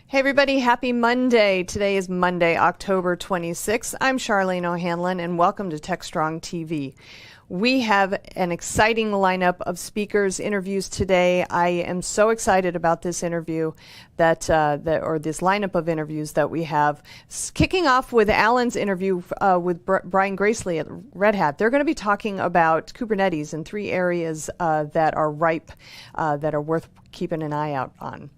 Hey everybody, happy Monday. Today is Monday, October 26th. I'm Charlene O'Hanlon and welcome to TechStrong TV. We have an exciting lineup of speakers, interviews today. I am so excited about this interview this lineup of interviews that we have. Kicking off with Alan's interview with Brian Gracely at Red Hat. They're going to be talking about Kubernetes in three areas that are ripe, that are worth keeping an eye out on.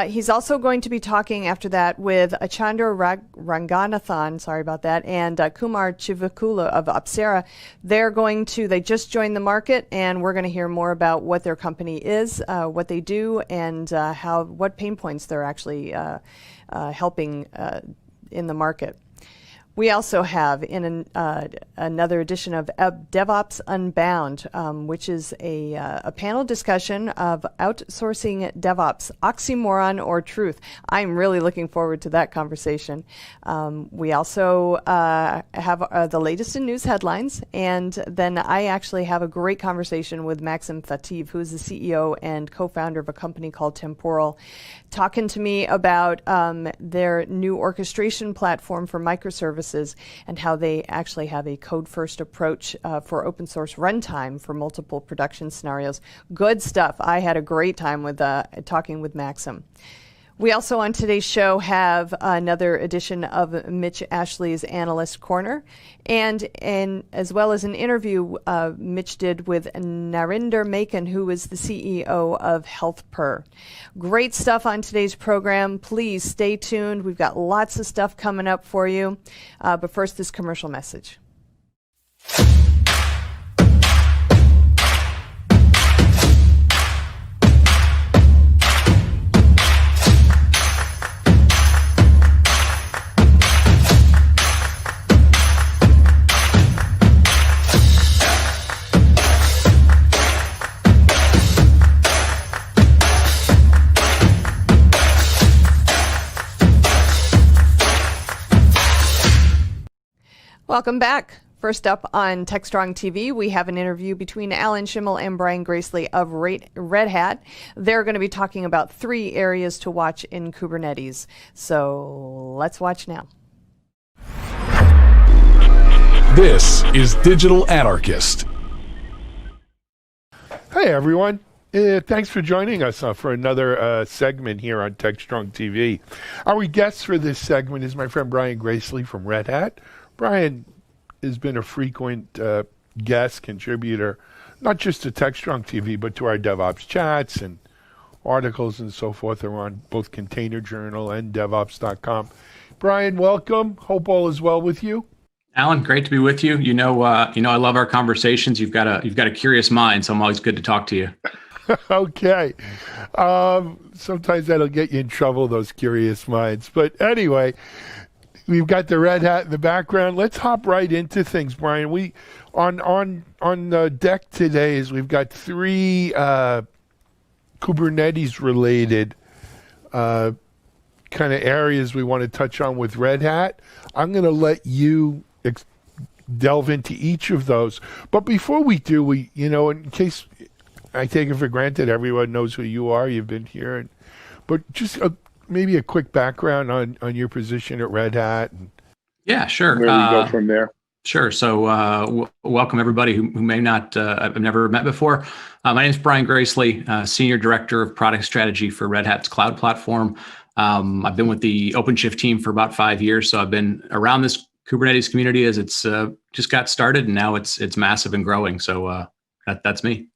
He's also going to be talking after that with Achandra Ranganathan, sorry about that, and Kumar Chivakula of Apsara. They just joined the market, and we're going to hear more about what their company is, what they do, and what pain points they're actually helping in the market. We also have in another edition of DevOps Unbound, which is a panel discussion of outsourcing DevOps, oxymoron or truth. I'm really looking forward to that conversation. We also have the latest in news headlines, and then I actually have a great conversation with Maxim Fativ, who is the CEO and co-founder of a company called Temporal, talking to me about their new orchestration platform for microservices and how they actually have a code-first approach for open source runtime for multiple production scenarios. Good stuff. I had a great time with talking with Maxim. We also on today's show have another edition of Mitch Ashley's Analyst Corner, and as well as an interview Mitch did with Narinder Maken, who is the CEO of HealthPer. Great stuff on today's program. Please stay tuned. We've got lots of stuff coming up for you. But first, this commercial message. Welcome back. First up on TechStrong TV, we have an interview between Alan Schimmel and Brian Gracely of Red Hat. They're going to be talking about three areas to watch in Kubernetes. So let's watch now. This is Digital Anarchist. Hey, everyone. Thanks for joining us for another segment here on TechStrong TV. Our guest for this segment is my friend Brian Gracely from Red Hat. Brian has been a frequent guest contributor, not just to TechStrong TV, but to our DevOps chats and articles and so forth. They're on both Container Journal and DevOps.com. Brian, welcome. Hope all is well with you. Alan, great to be with you. I love our conversations. You've got a curious mind, so I'm always good to talk to you. Okay. Sometimes that'll get you in trouble, those curious minds. But anyway, we've got the Red Hat in the background. Let's hop right into things, Brian. We on the deck today is we've got three Kubernetes related kind of areas we want to touch on with Red Hat. I'm going to let you delve into each of those. But before we do, in case I take it for granted everyone knows who you are, you've been here, but just maybe a quick background on your position at Red Hat. Yeah, sure. Where we go from there. Sure. So welcome everybody who may not have never met before. My name is Brian Gracely, Senior Director of Product Strategy for Red Hat's cloud platform. I've been with the OpenShift team for about 5 years, so I've been around this Kubernetes community as it's just got started, and now it's massive and growing. So that's me.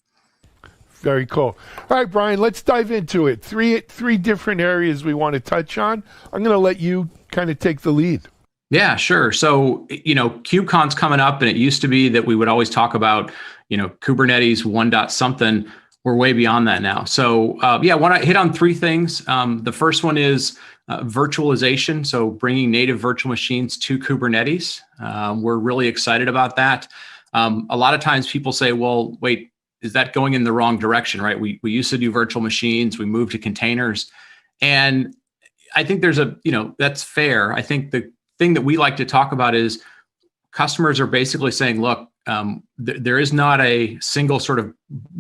Very cool. All right, Brian, let's dive into it. Three different areas we want to touch on. I'm going to let you kind of take the lead. Yeah, sure. So, KubeCon's coming up, and it used to be that we would always talk about, Kubernetes 1. Something. We're way beyond that now. So, I want to hit on three things. The first one is virtualization. So bringing native virtual machines to Kubernetes. We're really excited about that. A lot of times people say, well, wait, is that going in the wrong direction, right? We used to do virtual machines, we moved to containers. And I think there's that's fair. I think the thing that we like to talk about is customers are basically saying, look, there is not a single sort of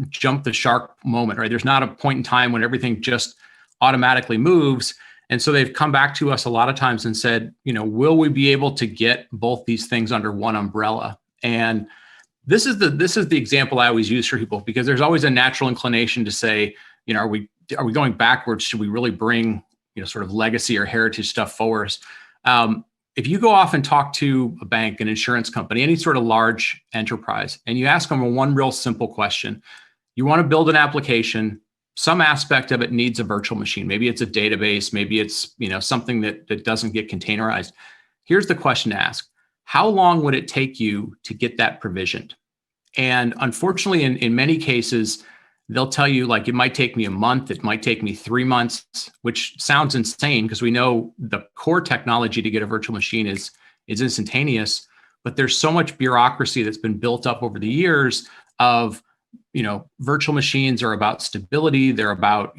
jump the shark moment, right? There's not a point in time when everything just automatically moves. And so they've come back to us a lot of times and said, will we be able to get both these things under one umbrella? And this is the example I always use for people, because there's always a natural inclination to say, are we going backwards? Should we really bring, sort of legacy or heritage stuff forward? If you go off and talk to a bank, an insurance company, any sort of large enterprise, and you ask them one real simple question, you want to build an application, some aspect of it needs a virtual machine. Maybe it's a database, maybe it's something that doesn't get containerized. Here's the question to ask: how long would it take you to get that provisioned? And unfortunately, in many cases, they'll tell you, like, it might take me a month, it might take me 3 months, which sounds insane because we know the core technology to get a virtual machine is instantaneous, but there's so much bureaucracy that's been built up over the years of, virtual machines are about stability. They're about,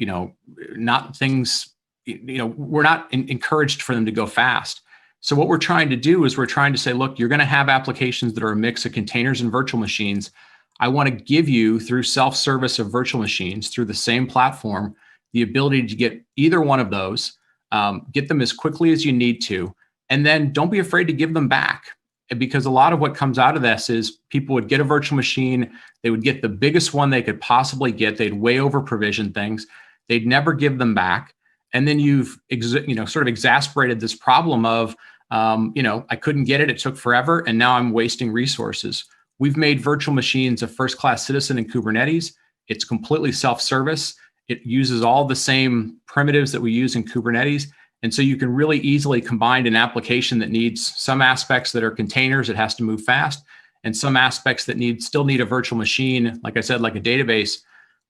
not things, we're not encouraged for them to go fast. So what we're trying to do is we're trying to say, look, you're going to have applications that are a mix of containers and virtual machines. I want to give you, through self-service of virtual machines, through the same platform, the ability to get either one of those, get them as quickly as you need to, and then don't be afraid to give them back. Because a lot of what comes out of this is people would get a virtual machine, they would get the biggest one they could possibly get, they'd way over provision things, they'd never give them back. And then you've sort of exasperated this problem of, I couldn't get it, it took forever, and now I'm wasting resources. We've made virtual machines a first-class citizen in Kubernetes. It's completely self-service. It uses all the same primitives that we use in Kubernetes. And so you can really easily combine an application that needs some aspects that are containers, it has to move fast, and some aspects that still need a virtual machine, like I said, like a database,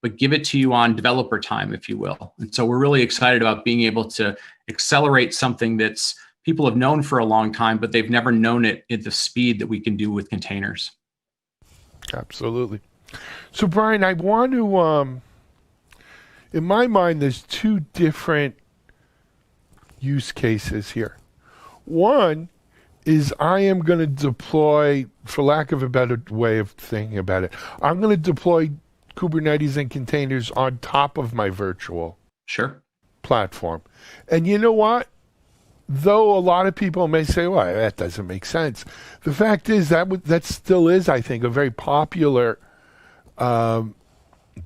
but give it to you on developer time, if you will. And so we're really excited about being able to accelerate something that's people have known for a long time, but they've never known it at the speed that we can do with containers. Absolutely. So, Brian, I want to, in my mind, there's two different use cases here. One is I am going to deploy, for lack of a better way of thinking about it, I'm going to deploy Kubernetes and containers on top of my virtual platform. And you know what? Though a lot of people may say, well, that doesn't make sense. The fact is that still is, I think, a very popular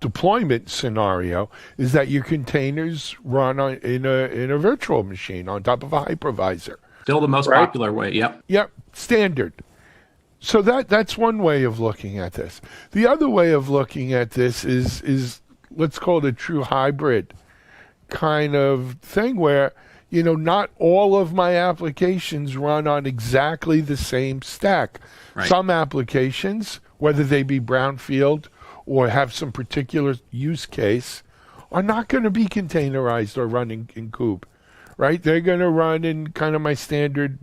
deployment scenario, is that your containers run in a virtual machine on top of a hypervisor. Still the most popular way, yep. Yep, standard. So that's one way of looking at this. The other way of looking at this is let's call it a true hybrid kind of thing where, not all of my applications run on exactly the same stack. Right. Some applications, whether they be brownfield or have some particular use case, are not going to be containerized or running in Kube, right? They're going to run in kind of my standard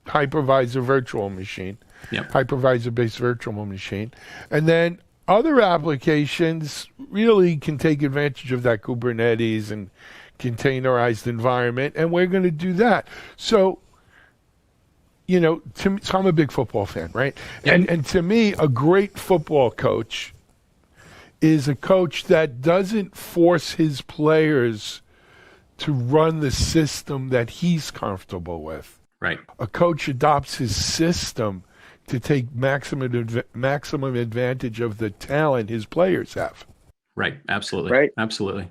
hypervisor virtual machine, hypervisor-based virtual machine. And then other applications really can take advantage of that Kubernetes and containerized environment, and we're going to do that. So, so I'm a big football fan, right? Yep. And to me, a great football coach is a coach that doesn't force his players to run the system that he's comfortable with. Right. A coach adopts his system to take maximum advantage of the talent his players have. Right. Absolutely. Right. Absolutely.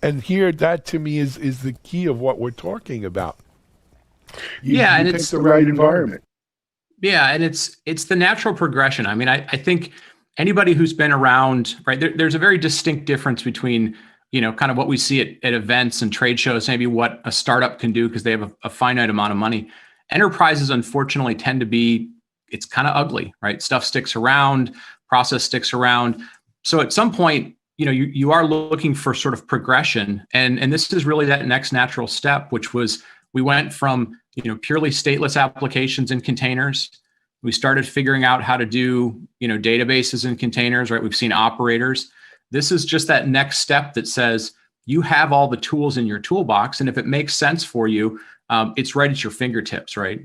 And here, that to me is the key of what we're talking about. And it's the right environment. Yeah, and it's the natural progression. I mean, I think anybody who's been around, right, there's a very distinct difference between, kind of what we see at events and trade shows, maybe what a startup can do because they have a finite amount of money. Enterprises, unfortunately, tend to be, it's kind of ugly, right? Stuff sticks around, process sticks around. So at some point, you are looking for sort of progression. And this is really that next natural step, which was we went from, purely stateless applications in containers. We started figuring out how to do, databases in containers, right? We've seen operators. This is just that next step that says you have all the tools in your toolbox. And if it makes sense for you, it's right at your fingertips, right?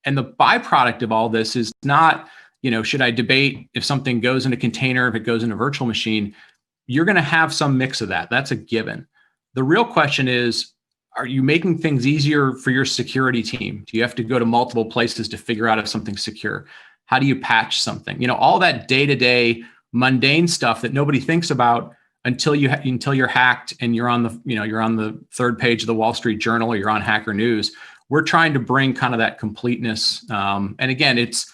And the byproduct of all this is not, should I debate if something goes in a container, if it goes in a virtual machine? You're going to have some mix of that. That's a given. The real question is, are you making things easier for your security team? Do you have to go to multiple places to figure out if something's secure? How do you patch something? All that day-to-day mundane stuff that nobody thinks about until you're hacked and you're on the third page of the Wall Street Journal or you're on Hacker News. We're trying to bring kind of that completeness. And again, it's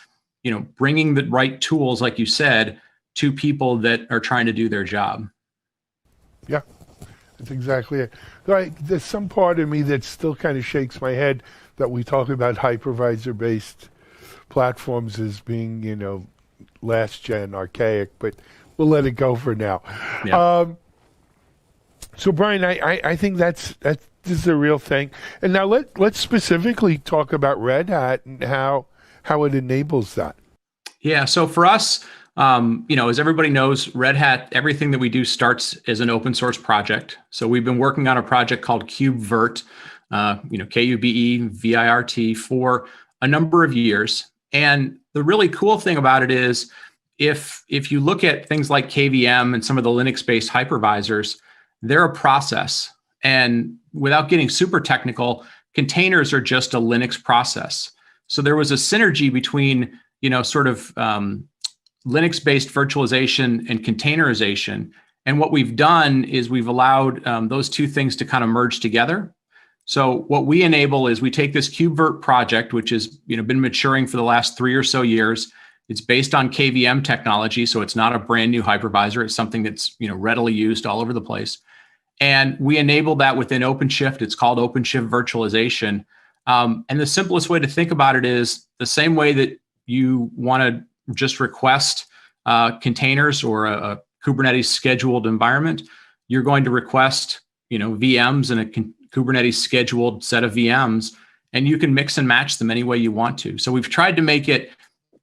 bringing the right tools, like you said, to people that are trying to do their job. Yeah, that's exactly it. Like, there's some part of me that still kind of shakes my head that we talk about hypervisor-based platforms as being, last gen, archaic, but we'll let it go for now. Yeah. So Brian, I think this is a real thing. And now let's specifically talk about Red Hat and how it enables that. Yeah. So for us, as everybody knows, Red Hat, everything that we do starts as an open source project. So we've been working on a project called KubeVirt, KubeVirt, for a number of years. And the really cool thing about it is if you look at things like KVM and some of the Linux-based hypervisors, they're a process. And without getting super technical, containers are just a Linux process. So there was a synergy between, Linux-based virtualization and containerization. And what we've done is we've allowed those two things to kind of merge together. So what we enable is we take this KubeVirt project, which has been maturing for the last 3 or so years. It's based on KVM technology, so it's not a brand new hypervisor. It's something that's readily used all over the place. And we enable that within OpenShift. It's called OpenShift virtualization. And the simplest way to think about it is the same way that you want to just request containers or a Kubernetes scheduled environment, you're going to request VMs and a Kubernetes scheduled set of VMs, and you can mix and match them any way you want to. So we've tried to make it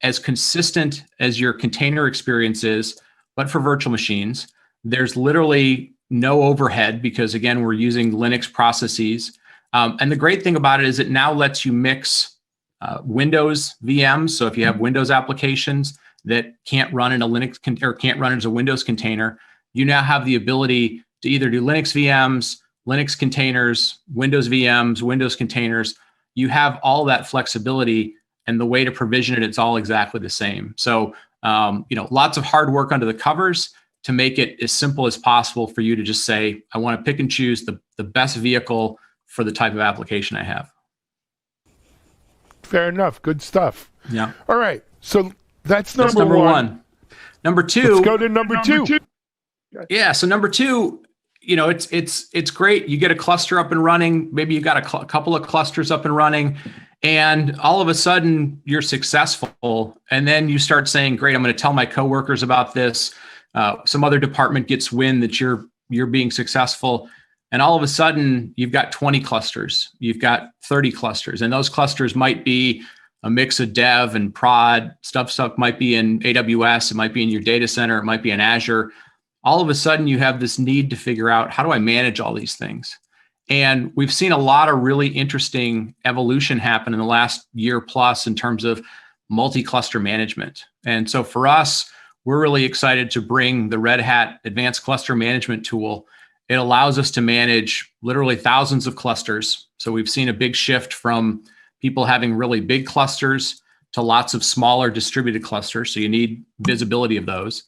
as consistent as your container experience is, but for virtual machines. There's literally no overhead because, again, we're using Linux processes. And the great thing about it is it now lets you mix Windows VMs. So if you have Windows applications that can't run in a Linux or can't run as a Windows container, you now have the ability to either do Linux VMs, Linux containers, Windows VMs, Windows containers. You have all that flexibility, and the way to provision it, it's all exactly the same. So, lots of hard work under the covers to make it as simple as possible for you to just say, I want to pick and choose the best vehicle for the type of application I have. Fair enough. Good stuff. Yeah. All right. So that's number one. Number two. Let's go to number two. Yeah. So number two, it's great. You get a cluster up and running. Maybe you got a couple of clusters up and running, and all of a sudden you're successful. And then you start saying, great, I'm going to tell my coworkers about this. Some other department gets wind that you're being successful. And all of a sudden you've got 20 clusters, you've got 30 clusters, and those clusters might be a mix of dev and prod. Stuff might be in AWS, it might be in your data center, it might be in Azure. All of a sudden you have this need to figure out, how do I manage all these things? And we've seen a lot of really interesting evolution happen in the last year plus in terms of multi-cluster management. And so for us, we're really excited to bring the Red Hat Advanced Cluster Management tool. It allows us to manage literally thousands of clusters. So we've seen a big shift from people having really big clusters to lots of smaller distributed clusters. So you need visibility of those.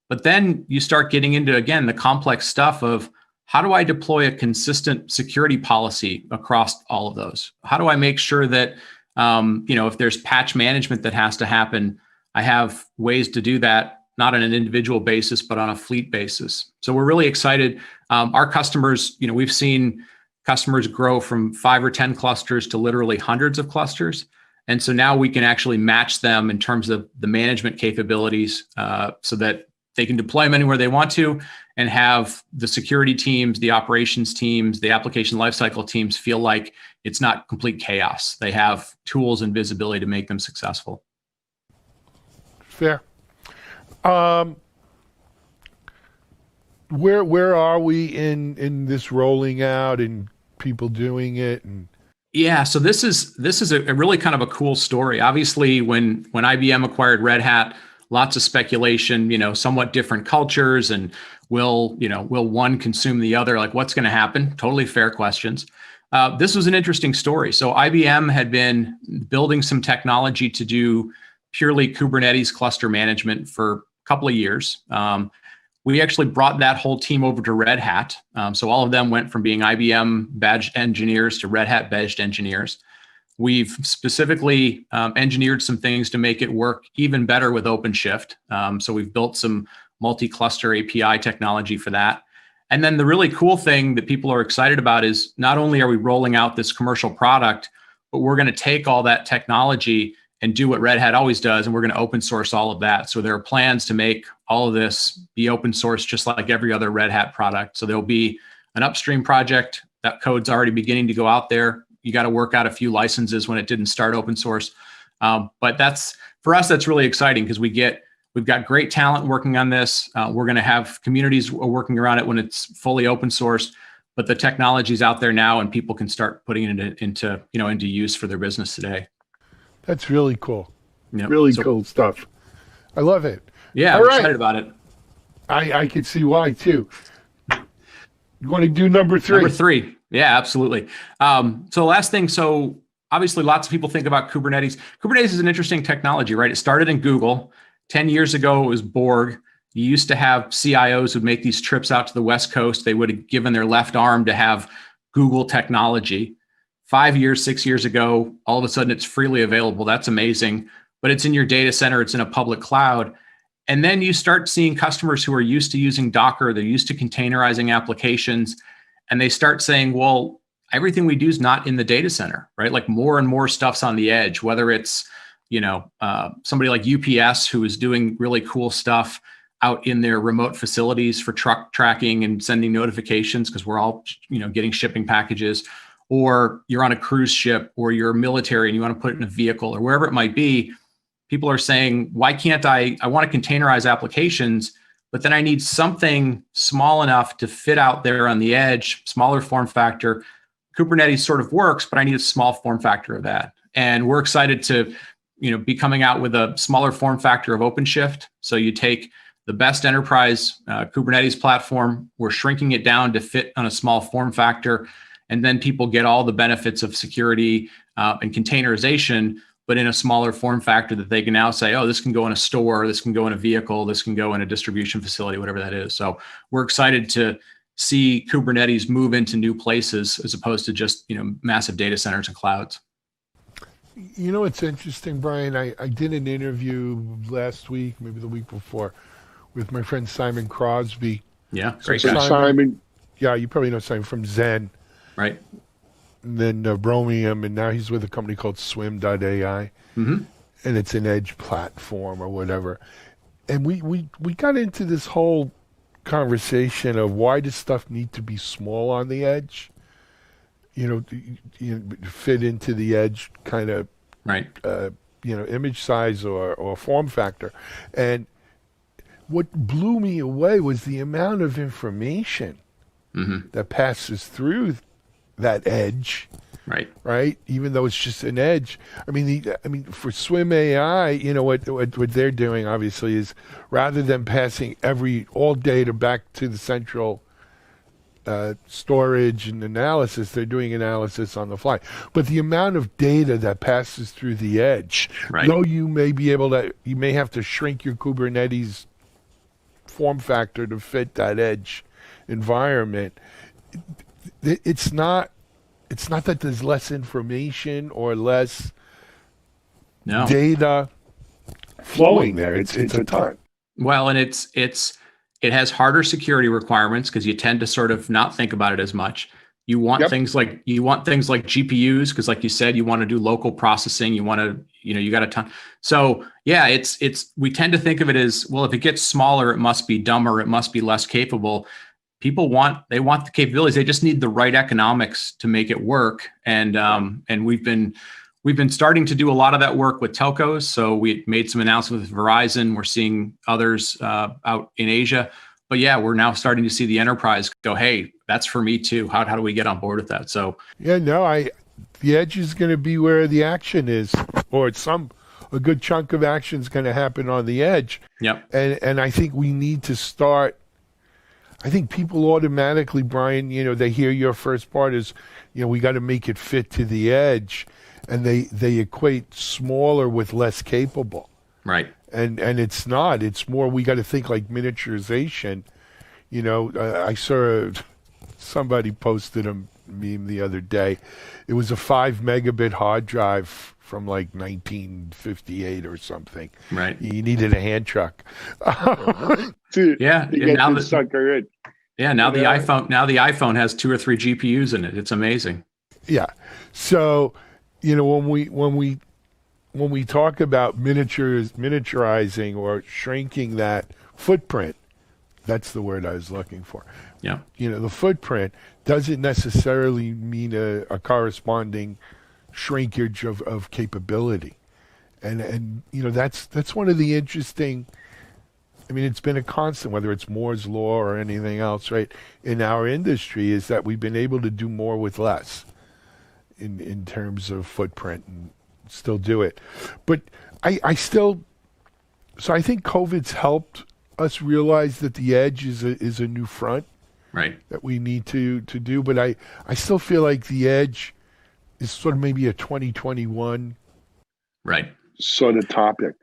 But then you start getting into, again, the complex stuff of, how do I deploy a consistent security policy across all of those? How do I make sure that, if there's patch management that has to happen, I have ways to do that, not on an individual basis, but on a fleet basis. So we're really excited. Our customers, we've seen customers grow from 5 or 10 clusters to literally hundreds of clusters. And so now we can actually match them in terms of the management capabilities so that they can deploy them anywhere they want to, and have the security teams, the operations teams, the application lifecycle teams feel like it's not complete chaos. They have tools and visibility to make them successful. Fair. Where are we in this rolling out and people doing it? And yeah, so this is a really kind of a cool story. Obviously, when IBM acquired Red Hat, lots of speculation, somewhat different cultures, and will one consume the other? Like, what's going to happen? Totally fair questions. This was an interesting story. So IBM had been building some technology to do purely Kubernetes cluster management for a couple of years. We actually brought that whole team over to Red Hat. So all of them went from being IBM badged engineers to Red Hat badged engineers. We've specifically engineered some things to make it work even better with OpenShift. So we've built some multi-cluster API technology for that. And then the really cool thing that people are excited about is not only are we rolling out this commercial product, but we're going to take all that technology and do what Red Hat always does, and we're going to open source all of that. So there are plans to make all of this be open source, just like every other Red Hat product. So there'll be an upstream project. That code's already beginning to go out there. You got to work out a few licenses when it didn't start open source. But for us, that's really exciting because we've got great talent working on this. We're going to have communities working around it when it's fully open source. But the technology's out there now, and people can start putting it into use for their business today. That's really cool. Yep. Really cool stuff. I love it. Yeah, I'm excited about it. I can see why, too. You want to do number 3? Number 3. Yeah, absolutely. So the last thing, so obviously lots of people think about Kubernetes. Kubernetes is an interesting technology, right? It started in Google. 10 years ago, it was Borg. You used to have CIOs who'd make these trips out to the West Coast. They would have given their left arm to have Google technology. 5 years, 6 years ago, all of a sudden it's freely available. That's amazing. But it's in your data center. It's in a public cloud. And then you start seeing customers who are used to using Docker. They're used to containerizing applications. And they start saying, well, everything we do is not in the data center, right? Like more and more stuff's on the edge, whether it's somebody like UPS who is doing really cool stuff out in their remote facilities for truck tracking and sending notifications because we're all, getting shipping packages, or you're on a cruise ship, or you're military and you want to put it in a vehicle or wherever it might be. People are saying, why can't I want to containerize applications, but then I need something small enough to fit out there on the edge, smaller form factor. Kubernetes sort of works, but I need a small form factor of that. And we're excited to be coming out with a smaller form factor of OpenShift. So you take the best enterprise Kubernetes platform, we're shrinking it down to fit on a small form factor, and then people get all the benefits of security and containerization, but in a smaller form factor that they can now say, oh, this can go in a store, this can go in a vehicle, this can go in a distribution facility, whatever that is. So we're excited to see Kubernetes move into new places as opposed to just massive data centers and clouds. It's interesting, Brian. I did an interview last week, maybe the week before, with my friend Simon Crosby. Yeah, great guy. Simon, yeah, you probably know Simon from Zen. Right. And then Bromium, and now he's with a company called Swim.ai. Mm-hmm. And it's an edge platform or whatever. And we got into this whole conversation of why does stuff need to be small on the edge? Fit into the edge kind of, right. Image size or form factor. And what blew me away was the amount of information that passes through that edge. Right. Right. Even though it's just an edge. I mean, for Swim AI, what they're doing obviously is rather than passing all data back to the central storage and analysis, they're doing analysis on the fly. But the amount of data that passes through the edge, right. Though you may have to shrink your Kubernetes form factor to fit that edge environment. It's not that there's less information or less data flowing there. It's a ton. Well, and it has harder security requirements because you tend to sort of not think about it as much. You want things like GPUs because, like you said, you want to do local processing. You want to, you got a ton. So yeah, we tend to think of it as, well, if it gets smaller, it must be dumber. It must be less capable. People want the capabilities. They just need the right economics to make it work. And we've been starting to do a lot of that work with telcos. So we made some announcements with Verizon. We're seeing others out in Asia. But yeah, we're now starting to see the enterprise go, hey, that's for me too. How do we get on board with that? So yeah, no, the edge is going to be where the action is, or a good chunk of action is going to happen on the edge. Yep. And I think we need to start. I think people automatically, Brian, they hear your first part is, we got to make it fit to the edge, and they equate smaller with less capable. Right. And it's not. It's more we got to think like miniaturization. I saw somebody posted a meme the other day. It was a 5 megabit hard drive from like 1958 or something. Right. You needed a hand truck. Yeah. You get the sucker in. Yeah. Now the iPhone has 2 or 3 GPUs in it. It's amazing. Yeah. So, when we talk about miniaturizing or shrinking that footprint, that's the word I was looking for. Yeah. The footprint doesn't necessarily mean a corresponding shrinkage of capability. And that's one of the interesting, it's been a constant, whether it's Moore's Law or anything else, right, in our industry, is that we've been able to do more with less in terms of footprint and still do it. But I think COVID's helped us realize that the edge is a new front, right, that we need to do. But I still feel like the edge is sort of maybe a 2021 right sort of topic.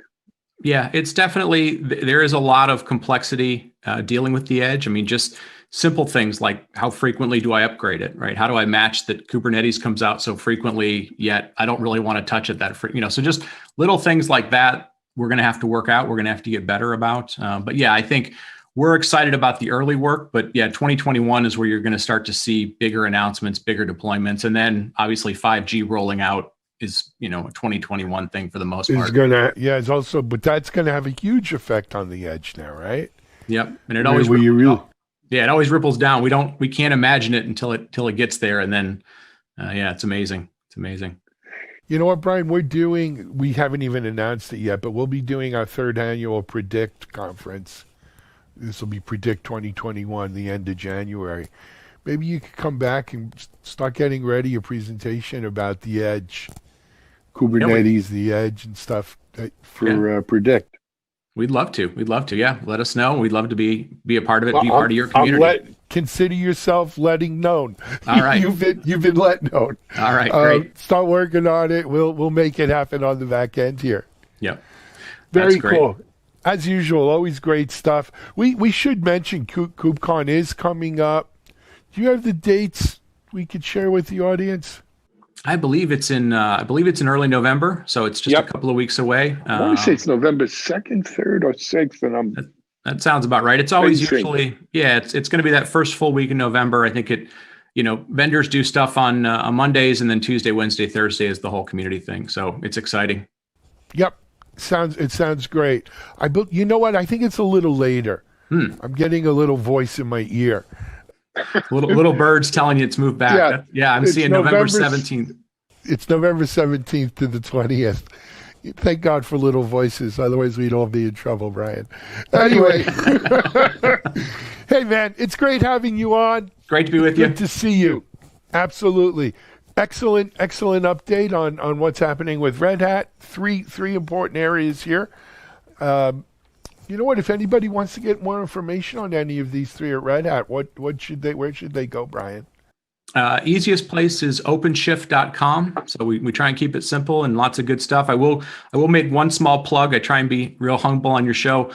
Yeah, it's definitely, there is a lot of complexity dealing with the edge. Just simple things like how frequently do I upgrade it, right? How do I match that Kubernetes comes out so frequently, yet I don't really want to touch it that frequently? So just little things like that we're going to have to work out. We're going to have to get better about. But yeah, I think we're excited about the early work. But yeah, 2021 is where you're going to start to see bigger announcements, bigger deployments. And then obviously 5G rolling out is, a 2021 thing for the most part. It's also, but that's going to have a huge effect on the edge now, right? Yep. And it always, it always ripples down. We can't imagine it until it gets there. And then, it's amazing. It's amazing. You know what, Brian, we haven't even announced it yet, but we'll be doing our 3rd annual Predict conference. This will be Predict 2021, the end of January. Maybe you could come back and start getting ready a presentation about the edge, Kubernetes, the edge and stuff for Predict. We'd love to. Yeah. Let us know. We'd love to be a part of it, be part of your community. Consider yourself letting known. All right. You've been let known. All right. Great. Start working on it. We'll make it happen on the back end here. Yep. Very cool. As usual, always great stuff. We should mention KubeCon is coming up. Do you have the dates we could share with the audience? I believe it's in early November, so it's just a couple of weeks away. I want to say it's November 2nd, 3rd, or 6th, and that sounds about right. It's always usually, it's going to be that first full week in November. I think vendors do stuff on Mondays, and then Tuesday, Wednesday, Thursday is the whole community thing. So it's exciting. Yep, it sounds great. You know what? I think it's a little later. I'm getting a little voice in my ear. little birds telling you it's moved back. I'm seeing November 17th. It's November 17th to the 20th. Thank God for little voices. Otherwise, we'd all be in trouble, Brian. Anyway. Hey, man, it's great having you on. Great to be with you. Good to see you. Absolutely. Excellent update on what's happening with Red Hat. Three important areas here. You know what? If anybody wants to get more information on any of these 3 at Red Hat, where should they go, Brian? Easiest place is openshift.com. So we try and keep it simple and lots of good stuff. I will make one small plug. I try and be real humble on your show.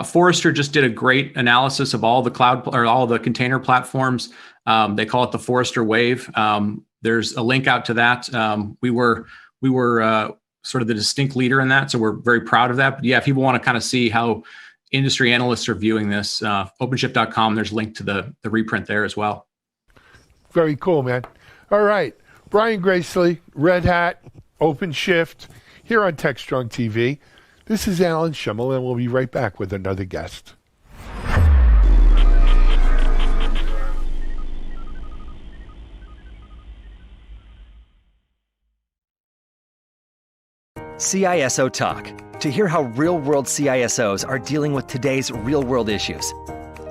Forrester just did a great analysis of all the cloud or all the container platforms. They call it the Forrester Wave. There's a link out to that. We were sort of the distinct leader in that, so we're very proud of that. But yeah, if people want to kind of see how industry analysts are viewing this, openshift.com, there's a link to the reprint there as well. Very cool, man. All right. Brian Gracely, Red Hat, OpenShift, here on TechStrong TV. This is Alan Schimmel, and we'll be right back with another guest. CISO Talk, to hear how real-world CISOs are dealing with today's real-world issues.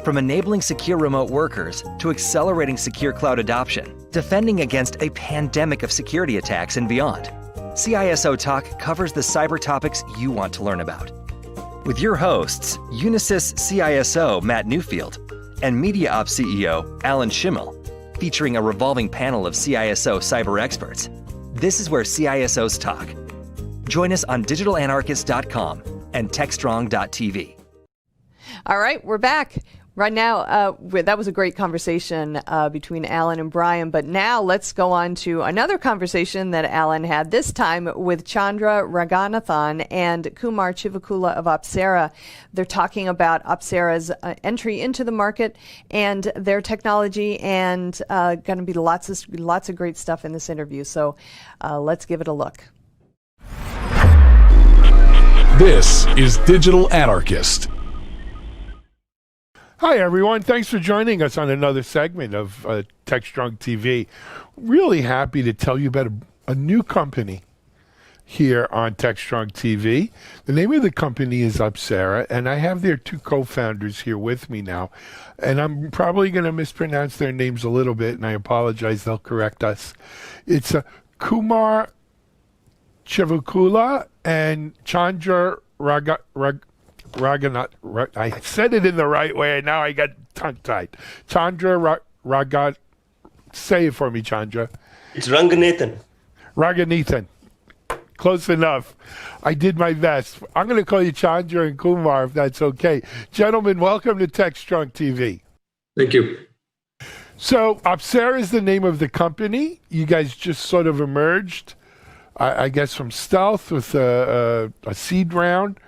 From enabling secure remote workers to accelerating secure cloud adoption, defending against a pandemic of security attacks and beyond, CISO Talk covers the cyber topics you want to learn about. With your hosts, Unisys CISO Matt Newfield and Media Ops CEO Alan Schimmel, featuring a revolving panel of CISO cyber experts. This is where CISOs talk. Join us on digitalanarchist.com and techstrong.tv. All right, we're back. Right now, that was a great conversation between Alan and Brian, but now let's go on to another conversation that Alan had, this time with Chandra Raghunathan and Kumar Chivukula of Opsera. They're talking about Opsera's entry into the market and their technology, and going to be lots of great stuff in this interview. So let's give it a look. This is Digital Anarchist. Hi, everyone. Thanks for joining us on another segment of TechStrong TV. Really happy to tell you about a new company here on TechStrong TV. The name of the company is Opsera, and I have their two co-founders here with me now. And I'm probably going to mispronounce their names a little bit, and I apologize. They'll correct us. It's Kumar Chivukula and Chandra Raghunathan. I said it in the right way, and now I got tongue-tied. Chandra Raghunathan. Say it for me, Chandra. It's Raghunathan. Raghunathan. Close enough. I did my best. I'm going to call you Chandra and Kumar, if that's okay. Gentlemen, welcome to TechStrong TV. Thank you. So, Opsera is the name of the company. You guys just sort of emerged, I guess, from stealth with a seed round.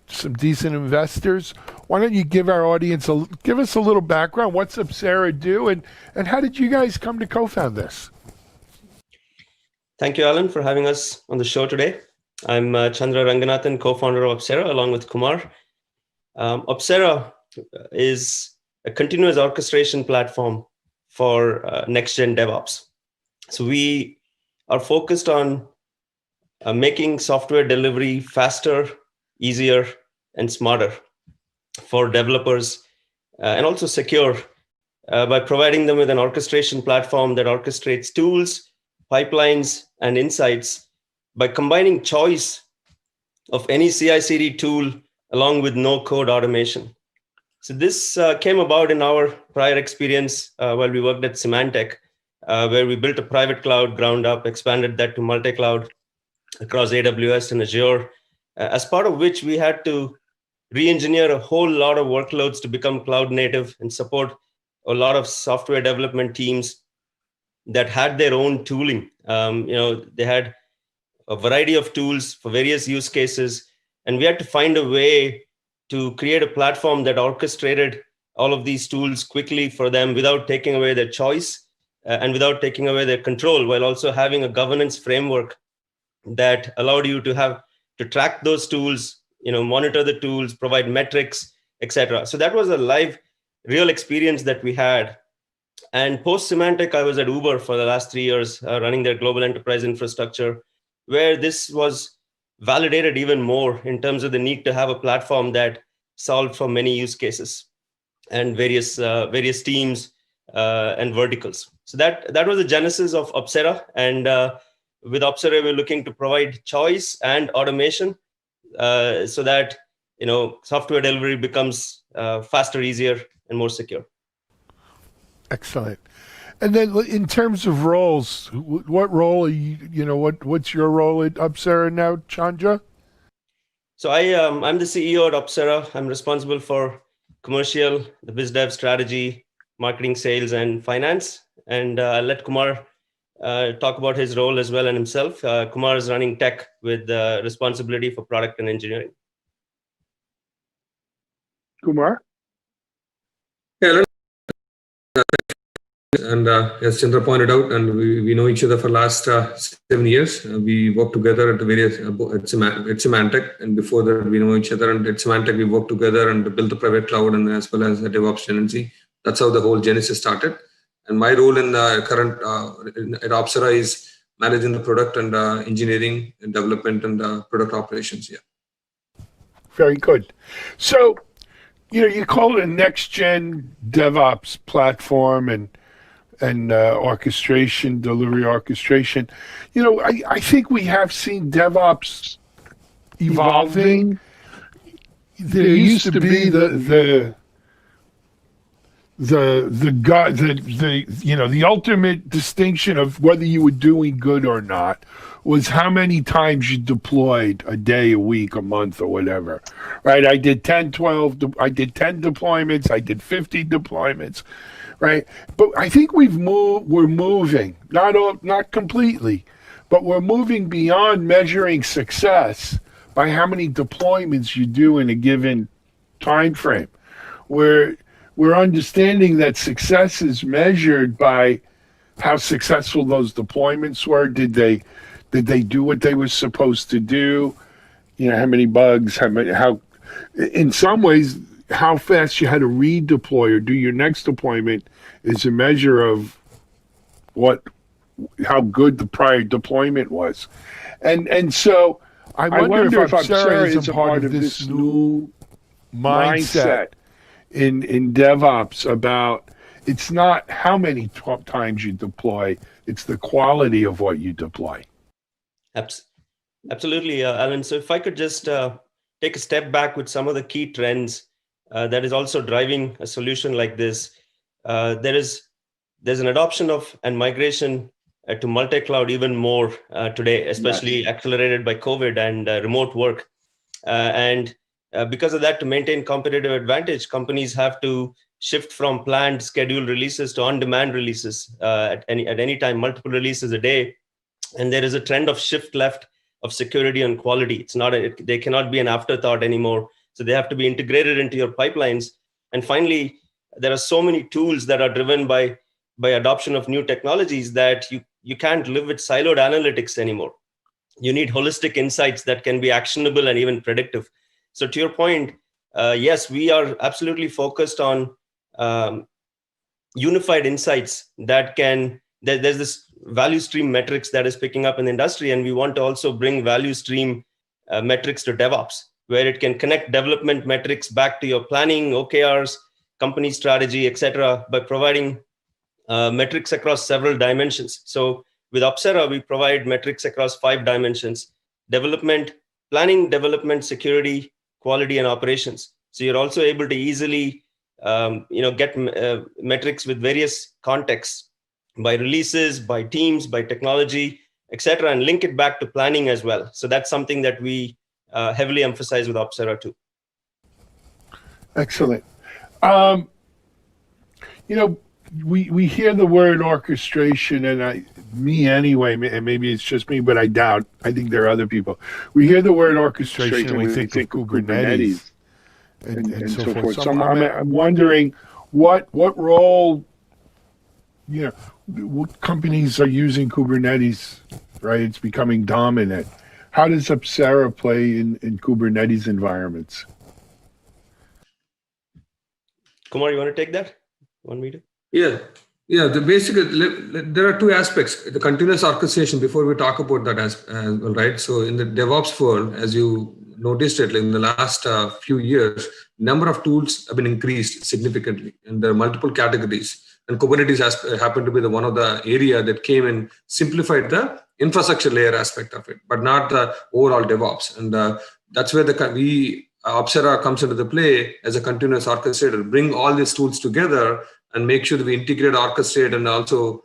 Some decent investors. Why don't you give our audience give us a little background? What's Opsera do, and how did you guys come to co-found this? Thank you, Alan, for having us on the show today. I'm Chandra Raghunathan, co-founder of Opsera, along with Kumar. Opsera is a continuous orchestration platform for next-gen DevOps. So we are focused on making software delivery faster, easier, and smarter for developers, and also secure by providing them with an orchestration platform that orchestrates tools, pipelines, and insights by combining choice of any CI/CD tool along with no-code automation. So this came about in our prior experience while we worked at Symantec, where we built a private cloud ground up, expanded that to multi-cloud across AWS and Azure, as part of which we had to re-engineer a whole lot of workloads to become cloud native and support a lot of software development teams that had their own tooling. They had a variety of tools for various use cases, and we had to find a way to create a platform that orchestrated all of these tools quickly for them without taking away their choice and without taking away their control, while also having a governance framework that allowed you to track those tools, monitor the tools, provide metrics, etc. So that was a live, real experience that we had. And post Symantec, I was at Uber for the last 3 years, running their global enterprise infrastructure, where this was validated even more in terms of the need to have a platform that solved for many use cases and various teams and verticals. So that was the genesis of Opsera. And with Opsera, we're looking to provide choice and automation so that software delivery becomes faster, easier, and more secure. Excellent. And then in terms of roles, what role are what's your role at Opsera now, Chandra? So I'm the CEO at Opsera. I'm responsible for commercial, the biz dev strategy, marketing, sales, and finance. And I'll let Kumar talk about his role as well and himself. Kumar is running tech with responsibility for product and engineering. Kumar? Yeah, and as Chandra pointed out, and we know each other for the last 7 years. We worked together at the various at Symantec, and before that we know each other. And at Symantec, we worked together and built the private cloud and as well as the DevOps tenancy. That's how the whole genesis started. And my role in the current at Opsera is managing the product and engineering and development and product operations. Yeah. Very good. So, you call it a next-gen DevOps platform and orchestration, delivery orchestration. I think we have seen DevOps evolving. There used to be the the ultimate distinction of whether you were doing good or not was how many times you deployed a day, a week, a month, or whatever, right? I did 10 deployments, I did 50 deployments, right? But I think we're moving, not completely, but we're moving beyond measuring success by how many deployments you do in a given time frame. We're understanding that success is measured by how successful those deployments were. Did they do what they were supposed to do? How many bugs, how in some ways, how fast you had to redeploy or do your next deployment is a measure of how good the prior deployment was. And so I wonder if Opsera is a part of this new mindset in DevOps about it's not how many times you deploy, it's the quality of what you deploy. Absolutely, Alan. So if I could just take a step back with some of the key trends that is also driving a solution like this. There's an adoption of and migration to multi-cloud even more today, especially accelerated by COVID and remote work. Because of that, to maintain competitive advantage, companies have to shift from planned scheduled releases to on-demand releases at any time, multiple releases a day. And there is a trend of shift left of security and quality. They cannot be an afterthought anymore. So they have to be integrated into your pipelines. And finally, there are so many tools that are driven by adoption of new technologies that you can't live with siloed analytics anymore. You need holistic insights that can be actionable and even predictive. So to your point, yes, we are absolutely focused on unified insights there's this value stream metrics that is picking up in the industry. And we want to also bring value stream metrics to DevOps, where it can connect development metrics back to your planning, OKRs, company strategy, etc., by providing metrics across several dimensions. So with Opsera, we provide metrics across 5 dimensions: development, planning, development, security, quality, and operations. So you're also able to easily get metrics with various contexts by releases, by teams, by technology, etc., and link it back to planning as well. So that's something that we heavily emphasize with Opsera too. Excellent. We hear the word orchestration, and me anyway, and maybe it's just me, but I think there are other people. We hear the word orchestration and we think of Kubernetes and so forth. So I'm wondering what role, what companies are using Kubernetes, right? It's becoming dominant. How does Opsera play in Kubernetes environments? Kumar, you want to take that? Want me to? Yeah. There are 2 aspects. The continuous orchestration, before we talk about that as well, right? So in the DevOps world, as you noticed it, in the last few years, number of tools have been increased significantly, and there are multiple categories. And Kubernetes has happened to be one of the area that came and simplified the infrastructure layer aspect of it, but not the overall DevOps. And that's where Opsera comes into the play as a continuous orchestrator, bring all these tools together and make sure that we integrate, orchestrate, and also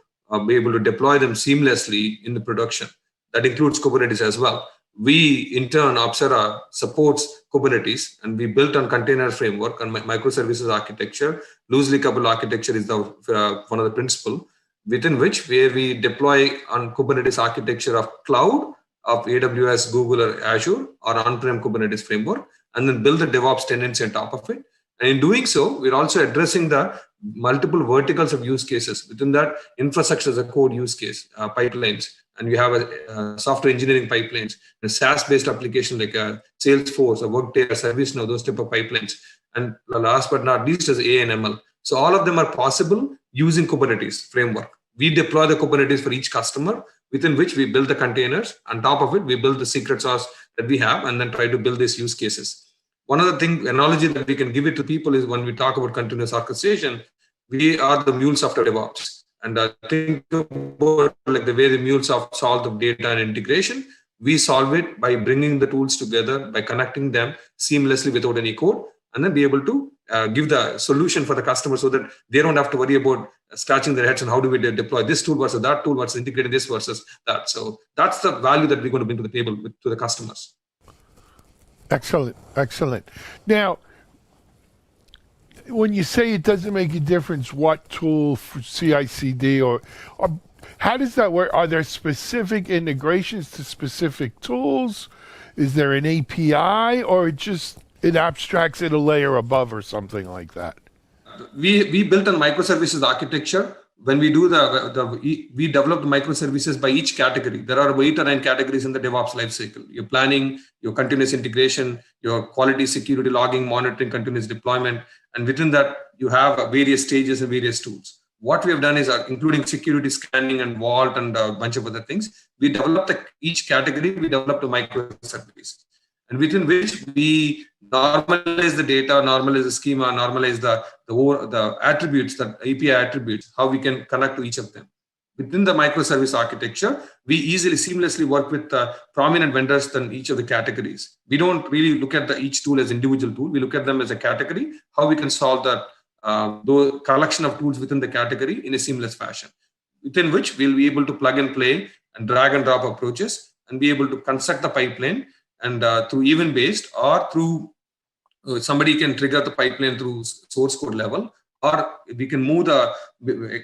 be able to deploy them seamlessly in the production. That includes Kubernetes as well. We, in turn, Opsera supports Kubernetes, and we built on container framework and microservices architecture. Loosely coupled architecture is one of the principles within where we deploy on Kubernetes architecture of cloud, of AWS, Google, or Azure, or on-prem Kubernetes framework, and then build the DevOps tendency on top of it. And in doing so, we're also addressing the multiple verticals of use cases. Within that, infrastructure as a code use case, pipelines, and we have a software engineering pipelines, a SaaS-based application like Salesforce or Workday or ServiceNow, those type of pipelines. And last but not least is AI and ML. So all of them are possible using Kubernetes framework. We deploy the Kubernetes for each customer, within which we build the containers. On top of it, we build the secret sauce that we have, and then try to build these use cases. One of the analogy that we can give it to people is when we talk about continuous orchestration, we are the mules of DevOps. And think about like the way the mules solve the data and integration. We solve it by bringing the tools together, by connecting them seamlessly without any code, and then be able to give the solution for the customer so that they don't have to worry about scratching their heads and how do we deploy this tool versus that tool versus integrating this versus that. So that's the value that we're going to bring to the table to the customers. Excellent, excellent. Now, when you say it doesn't make a difference what tool for CI/CD or how does that work? Are there specific integrations to specific tools? Is there an API, or it abstracts it a layer above or something like that? We built a microservices architecture. When we do we develop the microservices by each category. There are 8 or 9 categories in the DevOps lifecycle. Your planning, your continuous integration, your quality, security, logging, monitoring, continuous deployment. And within that, you have various stages and various tools. What we have done is, including security scanning and Vault and a bunch of other things, we developed each category, we developed a microservice. And within which we normalize the data, normalize the schema, normalize the attributes, the API attributes, how we can connect to each of them. Within the microservice architecture, we easily, seamlessly work with prominent vendors in each of the categories. We don't really look at each tool as individual tool. We look at them as a category, how we can solve that the collection of tools within the category in a seamless fashion, within which we'll be able to plug and play and drag and drop approaches and be able to construct the pipeline and through event-based or through somebody can trigger the pipeline through source code level, or we can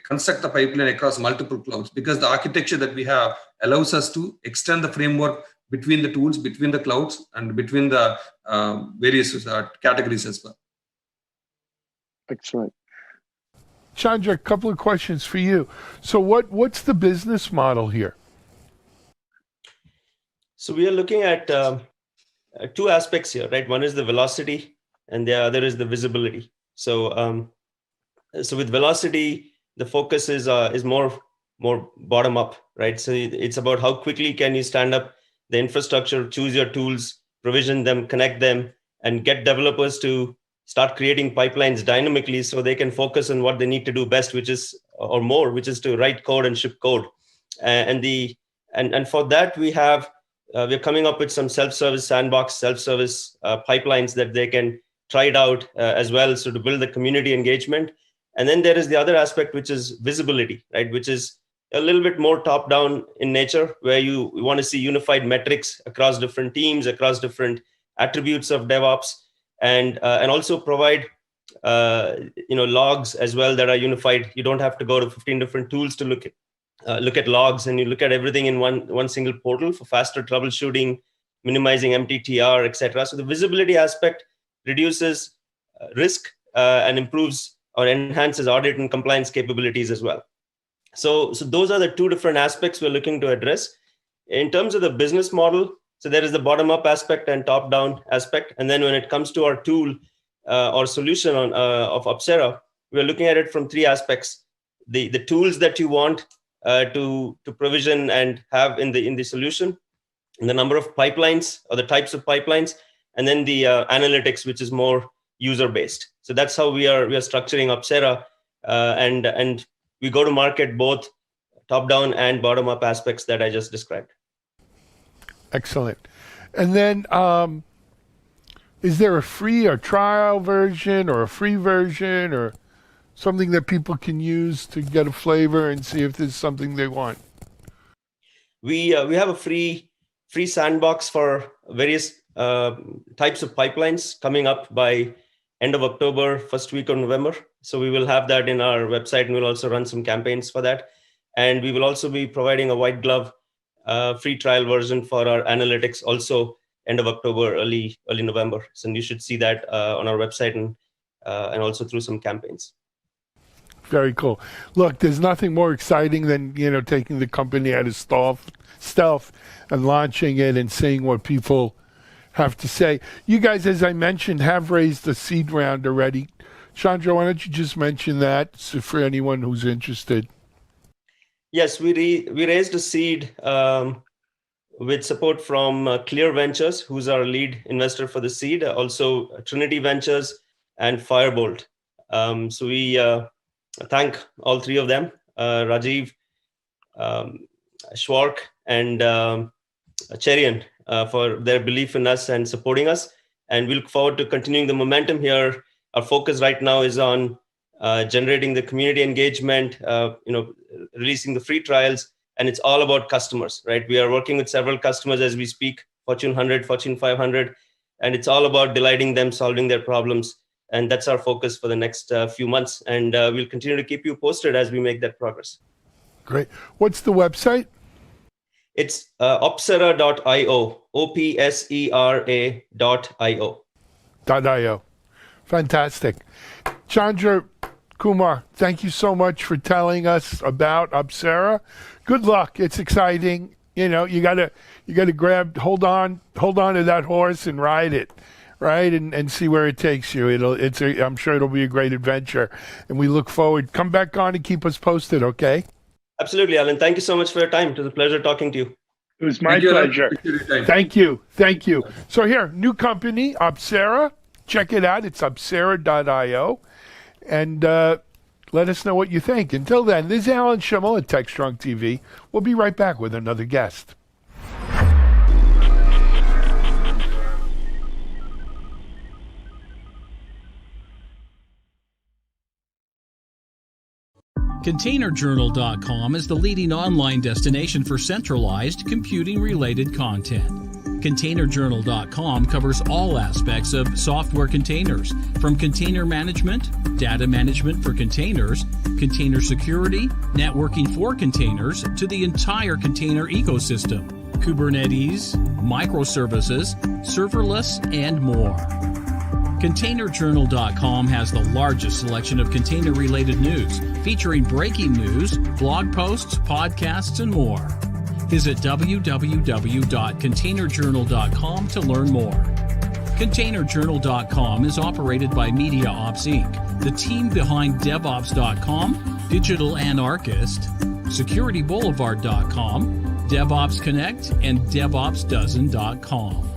construct the pipeline across multiple clouds, because the architecture that we have allows us to extend the framework between the tools, between the clouds, and between the various categories as well. Excellent. Chandra, a couple of questions for you. So what's the business model here? So we are looking at 2 aspects here, right? One is the velocity, and the other is the visibility. So with velocity, the focus is more bottom up, right? So it's about how quickly can you stand up the infrastructure, choose your tools, provision them, connect them, and get developers to start creating pipelines dynamically so they can focus on what they need to do best, which is to write code and ship code. And for that we're coming up with some self-service sandbox, self-service pipelines that they can try it out as well. So to build the community engagement. And then there is the other aspect, which is visibility, right? Which is a little bit more top-down in nature, where you want to see unified metrics across different teams, across different attributes of DevOps, and also provide logs as well that are unified. You don't have to go to 15 different tools to look at logs, and you look at everything in one single portal for faster troubleshooting, minimizing MTTR, etc. So the visibility aspect reduces risk and improves or enhances audit and compliance capabilities as well. So those are the 2 different aspects we're looking to address. In terms of the business model, so there is the bottom-up aspect and top-down aspect. And then when it comes to our tool or solution of Apsara, we're looking at it from 3 aspects: the tools that you want to provision and have in the solution, and the number of pipelines or the types of pipelines, and then the analytics, which is more user-based. So that's how we are structuring Apsara, and we go to market both top-down and bottom-up aspects that I just described. Excellent. And then is there a free or trial version or a free version or something that people can use to get a flavor and see if there's something they want? We have a free sandbox for various types of pipelines coming up by end of October, first week of November. So we will have that in our website, and we'll also run some campaigns for that. And we will also be providing a white glove free trial version for our analytics also end of October, early November. So you should see that on our website and also through some campaigns. Very cool. Look, there's nothing more exciting than, taking the company out of stealth and launching it and seeing what people have to say. You guys, as I mentioned, have raised a seed round already. Chandra, why don't you just mention that for anyone who's interested? Yes, we raised a seed with support from Clear Ventures, who's our lead investor for the seed, also Trinity Ventures and Firebolt. So we thank all 3 of them, Rajiv, Schwark, and Cherian, for their belief in us and supporting us. And we look forward to continuing the momentum here. Our focus right now is on generating the community engagement, releasing the free trials, and it's all about customers, right? We are working with several customers as we speak, Fortune 100, Fortune 500, and it's all about delighting them, solving their problems. And that's our focus for the next few months. And we'll continue to keep you posted as we make that progress. Great. What's the website? It's opsera.io, opsera.io. .io. Fantastic. Chandra, Kumar, thank you so much for telling us about Opsera. Good luck. It's exciting. You gotta hold on to that horse and ride it, right? And see where it takes you. I'm sure it'll be a great adventure. And we look forward. Come back on and keep us posted, okay? Absolutely, Alan. Thank you so much for your time. It was a pleasure talking to you. It was my pleasure. Thank you. So here, new company, Opsera. Check it out. It's opsera.io. And let us know what you think. Until then, this is Alan Schimmel at TechStrong TV. We'll be right back with another guest. ContainerJournal.com is the leading online destination for centralized computing-related content. ContainerJournal.com covers all aspects of software containers, from container management, data management for containers, container security, networking for containers, to the entire container ecosystem, Kubernetes, microservices, serverless, and more. ContainerJournal.com has the largest selection of container-related news, featuring breaking news, blog posts, podcasts, and more. Visit www.containerjournal.com to learn more. ContainerJournal.com is operated by MediaOps Inc., the team behind DevOps.com, Digital Anarchist, SecurityBoulevard.com, DevOps Connect, and DevOpsDozen.com.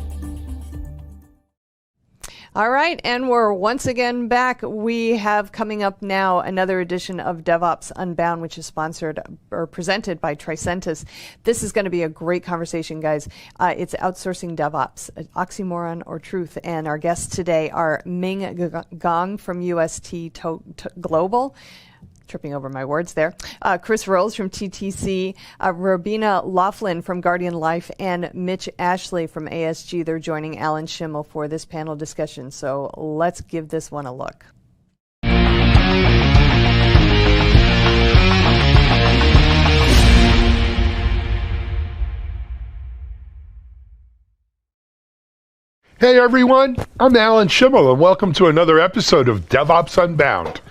All right, and we're once again back. We have coming up now another edition of DevOps Unbound, which is sponsored or presented by Tricentis. This is going to be a great conversation, guys. It's outsourcing DevOps, oxymoron or truth. And our guests today are Ming Gong from UST Global. Tripping over my words there. Chris Rose from TTC, Robina Laughlin from Guardian Life, and Mitch Ashley from ASG. They're joining Alan Schimmel for this panel discussion. So let's give this one a look. Hey everyone, I'm Alan Schimmel, and welcome to another episode of DevOps Unbound.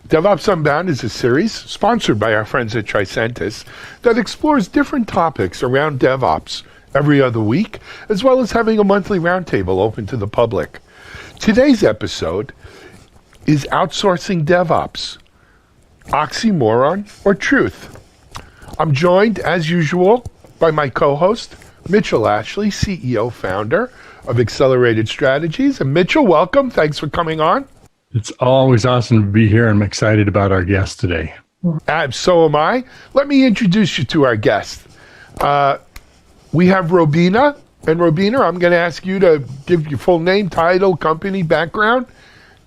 DevOps Unbound is a series sponsored by our friends at Tricentis that explores different topics around DevOps every other week, as well as having a monthly roundtable open to the public. Today's episode is outsourcing DevOps, oxymoron or truth. I'm joined, as usual, by my co-host, Mitchell Ashley, CEO, founder of Accelerated Strategies. And Mitchell, welcome. Thanks for coming on. It's always awesome to be here. I'm excited about our guest today. So am I. Let me introduce you to our guest. We have Robina. And Robina, I'm going to ask you to give your full name, title, company, background,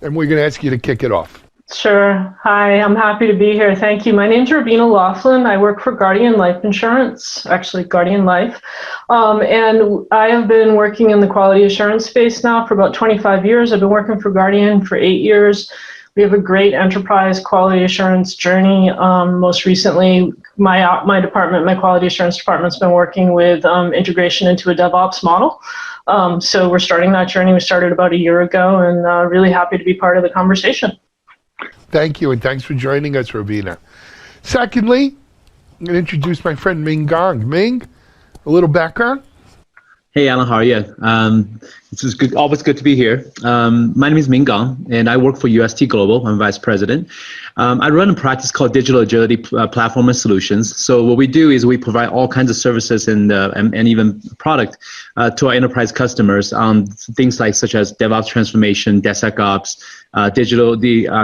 and we're going to ask you to kick it off. Sure. Hi, I'm happy to be here. Thank you. My name's Robina Laughlin. I work for Guardian Life Insurance, actually Guardian Life. And I have been working in the quality assurance space now for about 25 years. I've been working for Guardian for 8 years. We have a great enterprise quality assurance journey. Most recently, my department, my quality assurance department, has been working with integration into a DevOps model. So we're starting that journey. We started about a year ago, and really happy to be part of the conversation. Thank you, and thanks for joining us, Robina. Secondly, I'm going to introduce my friend Ming Gong. Ming, a little background? Hey, Alan, how are you? It's good, always good to be here. My name is Ming Gong, and I work for UST Global. I'm vice president. I run a practice called Digital Agility Platform and Solutions. So what we do is we provide all kinds of services and even product to our enterprise customers on things like such as DevOps transformation, DevSecOps,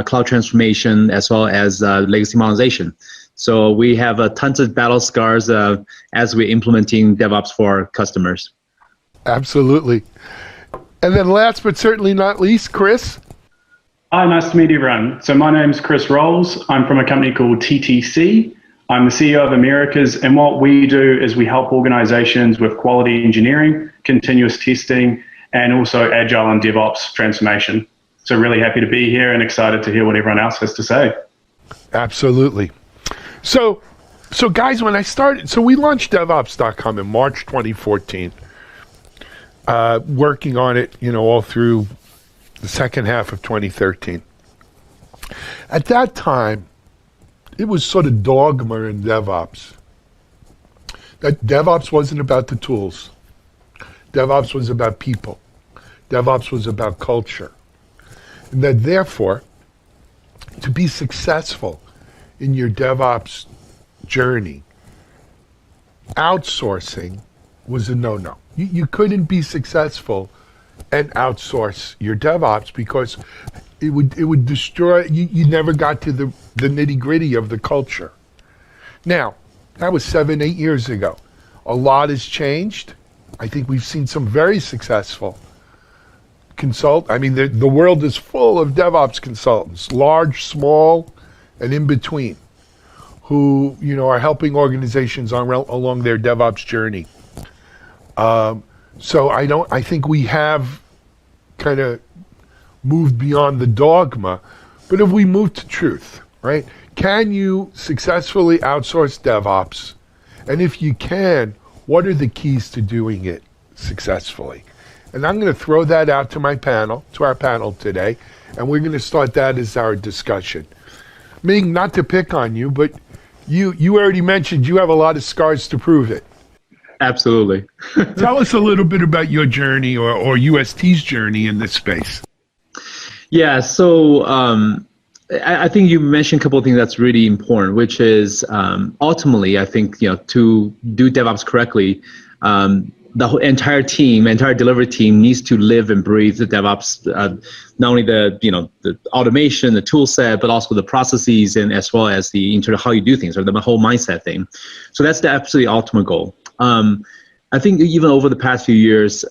cloud transformation, as well as legacy modernization. So we have tons of battle scars as we're implementing DevOps for our customers. Absolutely. And then last but certainly not least, Chris. Hi, nice to meet everyone. So my name's Chris Rolls. I'm from a company called TTC. I'm the CEO of Americas, and what we do is we help organizations with quality engineering, continuous testing, and also agile and DevOps transformation. So really happy to be here and excited to hear what everyone else has to say. Absolutely. So guys, when I started, so we launched DevOps.com in March 2014, working on it, all through the second half of 2013. At that time, it was sort of dogma in DevOps that DevOps wasn't about the tools. DevOps was about people. DevOps was about culture. And that therefore, to be successful in your DevOps journey, outsourcing was a no-no. You couldn't be successful and outsource your DevOps because it would destroy, you never got to the nitty-gritty of the culture. Now, that was 7-8 years ago. A lot has changed. I think we've seen some very successful the world is full of DevOps consultants, large, small, and in between, who are helping organizations along their DevOps journey. So I think we have kind of moved beyond the dogma, but if we move to truth, right? Can you successfully outsource DevOps? And if you can, what are the keys to doing it successfully? And I'm going to throw that out to our panel today, and we're going to start that as our discussion. Ming, not to pick on you, but you already mentioned you have a lot of scars to prove it. Absolutely. Tell us a little bit about your journey or UST's journey in this space. Yeah, so I think you mentioned a couple of things that's really important, which is ultimately, I think, to do DevOps correctly, the whole entire delivery team needs to live and breathe the DevOps, not only the automation, the tool set, but also the processes, and as well as the how you do things, or the whole mindset thing. So that's the absolutely ultimate goal. I think even over the past few years,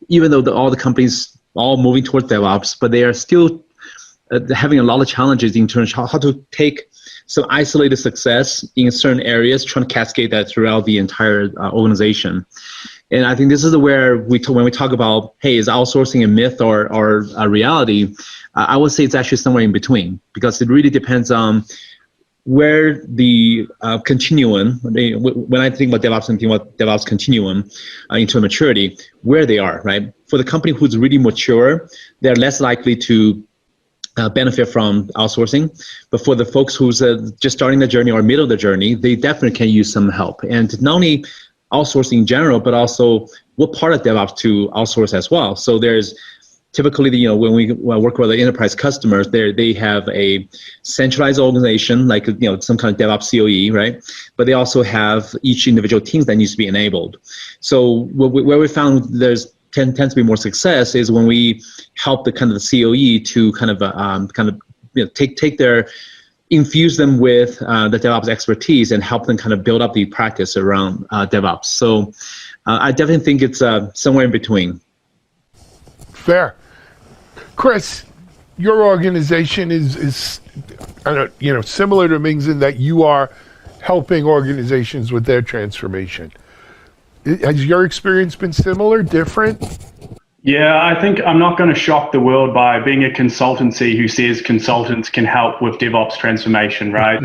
even though all the companies all moving towards DevOps, but they are still having a lot of challenges in terms of how to take some isolated success in certain areas, trying to cascade that throughout the entire organization. And I think this is where when we talk about, hey, is outsourcing a myth or a reality, I would say it's actually somewhere in between, because it really depends on where the continuum, when I think about DevOps and think about DevOps continuum into maturity, where they are, right? For the company who's really mature, they're less likely to benefit from outsourcing. But for the folks who's just starting the journey or middle of the journey, they definitely can use some help. And not only outsourcing in general, but also what part of DevOps to outsource as well. So there's typically, when we work with the enterprise customers, they have a centralized organization, like some kind of DevOps COE, right? But they also have each individual teams that needs to be enabled. So where we found tends to be more success is when we help the COE to take their, infuse them with the DevOps expertise and help them kind of build up the practice around DevOps. So I definitely think it's somewhere in between. Fair. Chris, your organization is similar to Ming's in that you are helping organizations with their transformation. Has your experience been similar, different? Yeah, I think I'm not going to shock the world by being a consultancy who says consultants can help with DevOps transformation, right?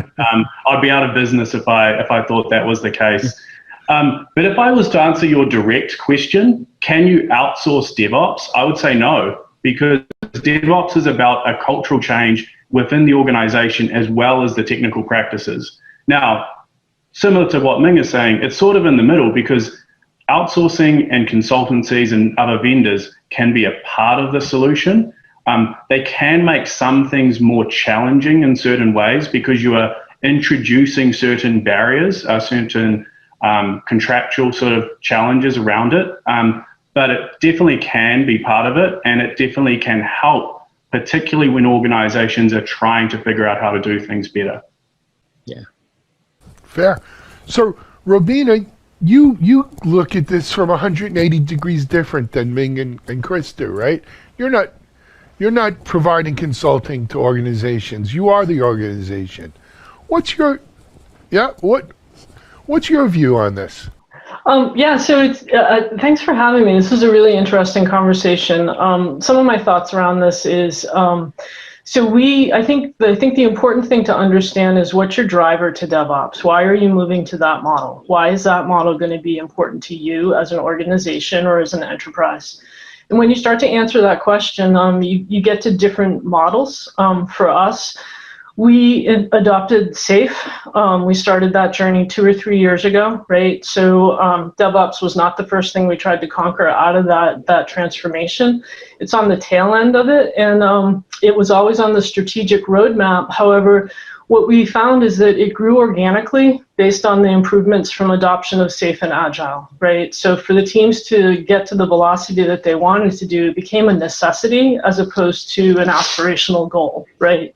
I'd be out of business if I thought that was the case. But if I was to answer your direct question, can you outsource DevOps? I would say no, because DevOps is about a cultural change within the organization as well as the technical practices. Now, similar to what Ming is saying, it's sort of in the middle, because outsourcing and consultancies and other vendors can be a part of the solution. They can make some things more challenging in certain ways because you are introducing certain barriers, certain contractual sort of challenges around it. But it definitely can be part of it, and it definitely can help, particularly when organizations are trying to figure out how to do things better. Yeah. Fair. So, Robina, you look at this from 180 degrees different than Ming and Chris do, right? You're you're not providing consulting to organizations. You are the organization. What's your view on this? So it's, thanks for having me. This was a really interesting conversation. Some of my thoughts around this is, I think the important thing to understand is what's your driver to DevOps? Why are you moving to that model? Why is that model going to be important to you as an organization or as an enterprise? And when you start to answer that question, you get to different models. For us, we adopted SAFE. We started that journey 2 or 3 years ago, right? So DevOps was not the first thing we tried to conquer out of that transformation. It's on the tail end of it, and it was always on the strategic roadmap. However, what we found is that it grew organically based on the improvements from adoption of SAFE and Agile, right? So for the teams to get to the velocity that they wanted to do, it became a necessity as opposed to an aspirational goal, right?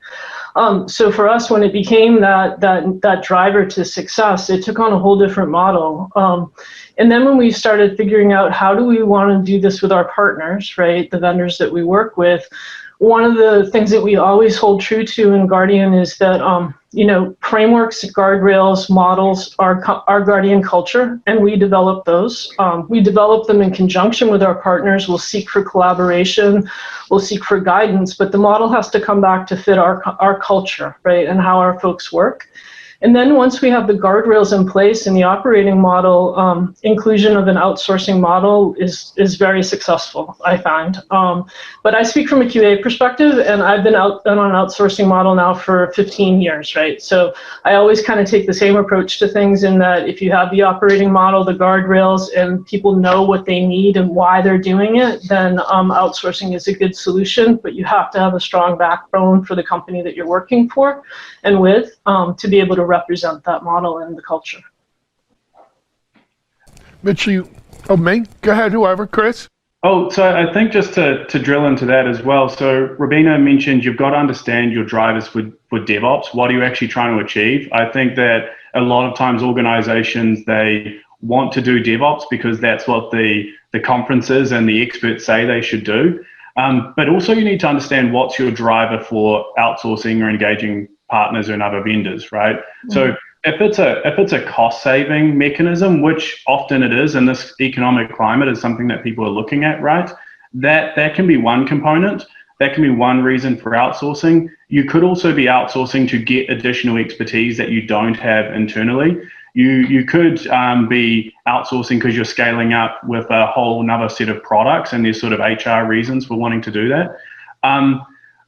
So for us, when it became that driver to success, it took on a whole different model. And then when we started figuring out how do we want to do this with our partners, right, the vendors that we work with, one of the things that we always hold true to in Guardian is that, frameworks, guardrails, models are Guardian culture, and we develop those. We develop them in conjunction with our partners. We'll seek for collaboration, we'll seek for guidance, but the model has to come back to fit our culture, right, and how our folks work. And then once we have the guardrails in place in the operating model, inclusion of an outsourcing model is very successful, I find. But I speak from a QA perspective, and I've been on an outsourcing model now for 15 years, right? So I always kind of take the same approach to things in that if you have the operating model, the guardrails, and people know what they need and why they're doing it, then outsourcing is a good solution, but you have to have a strong backbone for the company that you're working for and with to be able to represent that model in the culture. Mitch, me? Go ahead, whoever, Chris. Oh, so I think just to drill into that as well. So Robina mentioned you've got to understand your drivers for DevOps. What are you actually trying to achieve? I think that a lot of times organizations, they want to do DevOps because that's what the conferences and the experts say they should do. But also you need to understand what's your driver for outsourcing or engaging partners and other vendors, right? Mm-hmm. So if it's a cost saving mechanism, which often it is in this economic climate, is something that people are looking at, right? That can be one component. That can be one reason for outsourcing. You could also be outsourcing to get additional expertise that you don't have internally. You could be outsourcing because you're scaling up with a whole another set of products, and there's sort of HR reasons for wanting to do that.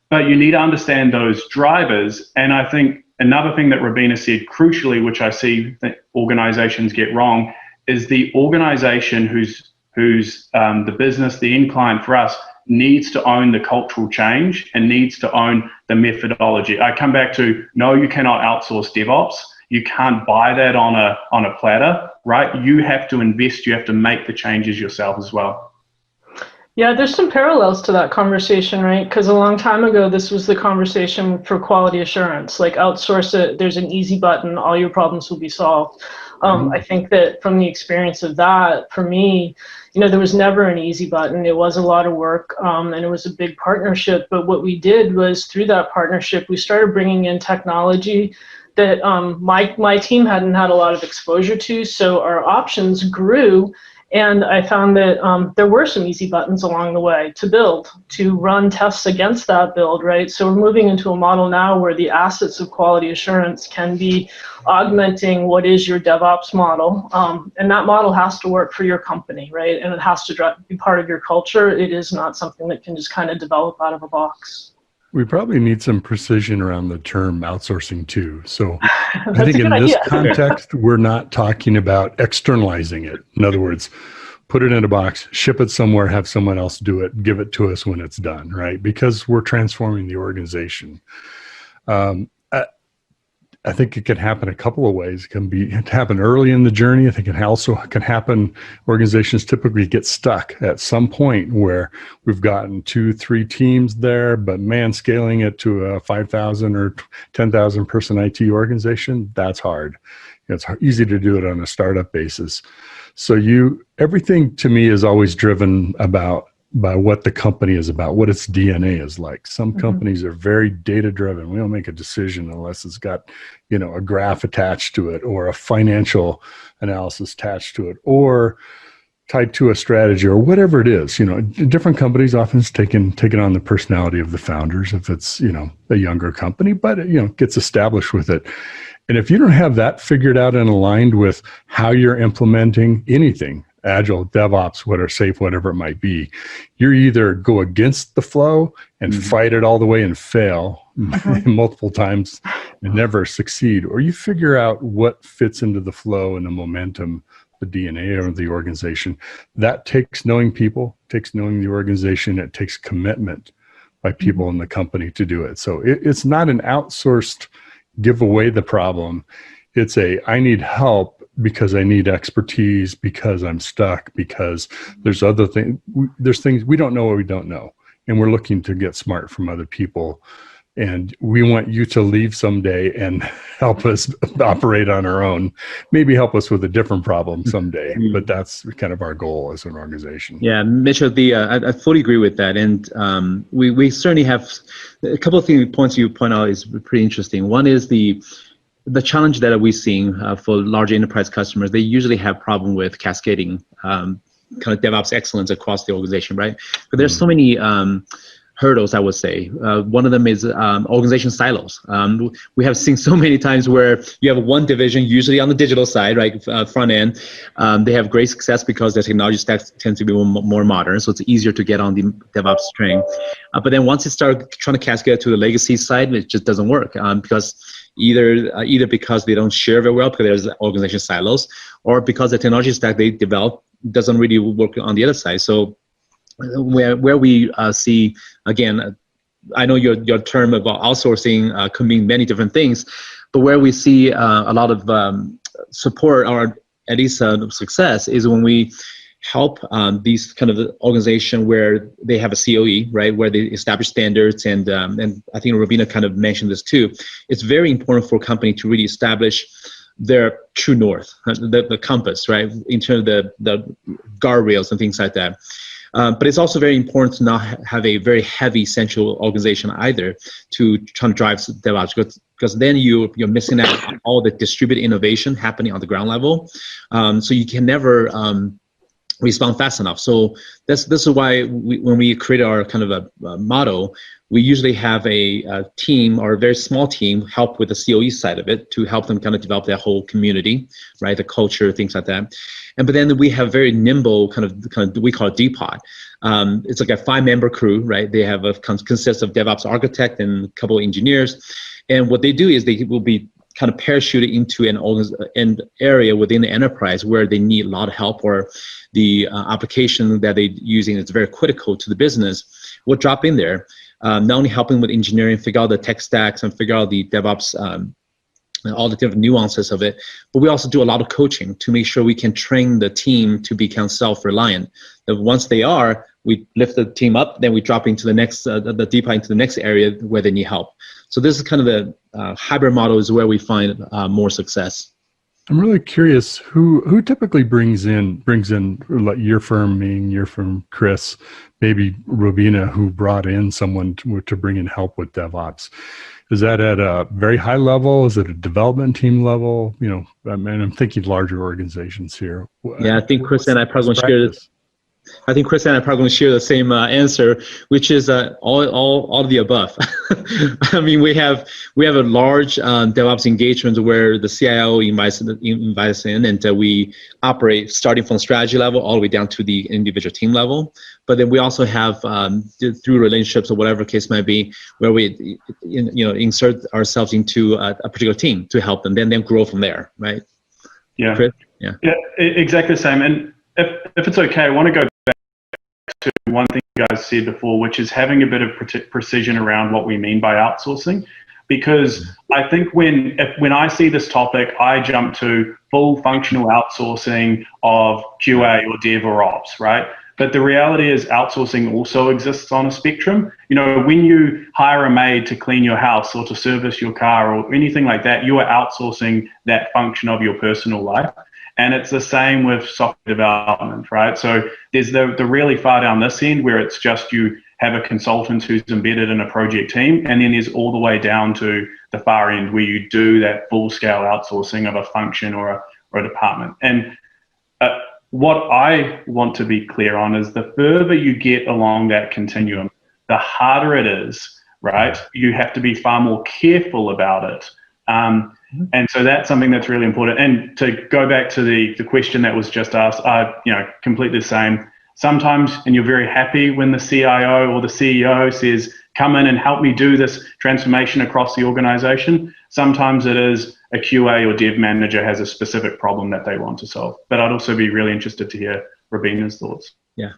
But you need to understand those drivers. And I think another thing that Robina said crucially, which I see that organizations get wrong, is the organization who's the business, the end client for us, needs to own the cultural change and needs to own the methodology. I come back to, no, you cannot outsource DevOps. You can't buy that on a platter, right? You have to invest, you have to make the changes yourself as well. Yeah, there's some parallels to that conversation, right? Because a long time ago, this was the conversation for quality assurance, like outsource it, there's an easy button, all your problems will be solved. I think that from the experience of that, for me, there was never an easy button. It was a lot of work, and it was a big partnership. But what we did was through that partnership, we started bringing in technology that my team hadn't had a lot of exposure to. So our options grew. And I found that there were some easy buttons along the way to build, to run tests against that build, right? So we're moving into a model now where the assets of quality assurance can be augmenting what is your DevOps model. And that model has to work for your company, right? And it has to be part of your culture. It is not something that can just kind of develop out of a box. We probably need some precision around the term outsourcing too. So I think in this context, we're not talking about externalizing it. In other words, put it in a box, ship it somewhere, have someone else do it, give it to us when it's done, right? Because we're transforming the organization. I think it can happen a couple of ways. It can happen early in the journey. I think it also can happen. Organizations typically get stuck at some point where we've gotten 2-3 teams there, but man, scaling it to a 5,000 or 10,000 person IT organization, that's hard. It's easy to do it on a startup basis. So everything to me is always driven about what the company is about, what its DNA is like. Some companies are very data driven. We don't make a decision unless it's got, a graph attached to it or a financial analysis attached to it or tied to a strategy or whatever it is. Different companies often taking on the personality of the founders if it's, a younger company, but it, gets established with it. And if you don't have that figured out and aligned with how you're implementing anything, Agile, DevOps, whatever, safe, whatever it might be, you either go against the flow and fight it all the way and fail multiple times and never succeed, or you figure out what fits into the flow and the momentum, the DNA of the organization. That takes knowing people, takes knowing the organization, it takes commitment by people in the company to do it. So it's not an outsourced give away the problem. It's I need help because I need expertise, because I'm stuck, because there's other things, there's things we don't know what we don't know. And we're looking to get smart from other people. And we want you to leave someday and help us operate on our own, maybe help us with a different problem someday. But that's kind of our goal as an organization. Yeah, Mitchell, I fully agree with that. And we certainly have a couple of points you point out is pretty interesting. One is the challenge that we're seeing for large enterprise customers. They usually have problem with cascading kind of DevOps excellence across the organization, right? But there's so many hurdles, I would say. One of them is organization silos. We have seen so many times where you have one division, usually on the digital side, right, front end. They have great success because their technology stacks tend to be more modern, so it's easier to get on the DevOps train. But then once you start trying to cascade to the legacy side, it just doesn't work because either because they don't share very well because there's organization silos, or because the technology stack they develop doesn't really work on the other side. So where we see, again, I know your term about outsourcing can mean many different things, but where we see a lot of support or at least success is when we help these kind of organization where they have a COE, right, where they establish standards, and I think Robina kind of mentioned this too. It's very important for a company to really establish their true north, the compass, right, in terms of the guardrails and things like that. But it's also very important to not have a very heavy central organization either to try to drive DevOps, because then you're missing out on all the distributed innovation happening on the ground level. So you can never respond fast enough. So this is why when we create our kind of a model, we usually have a team or a very small team help with the COE side of it to help them kind of develop their whole community, right? The culture, things like that. But then we have very nimble kind of we call it DPOD. It's like a 5-member crew, right? They have consists of DevOps architect and a couple of engineers. And what they do is they will be kind of parachuted into an area within the enterprise where they need a lot of help, or the application that they're using is very critical to the business. We'll drop in there, not only helping with engineering, figure out the tech stacks and figure out the DevOps, all the different nuances of it, but we also do a lot of coaching to make sure we can train the team to become self-reliant. That once they are, we lift the team up, then we drop into the next, the deeper into the next area where they need help. So this is kind of the hybrid model is where we find more success. I'm really curious who typically brings in like your firm, meaning your firm, Chris, maybe Robina, who brought in someone to bring in help with DevOps. Is that at a very high level? Is it a development team level? I'm thinking larger organizations here. Yeah, I think Chris and I probably share this. I think Chris and I are probably going to share the same answer, which is all of the above. I mean, we have a large DevOps engagement where the CIO invites in, and we operate starting from strategy level all the way down to the individual team level. But then we also have through relationships or whatever case might be, where we insert ourselves into a particular team to help them, then grow from there, right? Yeah. Chris? Yeah. Yeah, exactly the same. And if it's okay, I want to go back to one thing you guys said before, which is having a bit of precision around what we mean by outsourcing. Because I think when I see this topic, I jump to full functional outsourcing of QA or Dev or Ops, right? But the reality is outsourcing also exists on a spectrum. When you hire a maid to clean your house or to service your car or anything like that, you are outsourcing that function of your personal life. And it's the same with software development, right? So there's the really far down this end where it's just you have a consultant who's embedded in a project team, and then there's all the way down to the far end where you do that full-scale outsourcing of a function or a department. And what I want to be clear on is the further you get along that continuum, the harder it is, right? You have to be far more careful about it. And so that's something that's really important. And to go back to the question that was just asked, completely the same. Sometimes, and you're very happy when the CIO or the CEO says, come in and help me do this transformation across the organization. Sometimes it is a QA or dev manager has a specific problem that they want to solve. But I'd also be really interested to hear Robina's thoughts. Yeah.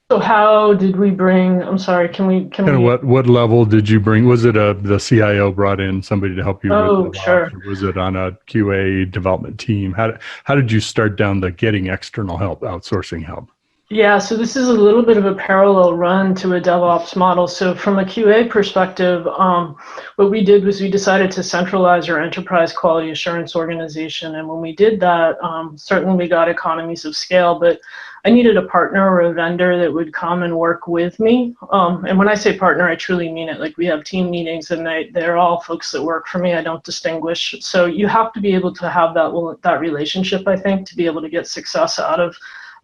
So how did we bring, I'm sorry, can we? And what level did you bring? Was it the CIO brought in somebody to help you? Oh, with DevOps, sure. or was it on a QA development team? How did you start down the getting external help, outsourcing help? Yeah, so this is a little bit of a parallel run to a DevOps model. So from a QA perspective, what we did was we decided to centralize our enterprise quality assurance organization. And when we did that, certainly we got economies of scale, but I needed a partner or a vendor that would come and work with me. And when I say partner, I truly mean it. Like we have team meetings and they're all folks that work for me. I don't distinguish. So you have to be able to have that relationship, I think, to be able to get success out of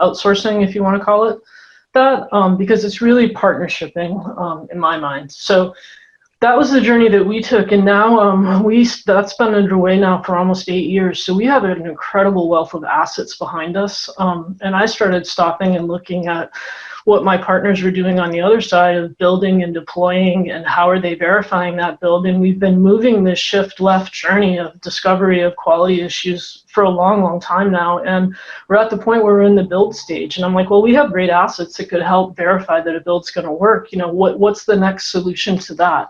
outsourcing, if you want to call it that, because it's really partnershiping in my mind. So that was the journey that we took, and now that's been underway now for almost 8 years. So we have an incredible wealth of assets behind us, and I started stopping and looking at what my partners were doing on the other side of building and deploying, and how are they verifying that build. And we've been moving this shift left journey of discovery of quality issues for a long, long time now. And we're at the point where we're in the build stage. And I'm like, well, we have great assets that could help verify that a build's going to work. You know, what's the next solution to that?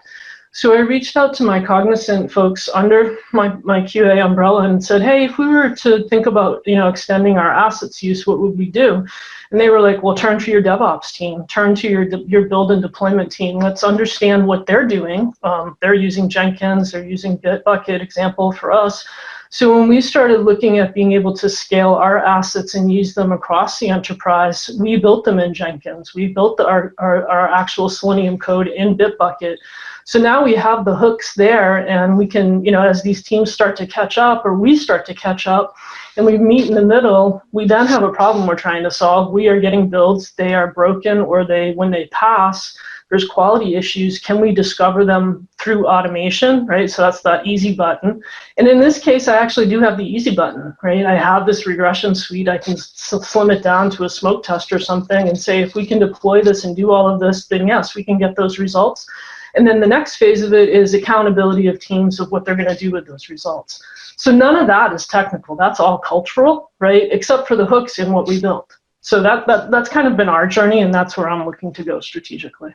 So I reached out to my Cognizant folks under my QA umbrella and said, hey, if we were to think about, extending our assets use, what would we do? And they were like, well, turn to your DevOps team, turn to your build and deployment team. Let's understand what they're doing. They're using Jenkins, they're using Bitbucket, example for us. So when we started looking at being able to scale our assets and use them across the enterprise, we built them in Jenkins. We built our actual Selenium code in Bitbucket. So now we have the hooks there, and we can, as these teams start to catch up, or we start to catch up, and we meet in the middle, we then have a problem we're trying to solve. We are getting builds, they are broken, or when they pass, there's quality issues. Can we discover them through automation, right? So that's that easy button. And in this case, I actually do have the easy button, right? I have this regression suite. I can slim it down to a smoke test or something and say, if we can deploy this and do all of this, then yes, we can get those results. And then the next phase of it is accountability of teams of what they're going to do with those results. So none of that is technical. That's all cultural, right? Except for the hooks in what we built. So that's kind of been our journey, and that's where I'm looking to go strategically.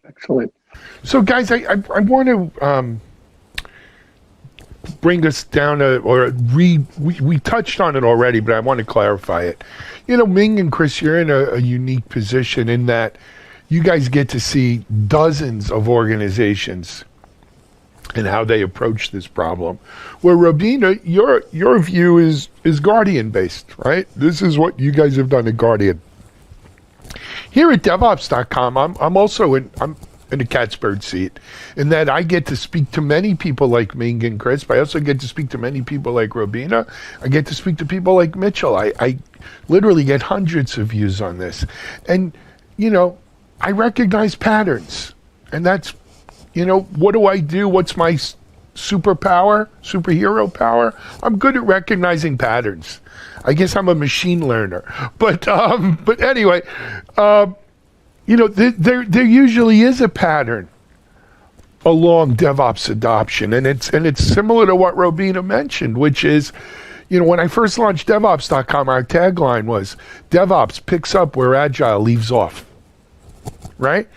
Excellent. So, guys, I want to bring us down we touched on it already, but I want to clarify it. Ming and Chris, you're in a unique position in that you guys get to see dozens of organizations and how they approach this problem. Where Robina, your view is Guardian based, right? This is what you guys have done at Guardian. Here at DevOps.com, I'm also in a cat's bird seat in that I get to speak to many people like Ming and Chris, but I also get to speak to many people like Robina. I get to speak to people like Mitchell. I literally get hundreds of views on this. And, I recognize patterns. And that's, what do I do? What's my superhero power? I'm good at recognizing patterns. I guess I'm a machine learner, but anyway, there usually is a pattern along DevOps adoption, and it's similar to what Robina mentioned, which is, when I first launched DevOps.com, our tagline was DevOps picks up where Agile leaves off, right?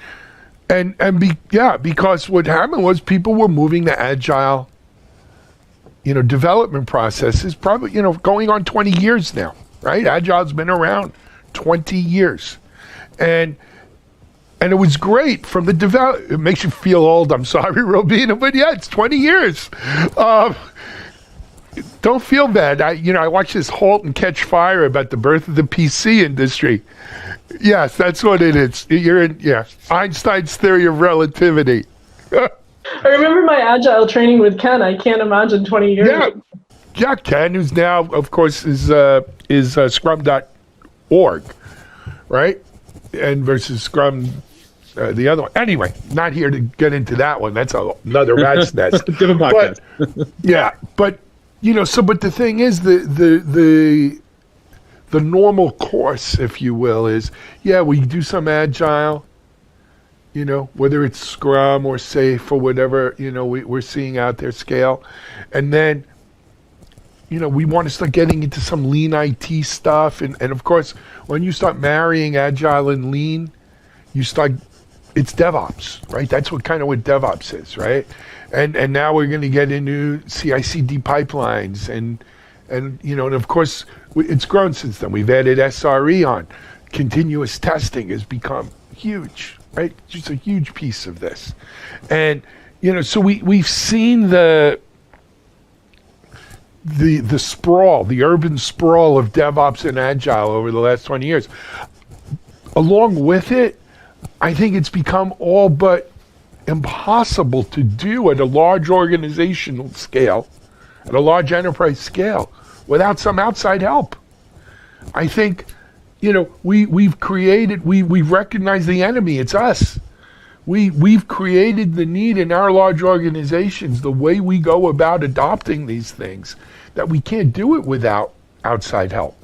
Because what happened was people were moving to Agile development processes probably, going on 20 years now, right? Agile's been around 20 years. And it was great from the it makes you feel old, I'm sorry, Robina, but yeah, it's 20 years. don't feel bad. I watched this Halt and Catch Fire about the birth of the PC industry. Yes, that's what it is. You're in, Einstein's theory of relativity. I remember my agile training with Ken. I can't imagine 20 years ago. Yeah, Ken, who's now, of course, is Scrum.org, right? And versus Scrum, the other one. Anyway, not here to get into that one. That's another rat's nest. Different podcast. But but the thing is, the normal course, if you will, is we do some agile. Whether it's Scrum or Safe or whatever, we're seeing out there scale. And then, we want to start getting into some lean IT stuff. And of course, when you start marrying agile and lean, it's DevOps, right? That's what DevOps is, right? And now we're going to get into CI/CD pipelines. And of course, it's grown since then. We've added SRE on. Continuous testing has become huge. Right, just a huge piece of this, and so we've seen the sprawl, the urban sprawl of DevOps and Agile over the last 20 years. Along with it, I think it's become all but impossible to do at a large organizational scale, at a large enterprise scale, without some outside help. I think. We've recognized the enemy. It's us. We've created the need in our large organizations, the way we go about adopting these things, that we can't do it without outside help.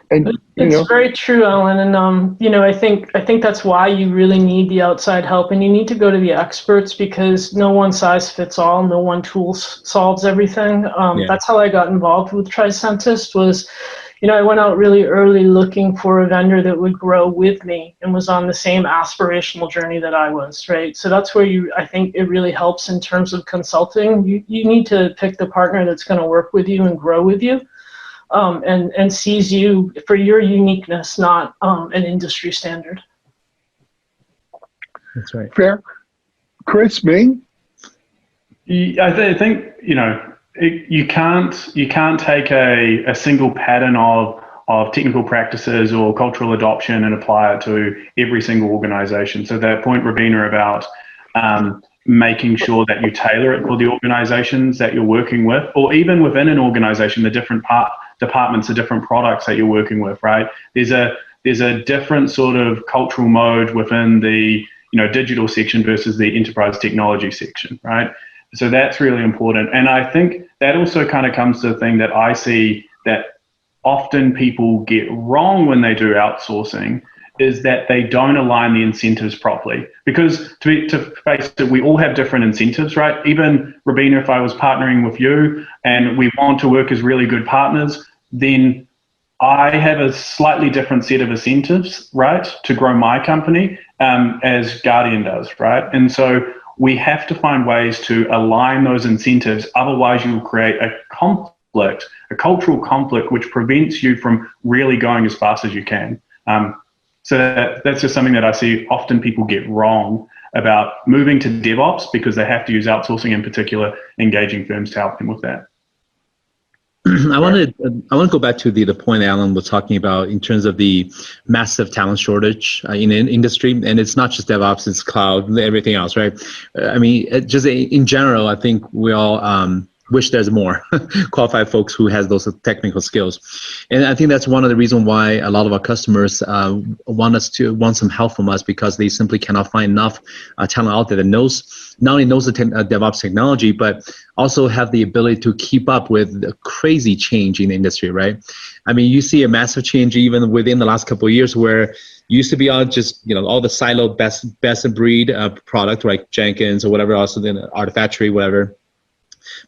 And it's very true, Alan. And I think that's why you really need the outside help, and you need to go to the experts, because no one size fits all. No one tool solves everything. That's how I got involved with Tricentis. Was I went out really early looking for a vendor that would grow with me and was on the same aspirational journey that I was, right? So that's where I think it really helps in terms of consulting. You need to pick the partner that's going to work with you and grow with you, and sees you for your uniqueness, not an industry standard. That's right. Fair. Chris, Ming? I think, you can't take a single pattern of technical practices or cultural adoption and apply it to every single organization. So that point, Rabina, about making sure that you tailor it for the organizations that you're working with, or even within an organization, the different departments, the different products that you're working with, right? There's a different sort of cultural mode within the digital section versus the enterprise technology section, right? So that's really important. And I think that also kind of comes to the thing that I see that often people get wrong when they do outsourcing, is that they don't align the incentives properly. Because to face it, we all have different incentives, right? Even, Rabina, if I was partnering with you and we want to work as really good partners, then I have a slightly different set of incentives, right, to grow my company as Guardian does, right? And so we have to find ways to align those incentives. Otherwise, you'll create a conflict, a cultural conflict, which prevents you from really going as fast as you can. So that's just something that I see often people get wrong about moving to DevOps, because they have to use outsourcing, in particular, engaging firms to help them with that. I want to go back to the point Alan was talking about in terms of the massive talent shortage in an industry, and it's not just DevOps, it's cloud, everything else, right? I mean, just in general, I think we all wish there's more qualified folks who has those technical skills, and I think that's one of the reasons why a lot of our customers want some help from us, because they simply cannot find enough talent out there that not only knows the DevOps technology, but also have the ability to keep up with the crazy change in the industry, right? I mean, you see a massive change even within the last couple of years, where it used to be all just all the siloed best of breed product, like Jenkins or whatever else, then Artifactory, whatever.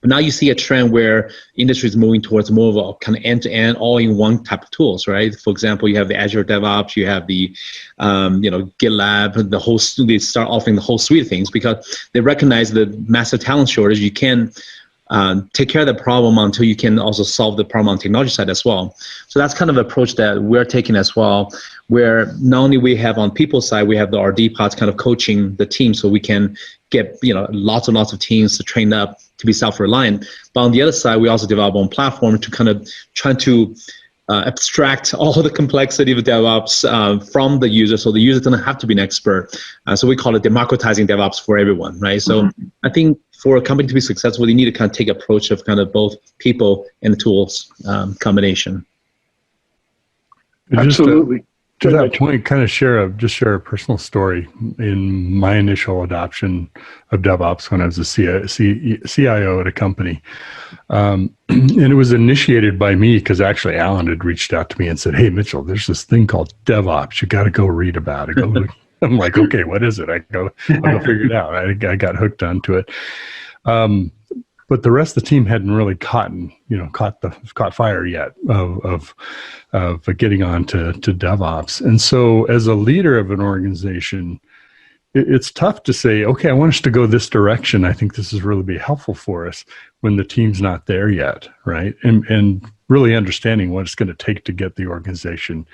But now you see a trend where industry is moving towards more of a kind of end-to-end, all-in-one type of tools, right? For example, you have the Azure DevOps, you have the, GitLab, they start offering the whole suite of things, because they recognize the massive talent shortage. You can take care of the problem until you can also solve the problem on the technology side as well. So that's kind of an approach that we're taking as well, where not only we have on people's side, we have the RD pods kind of coaching the team, so we can get lots and lots of teams to train up to be self-reliant. But on the other side, we also develop our own platform to kind of try to abstract all the complexity of DevOps from the user, so the user doesn't have to be an expert. So we call it democratizing DevOps for everyone, right? So I think for a company to be successful, you need to kind of take an approach of kind of both people and the tools combination. Absolutely. To that point, kind of share a personal story. In my initial adoption of DevOps when I was a CIO at a company, and it was initiated by me because actually Alan had reached out to me and said, "Hey Mitchell, there's this thing called DevOps. You got to go read about it." I'm like, "Okay, what is it?" I'll go figure it out. I got hooked onto it. But the rest of the team hadn't really caught fire yet of getting on to DevOps. And so as a leader of an organization, it's tough to say, okay, I want us to go this direction. I think this is really be helpful for us when the team's not there yet, right? And really understanding what it's going to take to get the organization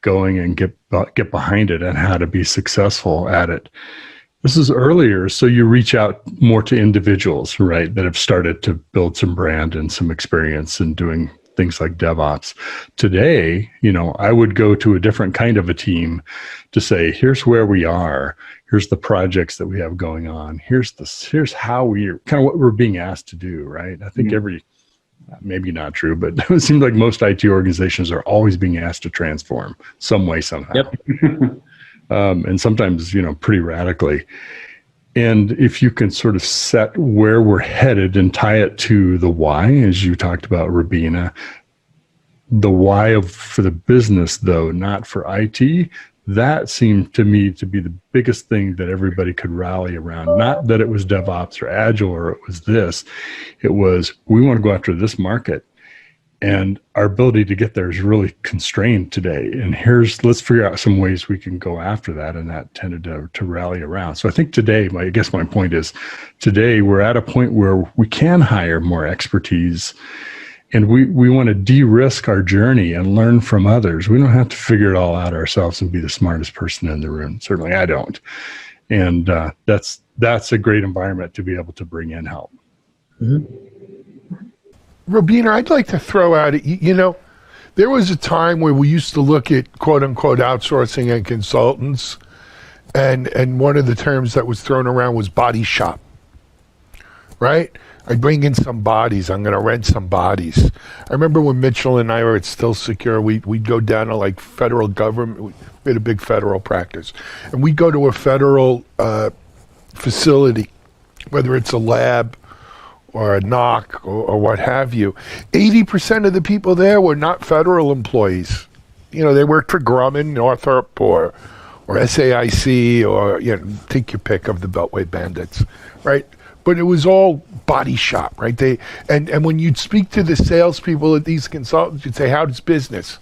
going and get behind it and how to be successful at it. This is earlier, so you reach out more to individuals, right, that have started to build some brand and some experience in doing things like DevOps. Today, I would go to a different kind of a team to say, here's where we are, here's the projects that we have going on, here's how we're kind of what we're being asked to do, right? I think maybe not true, but it seems like most IT organizations are always being asked to transform some way, somehow. Yep. And sometimes, pretty radically. And if you can sort of set where we're headed and tie it to the why, as you talked about, Rabina, the why for the business, though, not for IT, that seemed to me to be the biggest thing that everybody could rally around. Not that it was DevOps or Agile or it was this. It was, we want to go after this market. And our ability to get there is really constrained today. And let's figure out some ways we can go after that. And that tended to rally around. So I think today, I guess my point is, today we're at a point where we can hire more expertise. And we want to de-risk our journey and learn from others. We don't have to figure it all out ourselves and be the smartest person in the room. Certainly I don't. And that's a great environment to be able to bring in help. Mm-hmm. Rabina, I'd like to throw out, there was a time where we used to look at quote unquote outsourcing and consultants, and one of the terms that was thrown around was body shop, right? I bring in some bodies, I'm going to rent some bodies. I remember when Mitchell and I were at Still Secure, we'd go down to like federal government, we had a big federal practice, and we'd go to a federal facility, whether it's a lab, or a NOC or what have you. 80% of the people there were not federal employees. They worked for Grumman, Northrop, or SAIC, or take your pick of the Beltway bandits, right? But it was all body shop, right? And when you'd speak to the salespeople at these consultants, you'd say, "How's business?"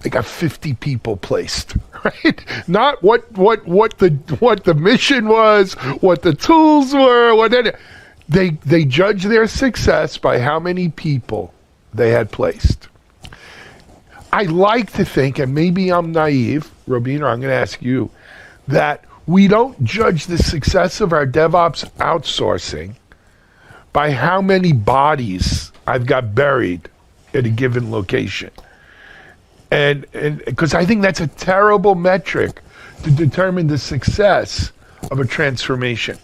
I got 50 people placed, right? Not what the mission was, what the tools were, They judge their success by how many people they had placed. I like to think, and maybe I'm naive, Rabina, I'm going to ask you, that we don't judge the success of our DevOps outsourcing by how many bodies I've got buried at a given location. And because I think that's a terrible metric to determine the success of a transformation.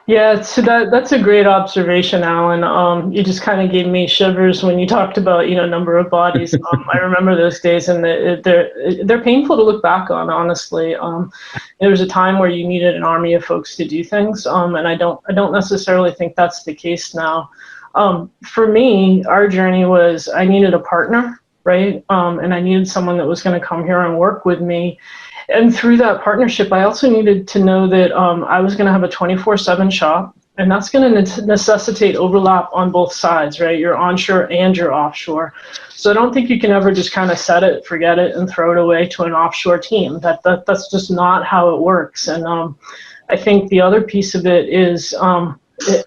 Yeah, so that's a great observation, Alan. You just kind of gave me shivers when you talked about, number of bodies. I remember those days, and they're painful to look back on, honestly. There was a time where you needed an army of folks to do things, and I don't necessarily think that's the case now. For me, our journey was I needed a partner, right? And I needed someone that was going to come here and work with me. And through that partnership, I also needed to know that I was going to have a 24/7 shop, and that's going to necessitate overlap on both sides, right? You're onshore and you're offshore. So I don't think you can ever just kind of set it, forget it, and throw it away to an offshore team. That's just not how it works. And I think the other piece of it is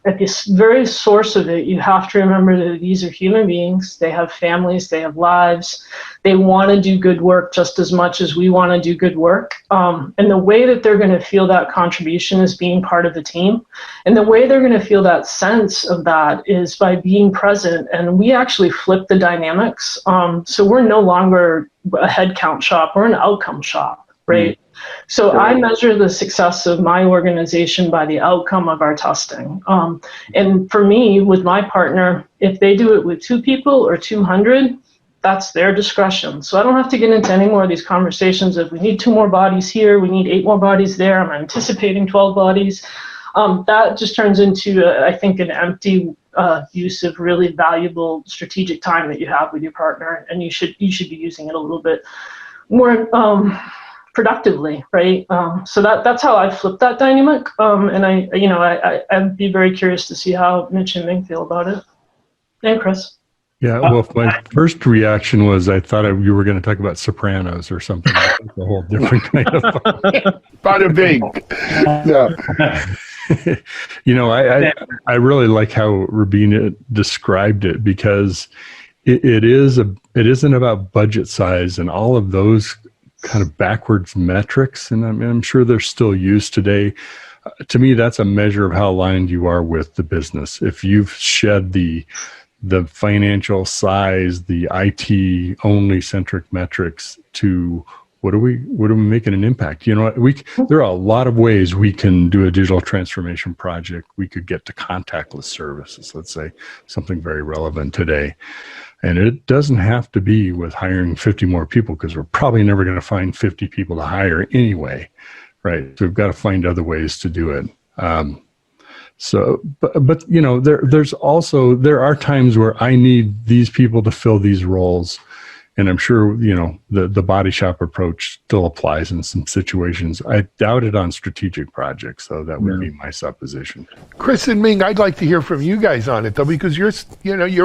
at the very source of it, you have to remember that these are human beings. They have families, they have lives. They want to do good work just as much as we want to do good work. And the way that they're going to feel that contribution is being part of the team. And the way they're going to feel that sense of that is by being present. And we actually flip the dynamics. So we're no longer a headcount shop, we're an outcome shop, right? So I measure the success of my organization by the outcome of our testing. And for me, with my partner, if they do it with 2 people or 200, that's their discretion. So I don't have to get into any more of these conversations of we need 2 more bodies here, we need 8 more bodies there, I'm anticipating 12 bodies. That just turns into, I think, an empty use of really valuable strategic time that you have with your partner, and you should be using it a little bit more productively, right? So that's how I flip that dynamic, and I'd be very curious to see how Mitch and Ming feel about it. And Chris. Yeah, well, my first reaction was I thought you were going to talk about Sopranos or something. That's a whole different kind of. Bada bing. Yeah. I really like how Rubina described it, because it isn't about budget size and all of those kind of backwards metrics, and I'm sure they're still used today. To me, that's a measure of how aligned you are with the business. If you've shed the financial size, the IT only centric metrics to what are we making an impact? There are a lot of ways we can do a digital transformation project. We could get to contactless services, let's say, something very relevant today. And it doesn't have to be with hiring 50 more people, because we're probably never going to find 50 people to hire anyway, right? So we've got to find other ways to do it. There are times where I need these people to fill these roles. And I'm sure, the body shop approach still applies in some situations. I doubt it on strategic projects, though. That would be my supposition. Chris and Ming, I'd like to hear from you guys on it, though, because you're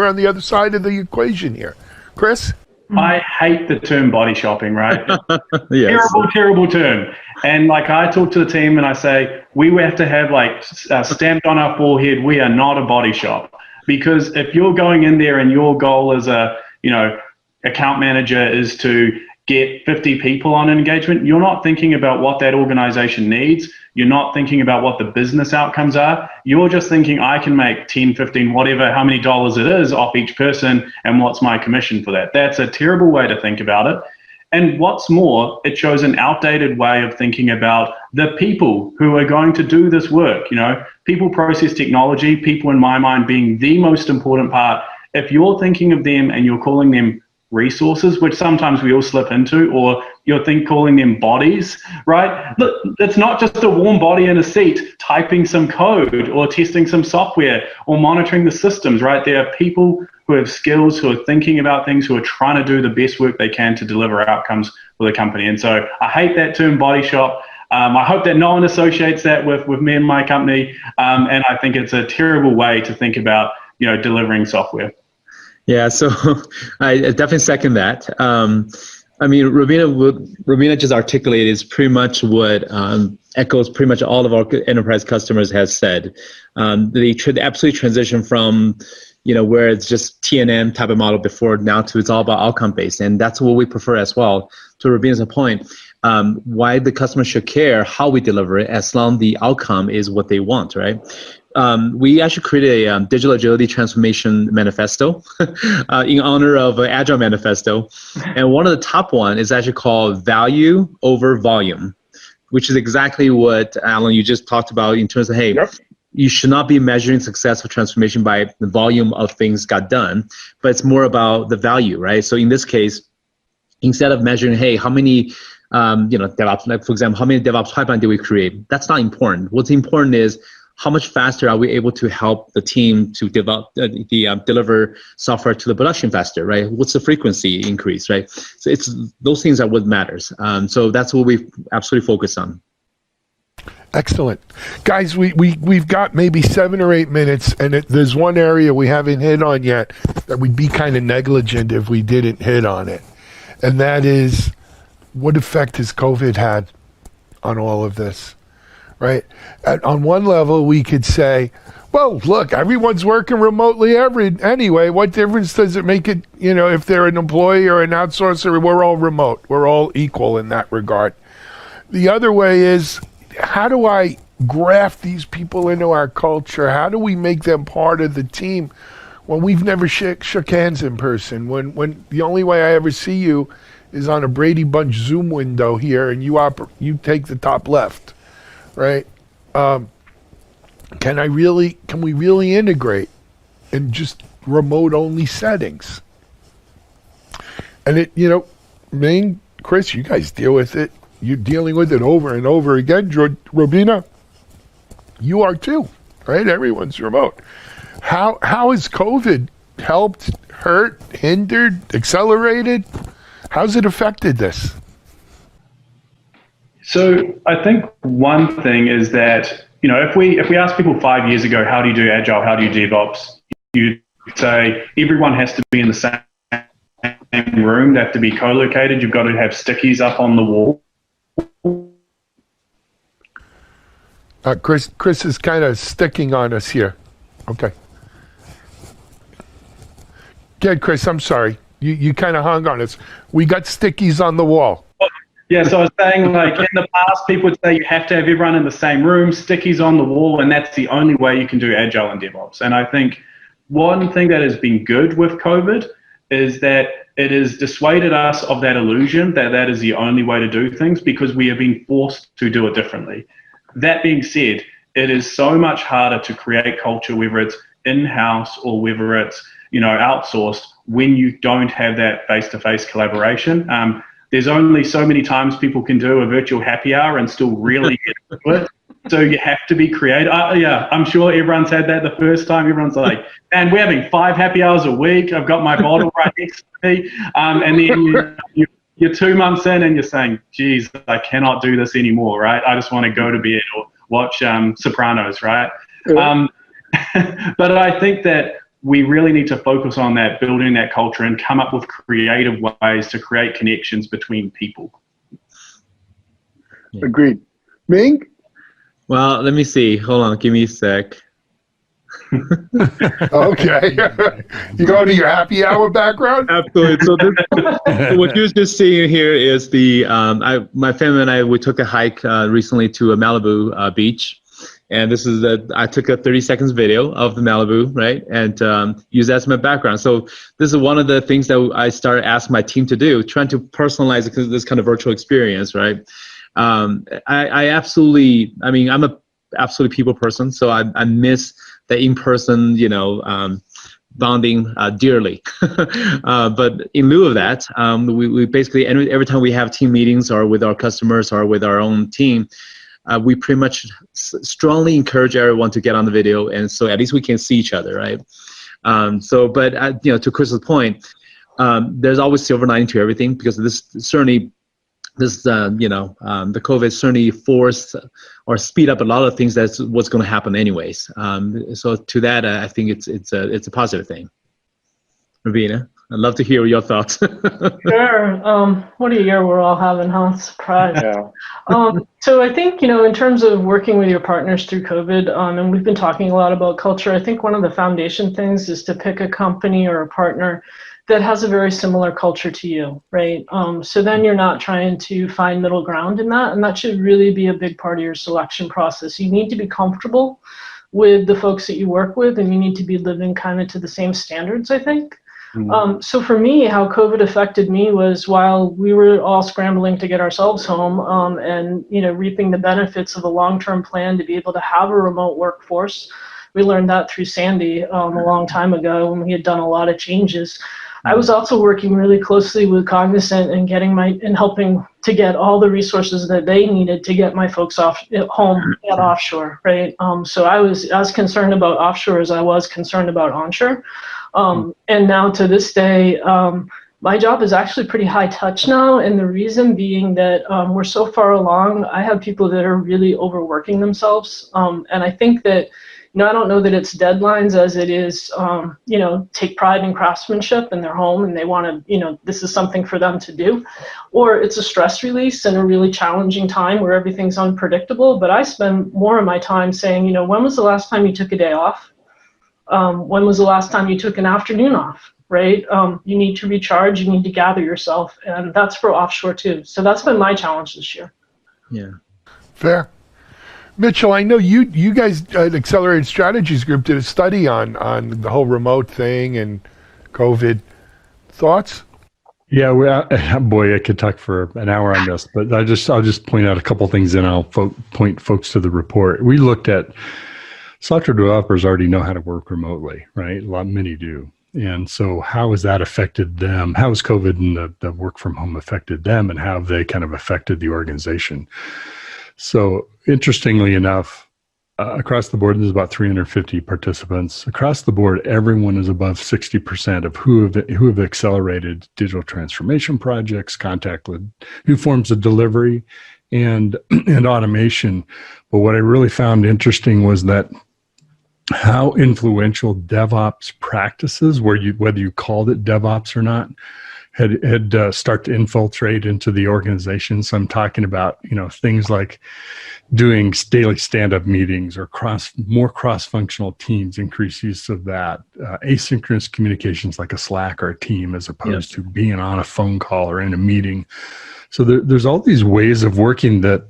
on the other side of the equation here. Chris? I hate the term body shopping, right? Yes. Terrible term. And I talk to the team and I say, we have to have stamped on our forehead, we are not a body shop. Because if you're going in there and your goal as account manager is to get 50 people on an engagement, you're not thinking about what that organization needs. You're not thinking about what the business outcomes are. You're just thinking, I can make 10, 15, whatever, how many dollars it is off each person, and what's my commission for that? That's a terrible way to think about it. And what's more, it shows an outdated way of thinking about the people who are going to do this work. People, process, technology, people in my mind being the most important part. If you're thinking of them and you're calling them resources, which sometimes we all slip into, or you're calling them bodies, right? Look, it's not just a warm body in a seat typing some code or testing some software or monitoring the systems, right? There are people who have skills, who are thinking about things, who are trying to do the best work they can to deliver outcomes for the company. And so I hate that term body shop. I hope that no one associates that with me and my company. And I think it's a terrible way to think about, delivering software. Yeah, so I definitely second that. Rubina just articulated is pretty much what echoes pretty much all of our enterprise customers has said. They absolutely transition from, where it's just T&M type of model before now to it's all about outcome based, and that's what we prefer as well. To Rubina's point, why the customer should care how we deliver it, as long as the outcome is what they want, right? We actually created a digital agility transformation manifesto in honor of Agile Manifesto. And one of the top one is actually called value over volume, which is exactly what, Alan, you just talked about in terms of, hey, you should not be measuring successful transformation by the volume of things got done, but it's more about the value, right? So in this case, instead of measuring, hey, how many DevOps, for example, how many DevOps pipeline did we create? That's not important. What's important is how much faster are we able to help the team to develop deliver software to the production faster, right? What's the frequency increase, right? So it's those things are what matters. So that's what we absolutely focus on. Excellent. Guys, we've got maybe 7 or 8 minutes, and there's one area we haven't hit on yet that we'd be kind of negligent if we didn't hit on it. And that is, what effect has COVID had on all of this? Right? On one level, we could say, Well, look, everyone's working remotely anyway. What difference does it make it, if they're an employee or an outsourcer? We're all remote. We're all equal in that regard. The other way is, how do I graft these people into our culture? How do we make them part of the team when we've never shook hands in person? When the only way I ever see you is on a Brady Bunch Zoom window here, and you take the top left, right? Can we really integrate in just remote only settings? And Chris, you guys deal with it. You're dealing with it over and over again. Robina, you are too, right? Everyone's remote. How has COVID helped, hurt, hindered, accelerated? How's it affected this? So I think one thing is that, if we ask people 5 years ago, how do you do Agile, how do you DevOps, you'd say everyone has to be in the same room, they have to be co-located, you've got to have stickies up on the wall. Chris is kind of sticking on us here. Okay. Good, Chris, I'm sorry. You kind of hung on us. We got stickies on the wall. Yeah, so I was saying, in the past, people would say you have to have everyone in the same room, stickies on the wall, and that's the only way you can do Agile and DevOps. And I think one thing that has been good with COVID is that it has dissuaded us of that illusion that that is the only way to do things, because we have been forced to do it differently. That being said, it is so much harder to create culture, whether it's in-house or whether it's outsourced, when you don't have that face-to-face collaboration. There's only so many times people can do a virtual happy hour and still really get into it. So you have to be creative. Yeah, I'm sure everyone's had that the first time. Everyone's like, man, we're having 5 happy hours a week. I've got my bottle right next to me. And then you're 2 months in and you're saying, geez, I cannot do this anymore, right? I just want to go to bed or watch Sopranos, right? But I think that we really need to focus on that, building that culture, and come up with creative ways to create connections between people. Yeah. Agreed. Ming? Well, let me see. Hold on. Give me a sec. Okay. You go to your happy hour background? Absolutely. So what you're just seeing here is my family and we took a hike recently to a Malibu beach. And this is I took a 30 seconds video of the Malibu, right? And use that as my background. So this is one of the things that I started asking my team to do, trying to personalize this kind of virtual experience, right? I'm a absolutely people person, so I miss the in-person, bonding dearly. But in lieu of that, we basically, every time we have team meetings or with our customers or with our own team, we pretty much strongly encourage everyone to get on the video, and so at least we can see each other, right? But to Chris's point, there's always silver lining to everything, because the COVID certainly forced or speed up a lot of things. That's what's going to happen anyways. So to that, I think it's a positive thing. Ravina, I'd love to hear your thoughts. Sure. What a year we're all having, huh? Surprise. Yeah. So I think, in terms of working with your partners through COVID, and we've been talking a lot about culture, I think one of the foundation things is to pick a company or a partner that has a very similar culture to you, right? So then you're not trying to find middle ground in that, and that should really be a big part of your selection process. You need to be comfortable with the folks that you work with, and you need to be living kind of to the same standards, I think. So for me, how COVID affected me was, while we were all scrambling to get ourselves home and reaping the benefits of a long-term plan to be able to have a remote workforce. We learned that through Sandy a long time ago when we had done a lot of changes. I was also working really closely with Cognizant and helping to get all the resources that they needed to get my folks home and offshore, right? So I was as concerned about offshore as I was concerned about onshore. And now to this day, my job is actually pretty high touch now, and the reason being that we're so far along, I have people that are really overworking themselves, and I think that I don't know that it's deadlines as it is, take pride in craftsmanship in their home and they want to, this is something for them to do. Or it's a stress release in a really challenging time where everything's unpredictable. But I spend more of my time saying, when was the last time you took a day off? When was the last time you took an afternoon off, right? You need to recharge, you need to gather yourself. And that's for offshore too. So that's been my challenge this year. Yeah. Fair. Mitchell, I know you guys at Accelerated Strategies Group did a study on the whole remote thing and COVID. Thoughts? Yeah, boy, I could talk for an hour on this, but I'll just point out a couple things and I'll point folks to the report. We looked at software developers already know how to work remotely, right? Many do. And so how has that affected them? How has COVID and the work from home affected them, and how have they kind of affected the organization? So interestingly enough, across the board, there's about 350 participants. Across the board, everyone is above 60% of who have accelerated digital transformation projects, contact with new forms of delivery, and automation. But what I really found interesting was that how influential DevOps practices, whether you called it DevOps or not, had start to infiltrate into the organization. So I'm talking about, things like doing daily stand-up meetings or more cross-functional teams, increased use of that, asynchronous communications like a Slack or a team, as opposed to being on a phone call or in a meeting. So there's all these ways of working that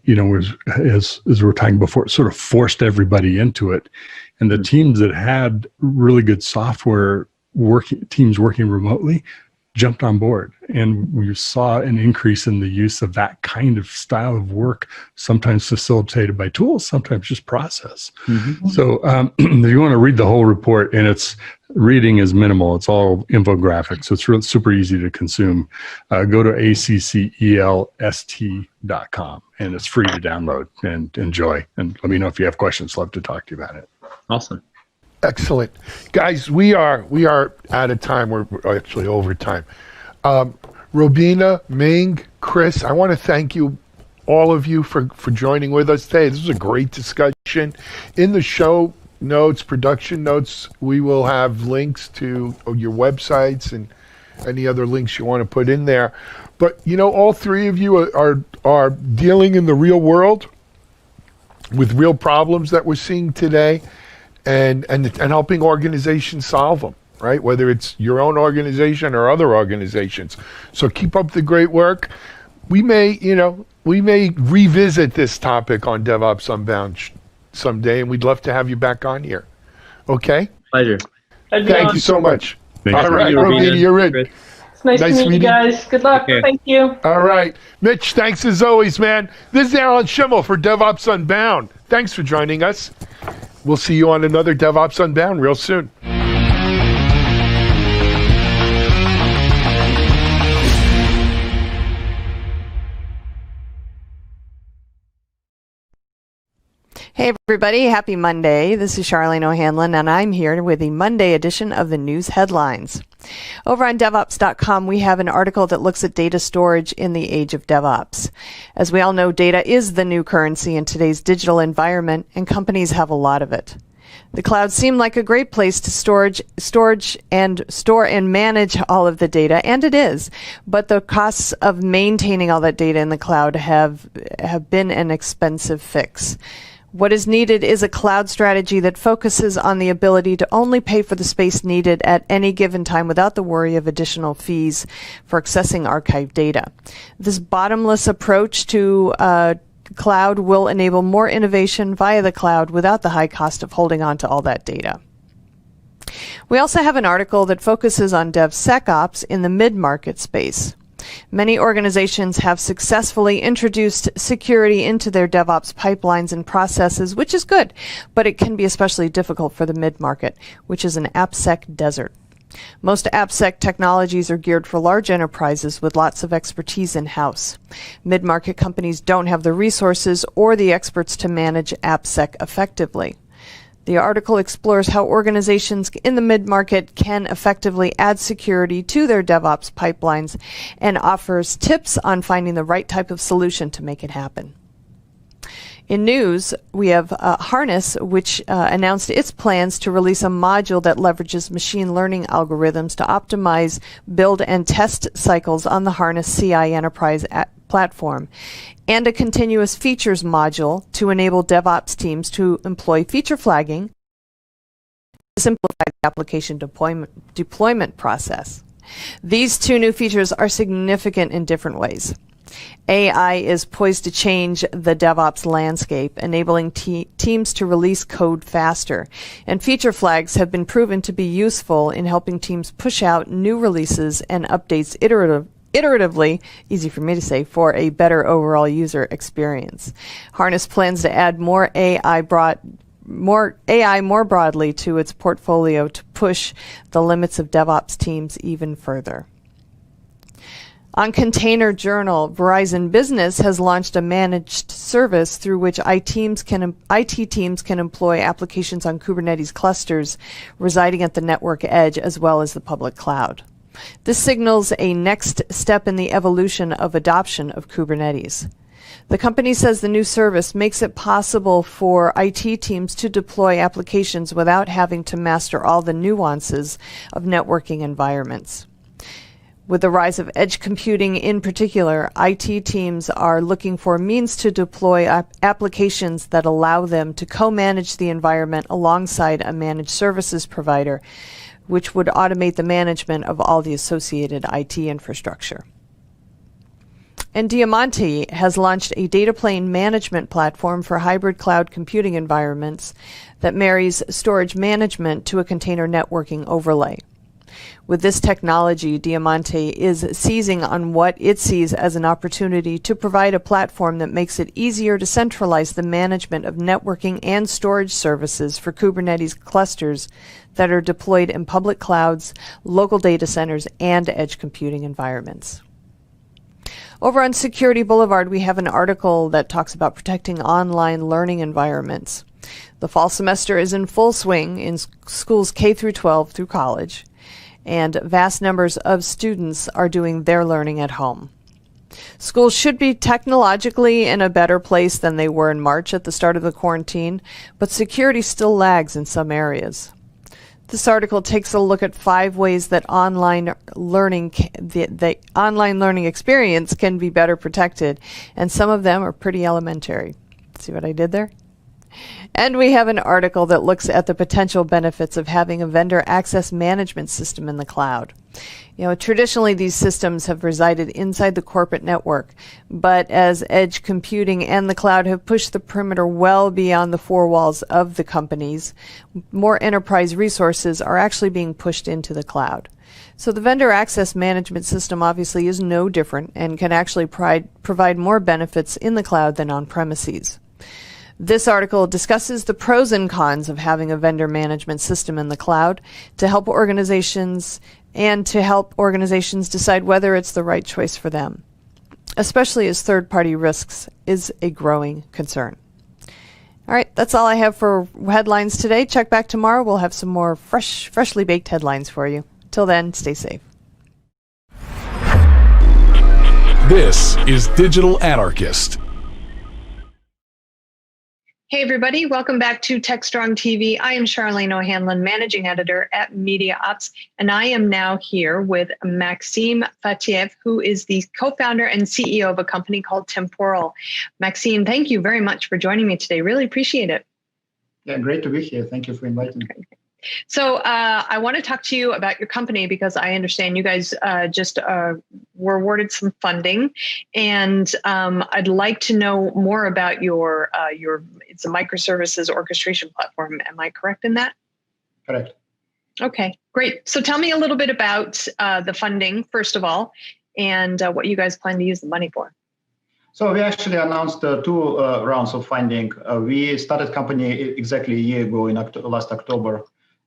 as we're talking before, sort of forced everybody into it. And the teams that had really good software teams working remotely jumped on board. And we saw an increase in the use of that kind of style of work, sometimes facilitated by tools, sometimes just process. Mm-hmm. So if you want to read the whole report, and reading is minimal, it's all infographics, so it's super easy to consume. Go to accelst.com, and it's free to download and enjoy. And let me know if you have questions. Love to talk to you about it. Awesome. Excellent. Guys, we are out of time. We're actually over time. Robina, Ming, Chris, I want to thank you, all of you, for joining with us today. This was a great discussion. In the show notes, production notes, we will have links to your websites and any other links you want to put in there. But, all three of you are dealing in the real world with real problems that we're seeing today. And helping organizations solve them, right? Whether it's your own organization or other organizations. So keep up the great work. We may revisit this topic on DevOps Unbound someday, and we'd love to have you back on here. Okay? Pleasure. Thank you so much. All right, Robina, you're in. It's nice to meet you guys. Good luck. Okay. Thank you. All right. Mitch, thanks as always, man. This is Alan Schimmel for DevOps Unbound. Thanks for joining us. We'll see you on another DevOps Unbound real soon. Hey everybody, happy Monday. This is Charlene O'Hanlon, and I'm here with the Monday edition of the news headlines. Over on DevOps.com, we have an article that looks at data storage in the age of DevOps. As we all know, data is the new currency in today's digital environment, and companies have a lot of it. The cloud seemed like a great place to store and manage all of the data, and it is. But the costs of maintaining all that data in the cloud have been an expensive fix. What is needed is a cloud strategy that focuses on the ability to only pay for the space needed at any given time without the worry of additional fees for accessing archived data. This bottomless approach to cloud will enable more innovation via the cloud without the high cost of holding on to all that data. We also have an article that focuses on DevSecOps in the mid-market space. Many organizations have successfully introduced security into their DevOps pipelines and processes, which is good, but it can be especially difficult for the mid-market, which is an AppSec desert. Most AppSec technologies are geared for large enterprises with lots of expertise in-house. Mid-market companies don't have the resources or the experts to manage AppSec effectively. The article explores how organizations in the mid-market can effectively add security to their DevOps pipelines and offers tips on finding the right type of solution to make it happen. In news, we have Harness, which announced its plans to release a module that leverages machine learning algorithms to optimize build and test cycles on the Harness CI Enterprise platform, and a continuous features module to enable DevOps teams to employ feature flagging to simplify the application deployment process. These two new features are significant in different ways. AI is poised to change the DevOps landscape, enabling teams to release code faster. And feature flags have been proven to be useful in helping teams push out new releases and updates iteratively, easy for me to say, for a better overall user experience. Harness plans to add more AI more broadly to its portfolio to push the limits of DevOps teams even further. On Container Journal, Verizon Business has launched a managed service through which IT teams can employ applications on Kubernetes clusters residing at the network edge as well as the public cloud. This signals a next step in the evolution of adoption of Kubernetes. The company says the new service makes it possible for IT teams to deploy applications without having to master all the nuances of networking environments. With the rise of edge computing in particular, IT teams are looking for means to deploy applications that allow them to co-manage the environment alongside a managed services provider, which would automate the management of all the associated IT infrastructure. And Diamante has launched a data plane management platform for hybrid cloud computing environments that marries storage management to a container networking overlay. With this technology, Diamante is seizing on what it sees as an opportunity to provide a platform that makes it easier to centralize the management of networking and storage services for Kubernetes clusters that are deployed in public clouds, local data centers, and edge computing environments. Over on Security Boulevard, we have an article that talks about protecting online learning environments. The fall semester is in full swing in schools K through 12 through college, and vast numbers of students are doing their learning at home. Schools should be technologically in a better place than they were in March at the start of the quarantine, but security still lags in some areas. This article takes a look at 5 ways that online learning, the online learning experience can be better protected, and some of them are pretty elementary. See what I did there? And we have an article that looks at the potential benefits of having a vendor access management system in the cloud. You know, traditionally these systems have resided inside the corporate network, but as edge computing and the cloud have pushed the perimeter well beyond the 4 walls of the companies, more enterprise resources are actually being pushed into the cloud. So the vendor access management system obviously is no different and can actually provide more benefits in the cloud than on premises. This article discusses the pros and cons of having a vendor management system in the cloud to help organizations decide whether it's the right choice for them, especially as third-party risks is a growing concern. All right, that's all I have for headlines today. Check back tomorrow. We'll have some more freshly baked headlines for you. Till then, stay safe. This is Digital Anarchist. Hey everybody, welcome back to TechStrong TV. I am Charlene O'Hanlon, Managing Editor at Media Ops, and I am now here with Maxime Fatiev, who is the co-founder and CEO of a company called Temporal. Maxime, thank you very much for joining me today. Really appreciate it. Yeah, great to be here. Thank you for inviting me. So I want to talk to you about your company because I understand you guys just were awarded some funding, and I'd like to know more about your it's a microservices orchestration platform. Am I correct in that? Correct. Okay, great. So tell me a little bit about the funding, first of all, and what you guys plan to use the money for. So we actually announced 2 rounds of funding. We started company exactly a year ago in last October.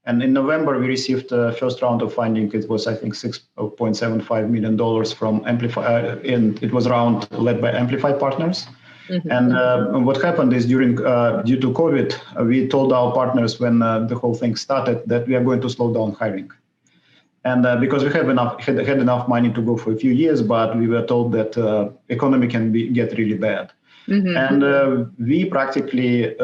And in November, we received the first round of funding. It was, I think, $6.75 million from Amplify, and it was a round led by Amplify Partners. Mm-hmm. And what happened is due to COVID, we told our partners when the whole thing started that we are going to slow down hiring. And because we had enough money to go for a few years, but we were told that economy can get really bad. And we practically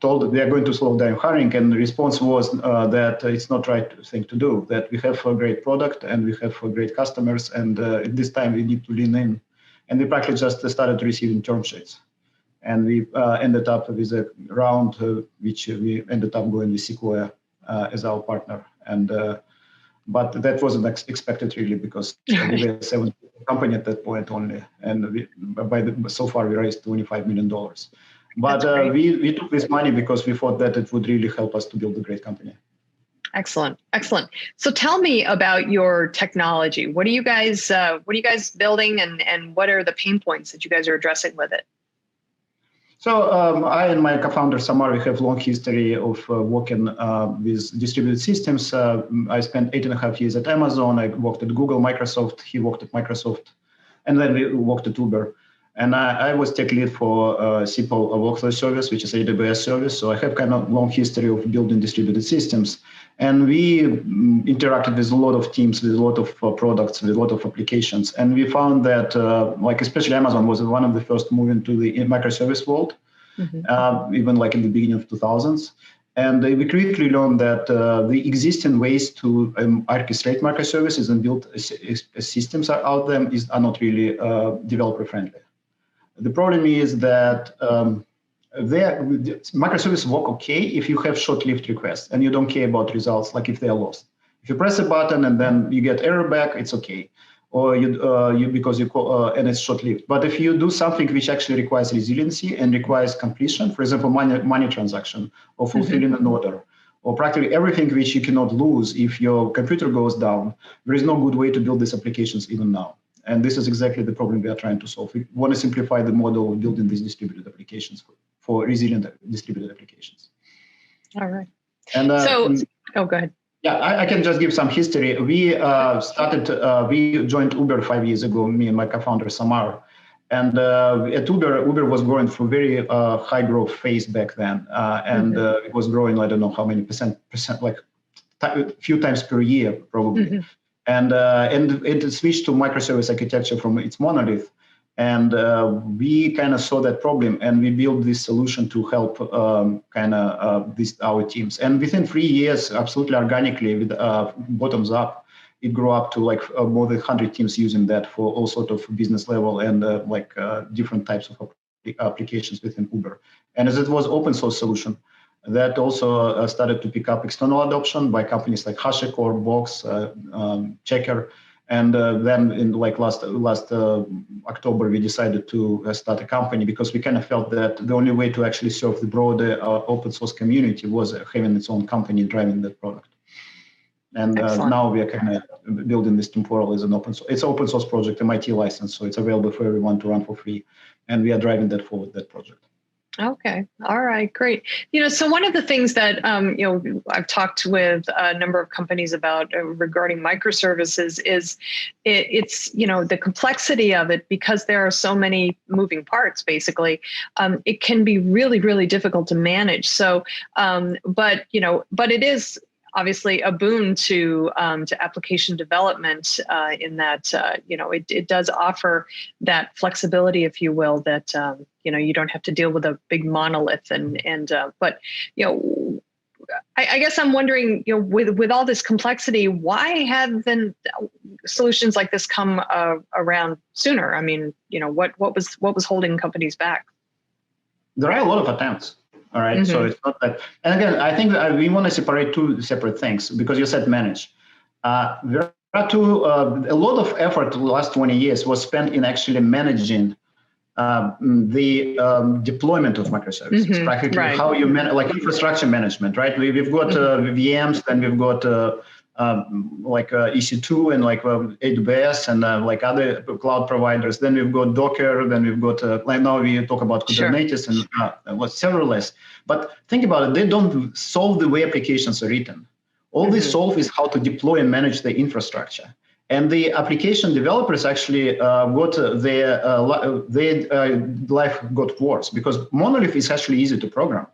told that we are going to slow down hiring, and the response was that it's not the right thing to do, that we have a great product and we have great customers, and at this time we need to lean in. And we practically just started receiving term sheets. And we ended up with a round, which we ended up going with Sequoia as our partner. And but that wasn't expected really, because we were a 7 company at that point only, and so far we raised $25 million. But we took this money because we thought that it would really help us to build a great company. Excellent, excellent. So tell me about your technology. What are you guys building, and what are the pain points that you guys are addressing with it? So I and my co-founder Samar, we have long history of working with distributed systems. I spent 8.5 years at Amazon. I worked at Google, Microsoft. He worked at Microsoft, and then we worked at Uber. And I was tech lead for SQL Workflow Service, which is AWS service. So I have kind of long history of building distributed systems. And we interacted with a lot of teams, with a lot of products, with a lot of applications. And we found that, like especially Amazon was one of the first move into the microservice world, even like in the beginning of 2000s. And we quickly learned that the existing ways to orchestrate microservices and build systems out there are not really developer friendly. The problem is that microservices work okay if you have short-lived requests and you don't care about results, like if they are lost. If you press a button and then you get error back, it's okay, or because you call and it's short-lived. But if you do something which actually requires resiliency and requires completion, for example, money transaction or fulfilling an order, or practically everything which you cannot lose if your computer goes down, there is no good way to build these applications even now. And this is exactly the problem we are trying to solve. We want to simplify the model of building these distributed applications for resilient distributed applications. All right. And go ahead. Yeah, I can just give some history. We we joined Uber 5 years ago, me and my co-founder Samar. And at Uber was going through very high growth phase back then. It was growing, I don't know how many percent, like a few times per year, probably. And it switched to microservice architecture from its monolith. And we kind of saw that problem, and we built this solution to help our teams. And within 3 years, absolutely organically, with bottoms up, it grew up to like more than 100 teams using that for all sort of business level and different types of applications within Uber. And as it was open source solution, that also started to pick up external adoption by companies like HashiCorp, Box, Checker. And then in like last October, we decided to start a company because we kind of felt that the only way to actually serve the broader open source community was having its own company driving that product. And now we are kind of building this temporal as an open source project, MIT license, so it's available for everyone to run for free. And we are driving that forward, that project. Okay. All right. Great. So one of the things that, I've talked with a number of companies about regarding microservices is it's the complexity of it, because there are so many moving parts, basically, it can be really, really difficult to manage. So, but it is obviously a boon to application development in that, it does offer that flexibility, if you will, that, you don't have to deal with a big monolith but I guess I'm wondering, with all this complexity, why haven't solutions like this come around sooner? I mean, what was holding companies back? There are a lot of attempts. All right. So it's not that. And again, I think we want to separate two separate things, because you said manage. There are a lot of effort the last 20 years was spent in actually managing the deployment of microservices, practically how you manage, like infrastructure management, right? We've got VMs, then we've got EC2 and like AWS and like other cloud providers. Then we've got Docker. Then we've got like now we talk about Kubernetes and serverless. But think about it; they don't solve the way applications are written. All they solve is how to deploy and manage the infrastructure. And the application developers actually got their life got worse, because monolith is actually easy to program.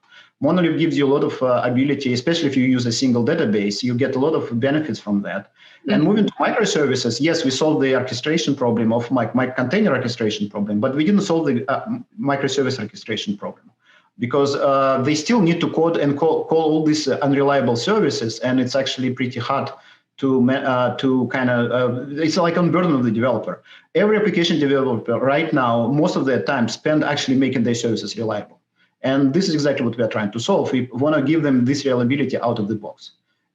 Monolith gives you a lot of ability, especially if you use a single database. You get a lot of benefits from that. And moving to microservices, yes, we solved the orchestration problem of my container orchestration problem, but we didn't solve the microservice orchestration problem, because they still need to code and call all these unreliable services, and it's actually pretty hard to kind of, it's like on burden of the developer. Every application developer right now, most of their time spend actually making their services reliable. And this is exactly what we are trying to solve. We want to give them this reliability out of the box.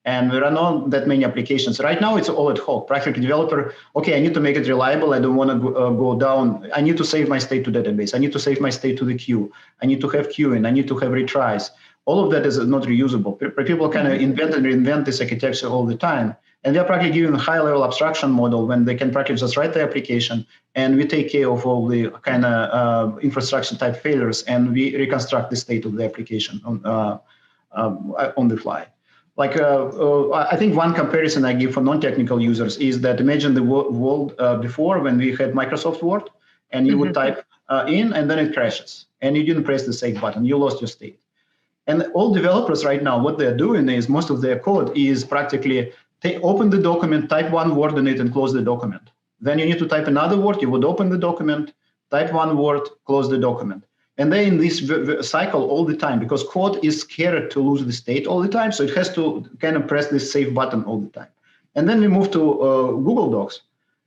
And there are not that many applications. Right now, it's all ad hoc. Practically developer, okay, I need to make it reliable. I don't want to go down. I need to save my state to database. I need to save my state to the queue. I need to have queuing. I need to have retries. All of that is not reusable. People kind of invent and reinvent this architecture all the time. And they're practically giving a high-level abstraction model when they can practically just write the application, and we take care of all the kind of infrastructure-type failures, and we reconstruct the state of the application on the fly. Like, I think one comparison I give for non-technical users is that imagine the world before when we had Microsoft Word, and you would type in, and then it crashes, and you didn't press the save button, you lost your state. And all developers right now, what they're doing is most of their code is practically open the document, type one word in it, and close the document. Then you need to type another word. You would open the document, type one word, close the document. And they're in this cycle all the time because code is scared to lose the state all the time. So it has to kind of press this save button all the time. And then we move to Google Docs.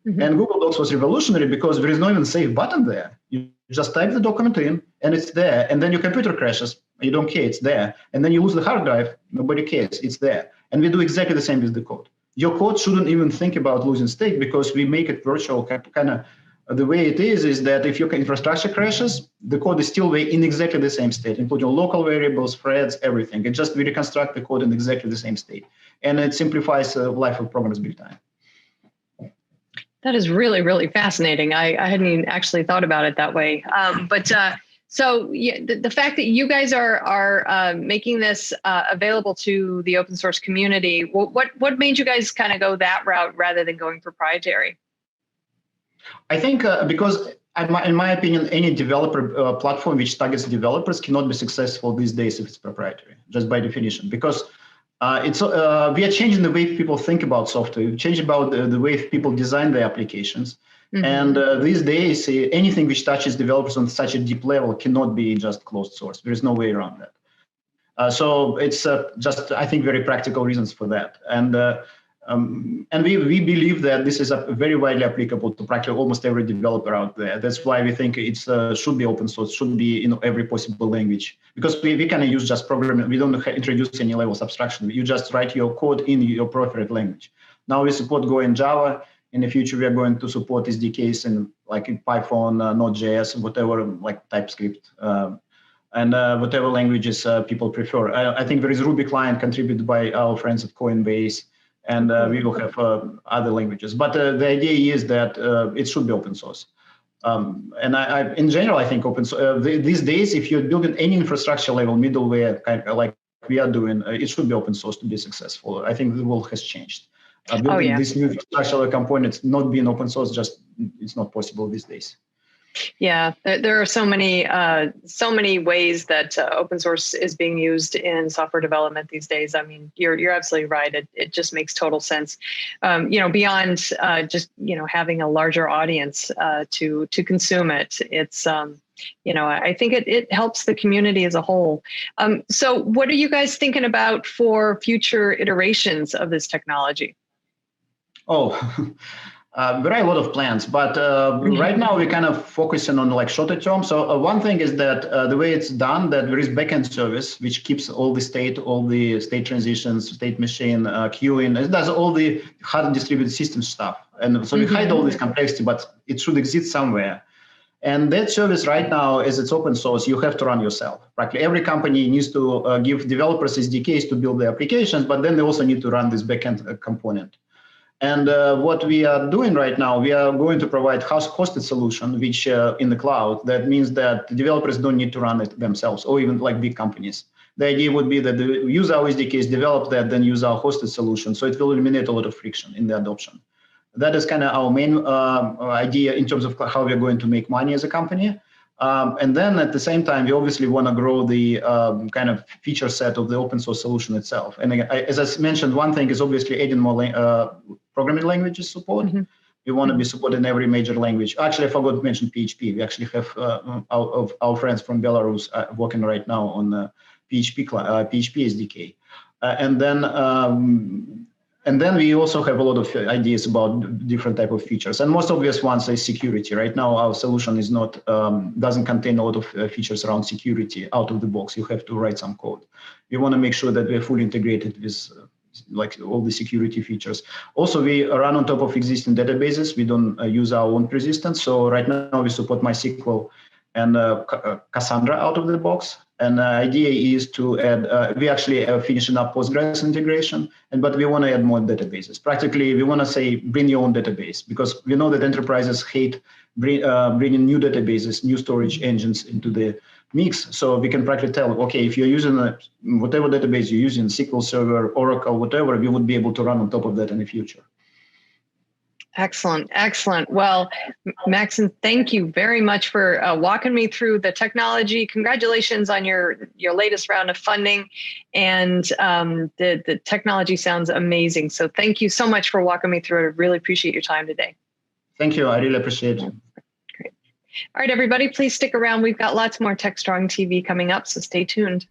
And Google Docs was revolutionary because there is no even save button there. You just type the document in, and it's there. And then your computer crashes. You don't care, it's there. And then you lose the hard drive. Nobody cares, it's there. And we do exactly the same with the code. Your code shouldn't even think about losing state because we make it virtual. Kind of the way it is that if your infrastructure crashes, the code is still in exactly the same state, including local variables, threads, everything. It just we reconstruct the code in exactly the same state. And it simplifies the life of programmers big time. That is really, really fascinating. I hadn't even actually thought about it that way. So yeah, the fact that you guys are making this available to the open source community, what made you guys kind of go that route rather than going proprietary? I think because in my opinion, any developer platform which targets developers cannot be successful these days if it's proprietary, just by definition, because we are changing the way people think about software. We change about the way people design their applications. And these days, anything which touches developers on such a deep level cannot be just closed source. There is no way around that. So it's just, I think, very practical reasons for that. And we believe that this is very widely applicable to practically almost every developer out there. That's why we think it should be open source, should be in every possible language. Because we can use just programming. We don't introduce any level of abstraction. You just write your code in your preferred language. Now we support Go and Java. In the future, we are going to support SDKs in Python, Node.js, whatever, like TypeScript, and whatever languages people prefer. I think there is Ruby client contributed by our friends at Coinbase, and we will have other languages. But the idea is that it should be open source. And in general, I think open source, these days, if you're building any infrastructure level middleware, kind of like we are doing, it should be open source to be successful. I think the world has changed. Building these new infrastructure components not being open source, it's not possible these days. Yeah, there are so many ways that open source is being used in software development these days. I mean, you're absolutely right. It just makes total sense. Beyond just having a larger audience to consume it. It's I think it helps the community as a whole. So, what are you guys thinking about for future iterations of this technology? Oh, there are a lot of plans, but right now we're kind of focusing on shorter term. So one thing is that the way it's done, that there is backend service which keeps all the state transitions, state machine, queuing. It does all the hard distributed system stuff, and so we hide all this complexity, but it should exist somewhere. And that service right now, as it's open source, you have to run yourself. Practically every company needs to give developers SDKs to build their applications, but then they also need to run this backend component. And what we are doing right now, we are going to provide hosted solution, which in the cloud, that means that developers don't need to run it themselves, or even like big companies. The idea would be that they use our SDKs, develop that, then use our hosted solution. So it will eliminate a lot of friction in the adoption. That is kind of our main idea in terms of how we're going to make money as a company. And then at the same time, we obviously want to grow the kind of feature set of the open source solution itself. And again, as I mentioned, one thing is obviously adding more programming languages support. Mm-hmm. We want to be supported in every major language. Actually, I forgot to mention PHP. We actually have our friends from Belarus working right now on the PHP SDK. And then we also have a lot of ideas about different type of features. And most obvious ones is security. Right now, our solution is not doesn't contain a lot of features around security out of the box. You have to write some code. We want to make sure that we're fully integrated with like all the security features. Also, we run on top of existing databases. We don't use our own persistence. So right now we support MySQL and Cassandra out of the box. And the idea is to add, we actually are finishing up Postgres integration, but we want to add more databases. Practically, we want to say, bring your own database, because we know that enterprises hate bringing new databases, new storage engines into the mix. So we can practically tell, okay, if you're using whatever database you're using, SQL Server, Oracle, whatever, we would be able to run on top of that in the future. Excellent, excellent. Well, Maxon, thank you very much for walking me through the technology. Congratulations on your latest round of funding, and the technology sounds amazing. So thank you so much for walking me through it. I really appreciate your time today. Thank you. I really appreciate it. Great. All right, everybody, please stick around. We've got lots more TechStrong TV coming up, so stay tuned.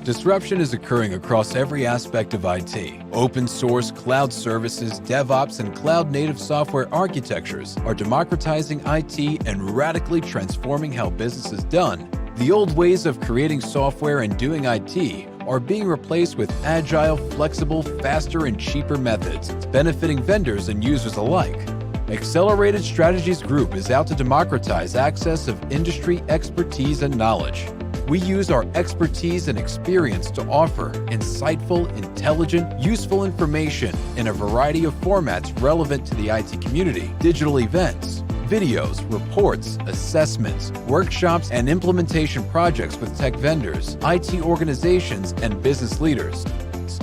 Disruption is occurring across every aspect of IT. Open source, cloud services, DevOps, and cloud-native software architectures are democratizing IT and radically transforming how business is done. The old ways of creating software and doing IT are being replaced with agile, flexible, faster, and cheaper methods, benefiting vendors and users alike. Accelerated Strategies Group is out to democratize access of industry expertise and knowledge. We use our expertise and experience to offer insightful, intelligent, useful information in a variety of formats relevant to the IT community: digital events, videos, reports, assessments, workshops, and implementation projects with tech vendors, IT organizations, and business leaders.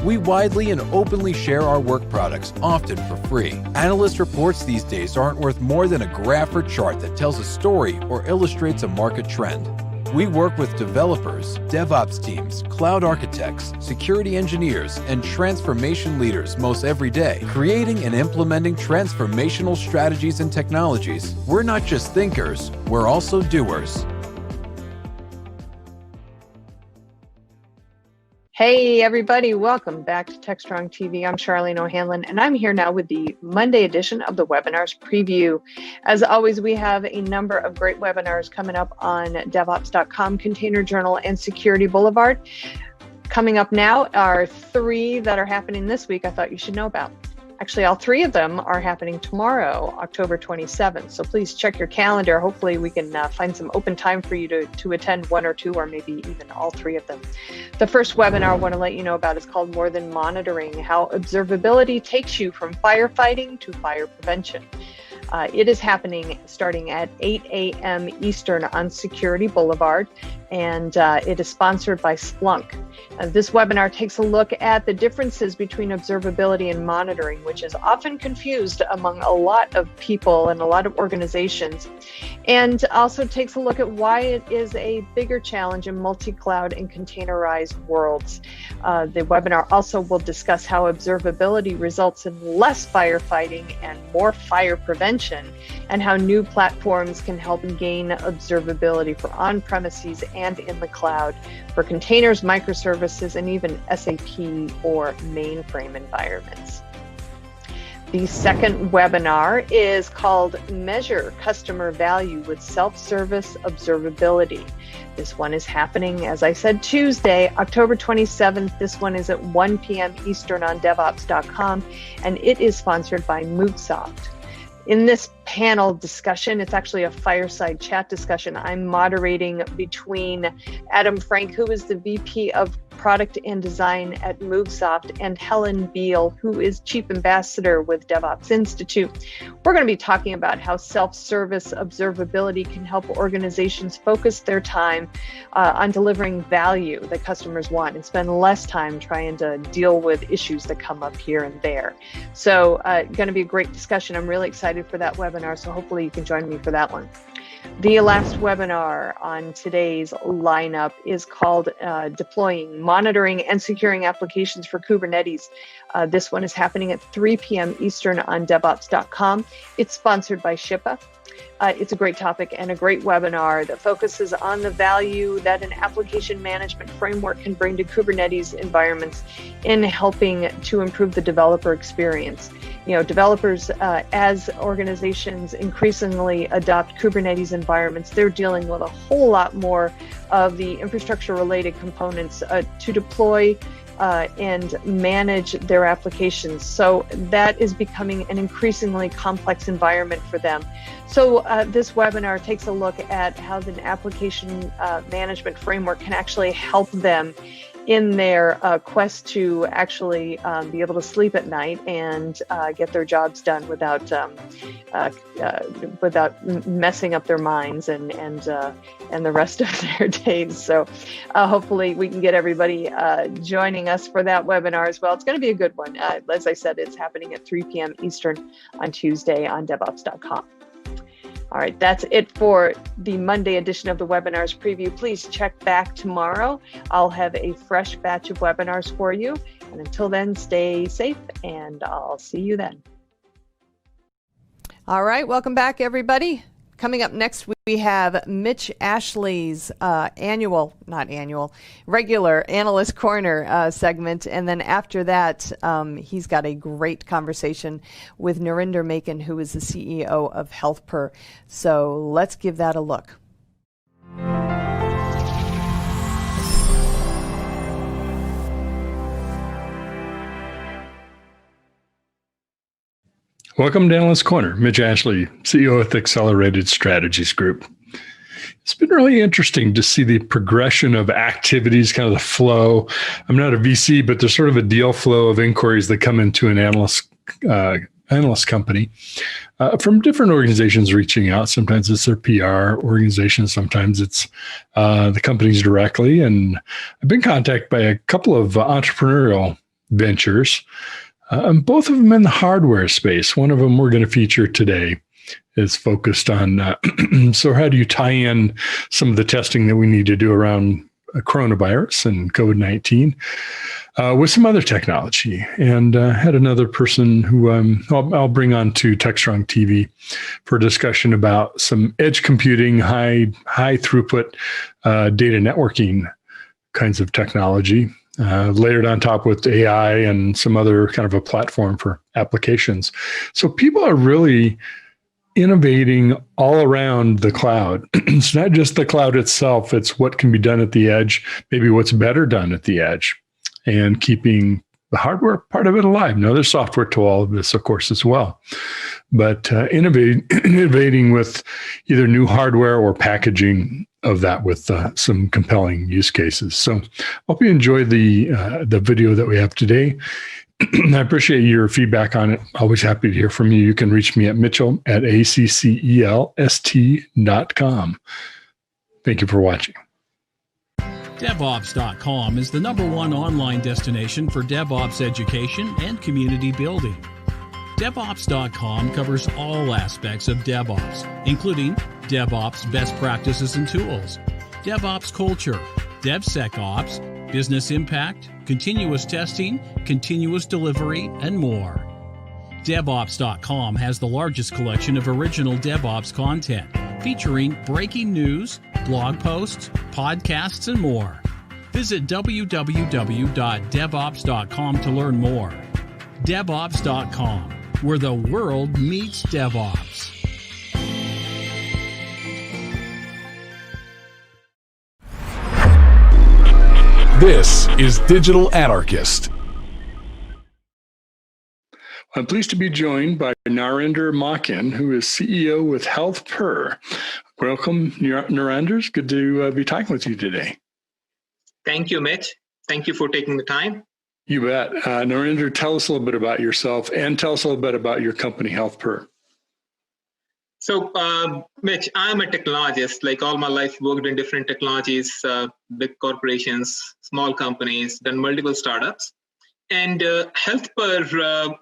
We widely and openly share our work products, often for free. Analyst reports these days aren't worth more than a graph or chart that tells a story or illustrates a market trend. We work with developers, DevOps teams, cloud architects, security engineers, and transformation leaders most every day, creating and implementing transformational strategies and technologies. We're not just thinkers, we're also doers. Hey everybody, welcome back to TechStrong TV. I'm Charlene O'Hanlon, and I'm here now with the Monday edition of the webinars preview. As always, we have a number of great webinars coming up on DevOps.com, Container Journal, and Security Boulevard. Coming up now are 3 that are happening this week I thought you should know about. Actually, all 3 of them are happening tomorrow, October 27th. So please check your calendar. Hopefully we can find some open time for you to attend 1 or 2 or maybe even all 3 of them. The first webinar I want to let you know about is called More Than Monitoring: How Observability Takes You from Firefighting to Fire Prevention. It is happening starting at 8 a.m. Eastern on Security Boulevard, and it is sponsored by Splunk. This webinar takes a look at the differences between observability and monitoring, which is often confused among a lot of people and a lot of organizations, and also takes a look at why it is a bigger challenge in multi-cloud and containerized worlds. The webinar also will discuss how observability results in less firefighting and more fire prevention, and how new platforms can help gain observability for on-premises and in the cloud, for containers, microservices, and even SAP or mainframe environments. The second webinar is called Measure Customer Value with Self-Service Observability. This one is happening, as I said, Tuesday, October 27th. This one is at 1 p.m. Eastern on DevOps.com, and it is sponsored by MoveSoft. In this panel discussion, it's actually a fireside chat discussion I'm moderating between Adam Frank, who is the VP of Product and Design at MoveSoft, and Helen Beal, who is Chief Ambassador with DevOps Institute. We're going to be talking about how self-service observability can help organizations focus their time on delivering value that customers want and spend less time trying to deal with issues that come up here and there. So going to be a great discussion. I'm really excited for that webinar, so hopefully you can join me for that one. The last webinar on today's lineup is called Deploying, Monitoring, and Securing Applications for Kubernetes. This one is happening at 3 p.m. Eastern on DevOps.com. It's sponsored by Shippa. It's a great topic and a great webinar that focuses on the value that an application management framework can bring to Kubernetes environments in helping to improve the developer experience. You know, developers, as organizations increasingly adopt Kubernetes environments, they're dealing with a whole lot more of the infrastructure-related components to deploy and manage their applications. So that is becoming an increasingly complex environment for them. So this webinar takes a look at how the application management framework can actually help them in their quest to actually be able to sleep at night and get their jobs done without messing up their minds and the rest of their days. So hopefully we can get everybody joining us for that webinar as well. It's going to be a good one. As I said, it's happening at 3 p.m. Eastern on Tuesday on DevOps.com. All right, that's it for the Monday edition of the webinars preview. Please check back tomorrow. I'll have a fresh batch of webinars for you. And until then, stay safe, and I'll see you then. All right, welcome back, everybody. Coming up next, we have Mitch Ashley's regular Analyst Corner segment. And then after that, he's got a great conversation with Narinder Maken, who is the CEO of HealthPer. So let's give that a look. Welcome to Analyst Corner. Mitch Ashley, CEO with Accelerated Strategies Group. It's been really interesting to see the progression of activities, kind of the flow. I'm not a VC, but there's sort of a deal flow of inquiries that come into an analyst company from different organizations reaching out. Sometimes it's their PR organization. Sometimes it's the companies directly. And I've been contacted by a couple of entrepreneurial ventures. Both of them in the hardware space. One of them we're going to feature today is focused on, so how do you tie in some of the testing that we need to do around coronavirus and COVID-19 with some other technology. And had another person who I'll bring on to TechStrong TV for a discussion about some edge computing, high throughput data networking kinds of technology. Layered on top with AI and some other kind of a platform for applications. So people are really innovating all around the cloud. It's not just the cloud itself, it's what can be done at the edge, maybe what's better done at the edge, and keeping the hardware part of it alive. Now, there's software to all of this, of course, as well. But innovating with either new hardware or packaging of that with some compelling use cases. So hope you enjoyed the video that we have today. I appreciate your feedback on it. Always happy to hear from you. You can reach me at mitchell@accelst.com. Thank you for watching. DevOps.com is the #1 online destination for DevOps education and community building. DevOps.com covers all aspects of DevOps, including DevOps best practices and tools, DevOps culture, DevSecOps, business impact, continuous testing, continuous delivery, and more. DevOps.com has the largest collection of original DevOps content, featuring breaking news, blog posts, podcasts, and more. Visit www.devops.com to learn more. DevOps.com, where the world meets DevOps. This is Digital Anarchist. I'm pleased to be joined by Narinder Maken, who is CEO with HealthPer. Welcome, Narinder. It's good to be talking with you today. Thank you, Mitch. Thank you for taking the time. You bet. Narendra, tell us a little bit about yourself and tell us a little bit about your company, HealthPer. So, Mitch, I'm a technologist. Like all my life, worked in different technologies, big corporations, small companies, done multiple startups. And HealthPer,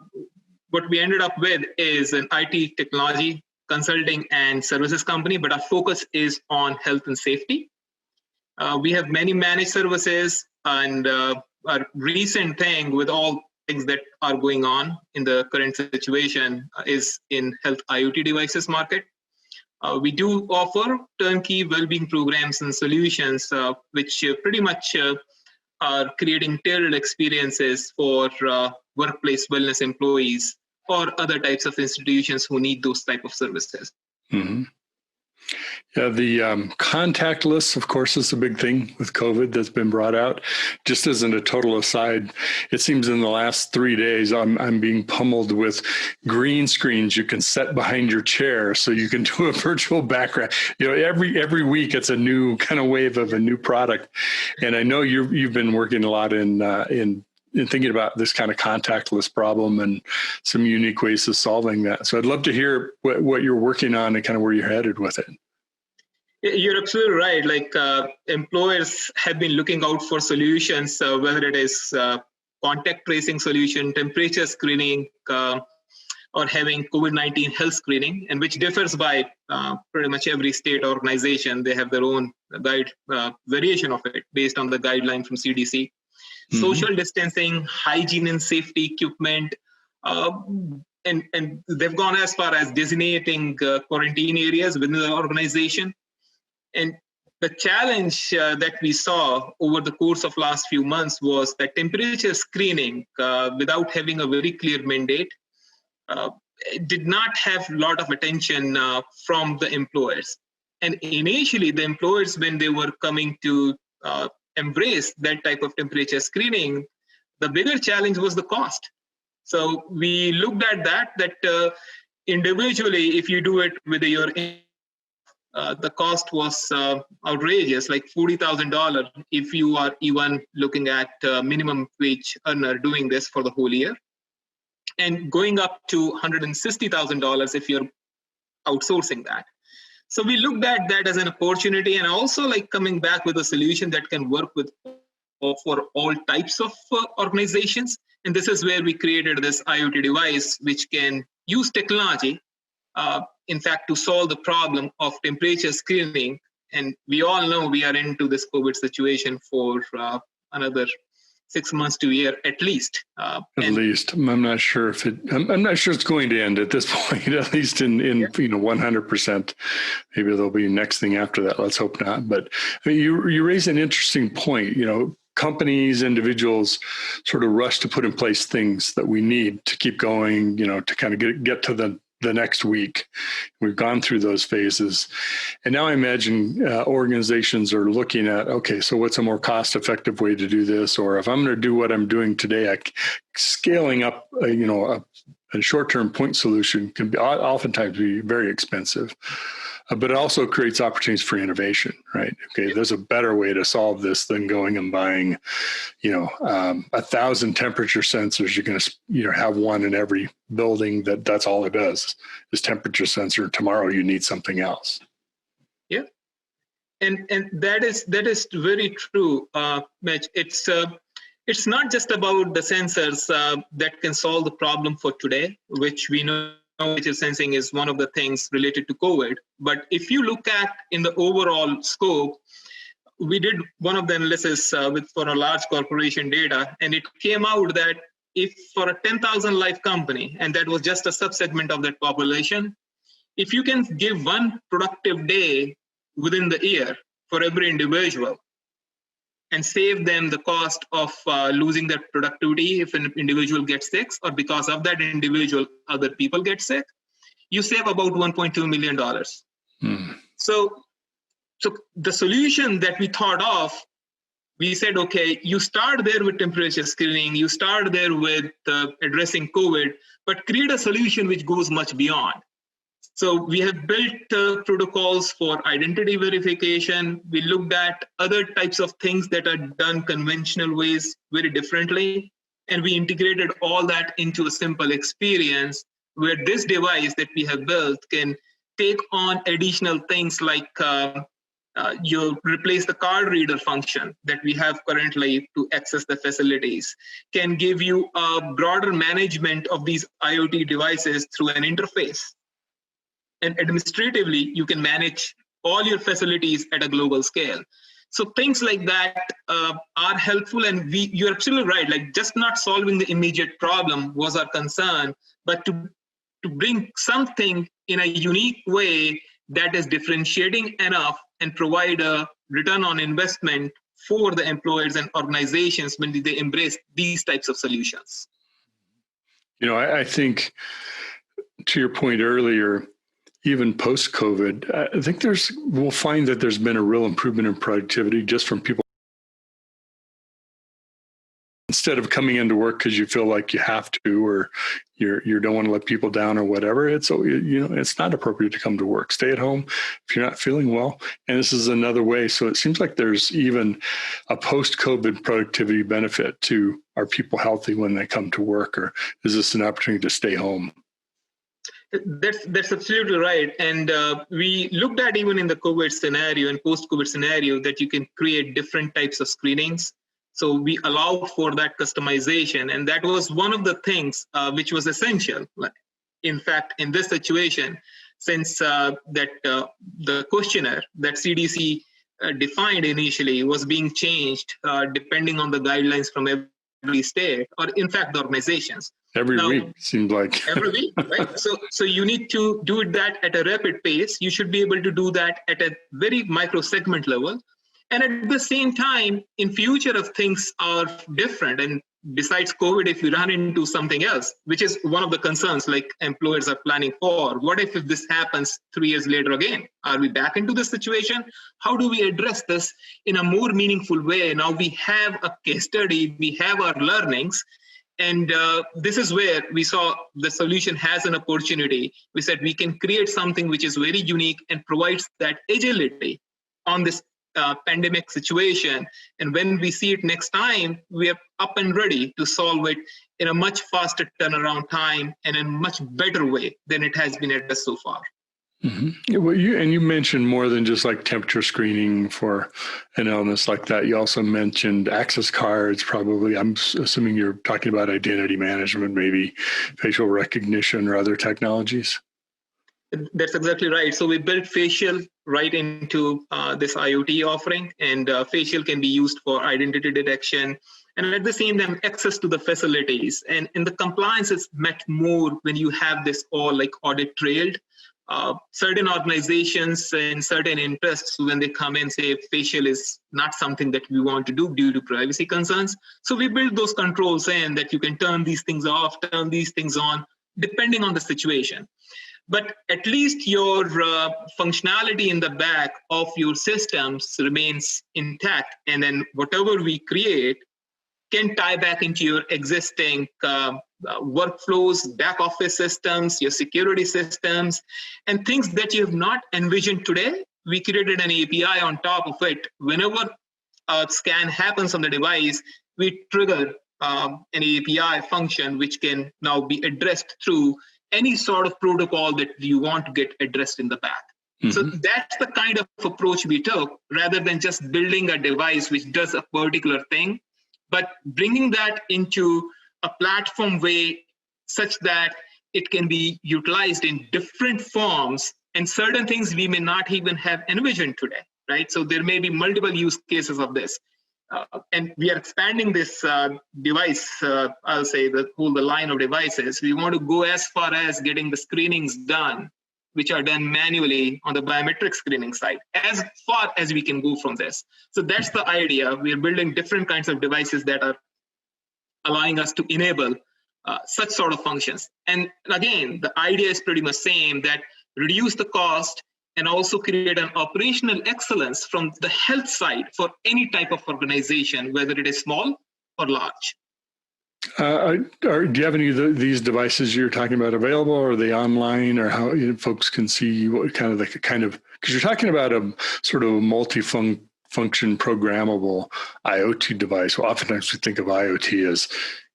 what we ended up with is an IT technology consulting and services company, but our focus is on health and safety. We have many managed services, and our recent thing with all things that are going on in the current situation is in health IoT devices market. We do offer turnkey well-being programs and solutions, which pretty much are creating tailored experiences for workplace wellness employees or other types of institutions who need those type of services. Mm-hmm. Yeah, the contactless, of course, is a big thing with COVID that's been brought out. Just as a total aside, it seems in the last 3 days, I'm being pummeled with green screens you can set behind your chair so you can do a virtual background. You know, every week it's a new kind of wave of a new product, and I know you've been working a lot in thinking about this kind of contactless problem and some unique ways of solving that. So I'd love to hear what you're working on and kind of where you're headed with it. You're absolutely right. Like employers have been looking out for solutions, whether it is contact tracing solution, temperature screening, or having COVID-19 health screening, and which differs by pretty much every state organization. They have their own guide variation of it based on the guideline from CDC. Mm-hmm. Social distancing, hygiene and safety equipment, and they've gone as far as designating quarantine areas within the organization. And the challenge that we saw over the course of last few months was that temperature screening, without having a very clear mandate, did not have a lot of attention from the employers. And initially, the employers, when they were coming to embrace that type of temperature screening, the bigger challenge was the cost. So we looked at that individually, if you do it with your the cost was outrageous, like $40,000 if you are even looking at minimum wage earner doing this for the whole year, and going up to $160,000 if you're outsourcing that. So we looked at that as an opportunity, and also like coming back with a solution that can work with for all types of organizations. And this is where we created this IoT device, which can use technology, in fact, to solve the problem of temperature screening. And we all know we are into this COVID situation for another 6 months to a year at least. I'm not sure if I'm not sure it's going to end at this point. At least in 100%. Maybe there'll be next thing after that. Let's hope not. But I mean, you raise an interesting point. You know, companies, individuals sort of rush to put in place things that we need to keep going. You know, to kind of get to the next week. We've gone through those phases. And now I imagine organizations are looking at, okay, so what's a more cost-effective way to do this? Or if I'm going to do what I'm doing today, scaling up, a short-term point solution can be oftentimes be very expensive. But it also creates opportunities for innovation, right? Okay, there's a better way to solve this than going and buying, 1,000 temperature sensors. You're going to, have one in every building that's all it does is temperature sensor. Tomorrow you need something else. Yeah, and that is very true, Mitch. It's not just about the sensors that can solve the problem for today, which we know. Temperature sensing is one of the things related to COVID. But if you look at in the overall scope, we did one of the analysis for a large corporation data, and it came out that if for a 10,000 life company, and that was just a subsegment of that population, if you can give one productive day within the year for every individual and save them the cost of losing their productivity if an individual gets sick, or because of that individual, other people get sick, you save about $1.2 million. So the solution that we thought of, we said, okay, you start there with temperature screening, you start there with addressing COVID, but create a solution which goes much beyond. So we have built protocols for identity verification. We looked at other types of things that are done conventional ways very differently. And we integrated all that into a simple experience where this device that we have built can take on additional things like you replace the card reader function that we have currently to access the facilities, can give you a broader management of these IoT devices through an interface. And administratively, you can manage all your facilities at a global scale. So things like that are helpful, and you're absolutely right, like just not solving the immediate problem was our concern, but to bring something in a unique way that is differentiating enough and provide a return on investment for the employers and organizations when they embrace these types of solutions. You know, I think to your point earlier, even post-COVID, I think we'll find that there's been a real improvement in productivity just from people. Instead of coming into work because you feel like you have to, or you don't want to let people down or whatever, it's not appropriate to come to work. Stay at home if you're not feeling well. And this is another way. So it seems like there's even a post-COVID productivity benefit to are people healthy when they come to work, or is this an opportunity to stay home? That's absolutely right. And we looked at even in the COVID scenario and post-COVID scenario that you can create different types of screenings. So we allow for that customization. And that was one of the things which was essential. In fact, in this situation, since the questionnaire that CDC defined initially was being changed depending on the guidelines from every state, or in fact, the organizations. Every week seemed like. Every week, right? So you need to do that at a rapid pace. You should be able to do that at a very micro segment level. And at the same time, in future, if things are different, and besides COVID, if you run into something else, which is one of the concerns like employers are planning for, what if this happens 3 years later again? Are we back into this situation? How do we address this in a more meaningful way? Now we have a case study, we have our learnings, and this is where we saw the solution has an opportunity. We said we can create something which is very unique and provides that agility on this pandemic situation. And when we see it next time, we are up and ready to solve it in a much faster turnaround time and in a much better way than it has been addressed so far. Mm-hmm. Yeah, well, you mentioned more than just like temperature screening for an illness like that. You also mentioned access cards, probably. I'm assuming you're talking about identity management, maybe facial recognition or other technologies. That's exactly right. So we built facial right into this IoT offering, and facial can be used for identity detection, and at the same time, access to the facilities. And the compliance is met more when you have this all like audit trailed. Certain organizations and certain interests, when they come and say facial is not something that we want to do due to privacy concerns. So we build those controls in that you can turn these things off, turn these things on, depending on the situation. But at least your functionality in the back of your systems remains intact. And then whatever we create can tie back into your existing workflows, back office systems, your security systems, and things that you have not envisioned today. We created an API on top of it. Whenever a scan happens on the device, we trigger an API function which can now be addressed through any sort of protocol that you want to get addressed in the back. Mm-hmm. So that's the kind of approach we took, rather than just building a device which does a particular thing, but bringing that into a platform way such that it can be utilized in different forms, and certain things we may not even have envisioned today, right? So there may be multiple use cases of this. And we are expanding this device, I'll say the line of devices. We want to go as far as getting the screenings done, which are done manually on the biometric screening side, as far as we can go from this. So that's the idea. We are building different kinds of devices that are allowing us to enable such sort of functions. And again, the idea is pretty much same, that reduce the cost and also create an operational excellence from the health side for any type of organization, whether it is small or large. Do you have any of these devices you're talking about available, or are they online, or how folks can see what kind of because you're talking about a sort of a multi-function programmable IoT device. Well, oftentimes we think of IoT as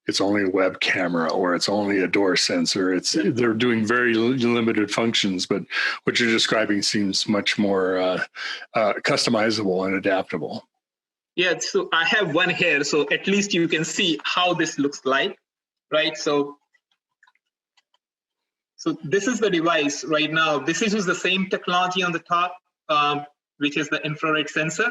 it's only a web camera or it's only a door sensor. They're doing very limited functions, but what you're describing seems much more customizable and adaptable. Yeah, so I have one here, so at least you can see how this looks like, right? So this is the device right now. This is the same technology on the top, which is the infrared sensor,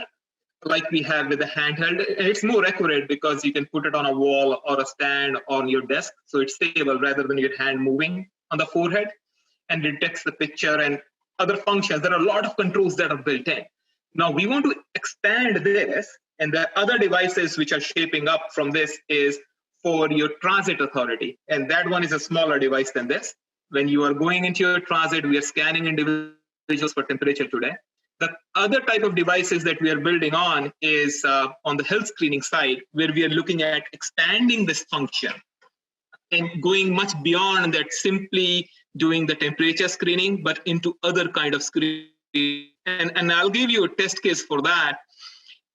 like we have with the handheld. It's more accurate because you can put it on a wall or a stand on your desk, so it's stable rather than your hand moving on the forehead, and detects the picture and other functions. There are a lot of controls that are built in. Now we want to expand this, and the other devices which are shaping up from this is for your transit authority. And that one is a smaller device than this. When you are going into your transit, we are scanning individuals for temperature today. The other type of devices that we are building on is on the health screening side, where we are looking at expanding this function and going much beyond that, simply doing the temperature screening, but into other kind of screening. And I'll give you a test case for that.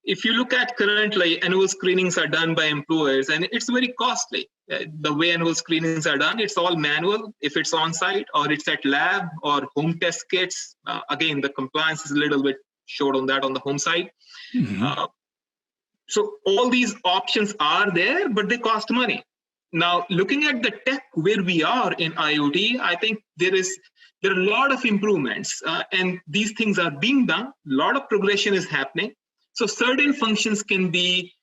If you look at currently, annual screenings are done by employers, and it's very costly. The way annual screenings are done, it's all manual. If it's on-site or it's at lab or home test kits, again, the compliance is a little bit short on that on the home side. Mm-hmm. So all these options are there, but they cost money. Now, looking at the tech where we are in IoT, I think there are a lot of improvements, and these things are being done. A lot of progression is happening. So certain functions can be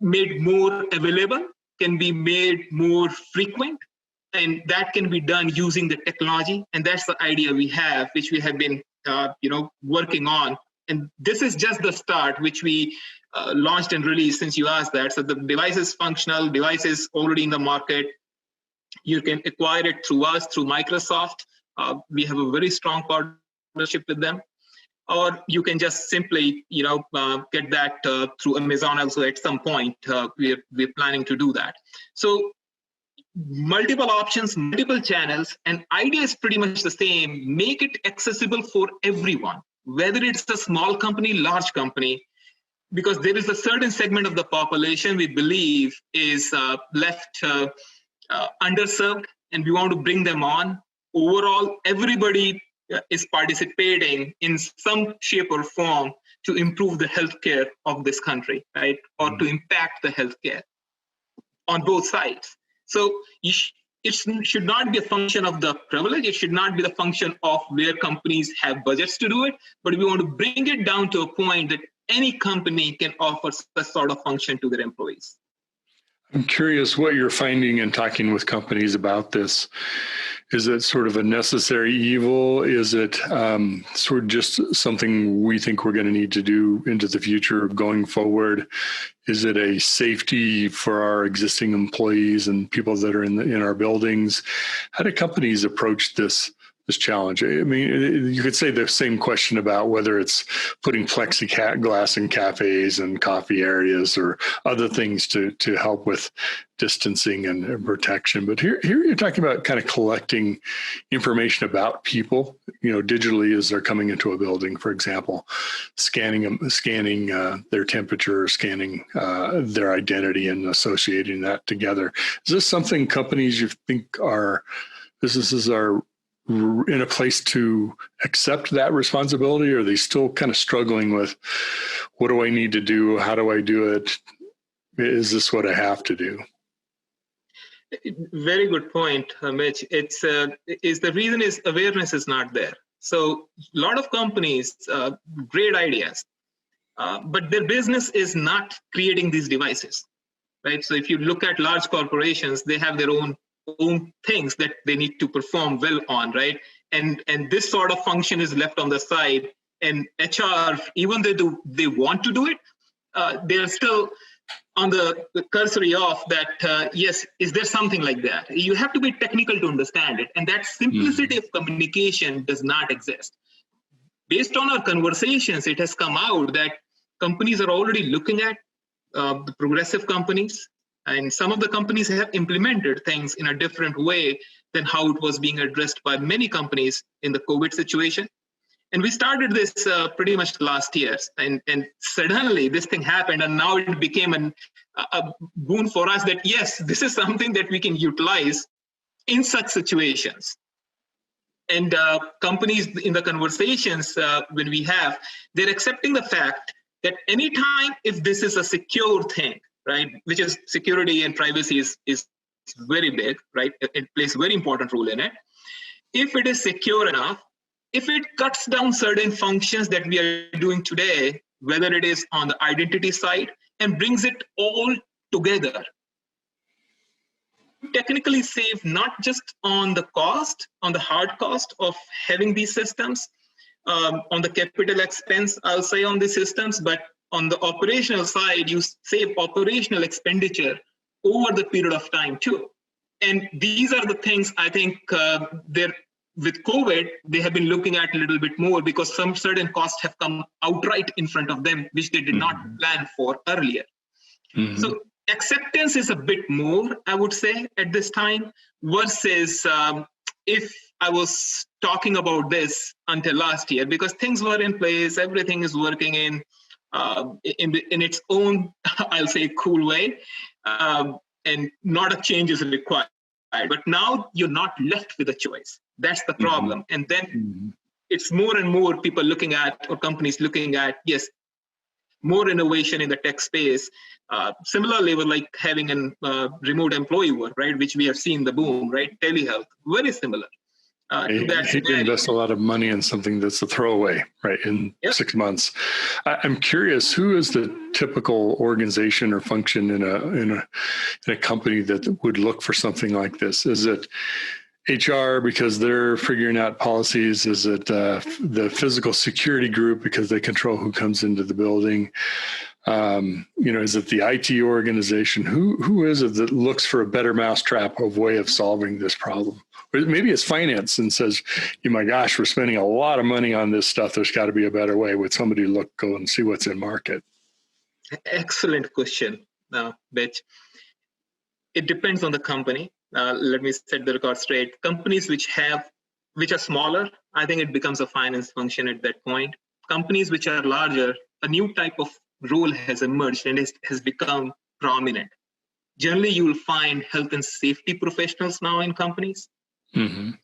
made more available, can be made more frequent, and that can be done using the technology. And that's the idea we have, which we have been working on. And this is just the start, which we launched and released, since you asked that. So the device is functional, device is already in the market. You can acquire it through us, through Microsoft. We have a very strong partnership with them. Or you can just simply, get that through Amazon also at some point. We're planning to do that. So multiple options, multiple channels, and idea is pretty much the same. Make it accessible for everyone, whether it's a small company, large company, because there is a certain segment of the population we believe is left underserved, and we want to bring them on. Overall, everybody is participating in some shape or form to improve the healthcare of this country, right? Or to impact the healthcare on both sides. So it should not be a function of the privilege. It should not be the function of where companies have budgets to do it, but we want to bring it down to a point that any company can offer such sort of function to their employees. I'm curious what you're finding in talking with companies about this. Is it sort of a necessary evil? Is it sort of just something we think we're going to need to do into the future going forward? Is it a safety for our existing employees and people that are in our buildings? How do companies approach this challenge? I mean, you could say the same question about whether it's putting plexiglass in cafes and coffee areas or other things to help with distancing and protection. But here you're talking about kind of collecting information about people, digitally as they're coming into a building, for example, scanning their temperature, scanning their identity and associating that together. Is this something companies you think businesses are in a place to accept that responsibility, or are they still kind of struggling with, what do I need to do? How do I do it? Is this what I have to do? Very good point, Mitch. The reason is awareness is not there. So a lot of companies, great ideas, but their business is not creating these devices, right? So if you look at large corporations, they have their own things that they need to perform well on, right? And this sort of function is left on the side. And HR, even though they want to do it, they're still on the cursory of that, yes, is there something like that? You have to be technical to understand it. And that simplicity of communication does not exist. Based on our conversations, it has come out that companies are already looking at the progressive companies, And some of the companies have implemented things in a different way than how it was being addressed by many companies in the COVID situation. And we started this pretty much last year. And suddenly this thing happened, and now it became a boon for us that, yes, this is something that we can utilize in such situations. And companies in the conversations when we have, they're accepting the fact that anytime if this is a secure thing, right, which is security and privacy is very big, right? It plays a very important role in it. If it is secure enough, if it cuts down certain functions that we are doing today, whether it is on the identity side and brings it all together, technically save not just on the cost, on the hard cost of having these systems, on the capital expense, I'll say, on the systems, but on the operational side, you save operational expenditure over the period of time too. And these are the things I think with COVID, they have been looking at a little bit more because some certain costs have come outright in front of them, which they did not plan for earlier. So acceptance is a bit more, I would say, at this time, versus if I was talking about this until last year, because things were in place, everything is working in its own, I'll say, cool way, and not a change is required. But now you're not left with a choice. That's the problem. And then it's more and more people looking at, or companies looking at, yes, more innovation in the tech space. Similarly, with like having a remote employee work, right, which we have seen the boom, right, telehealth, very similar. You invest a lot of money in something that's a throwaway, right, in 6 months. I'm curious, who is the typical organization or function in a company that would look for something like this? Is it HR because they're figuring out policies? Is it the physical security group because they control who comes into the building? Is it the IT organization? Who is it that looks for a better mousetrap of way of solving this problem? Or maybe it's finance and says, oh my gosh, we're spending a lot of money on this stuff. There's got to be a better way. Would somebody go and see what's in market? Excellent question, Bitch. It depends on the company. Let me set the record straight. Companies which are smaller, I think it becomes a finance function at that point. Companies which are larger, a new type of role has emerged and has become prominent. Generally, you will find health and safety professionals now in companies.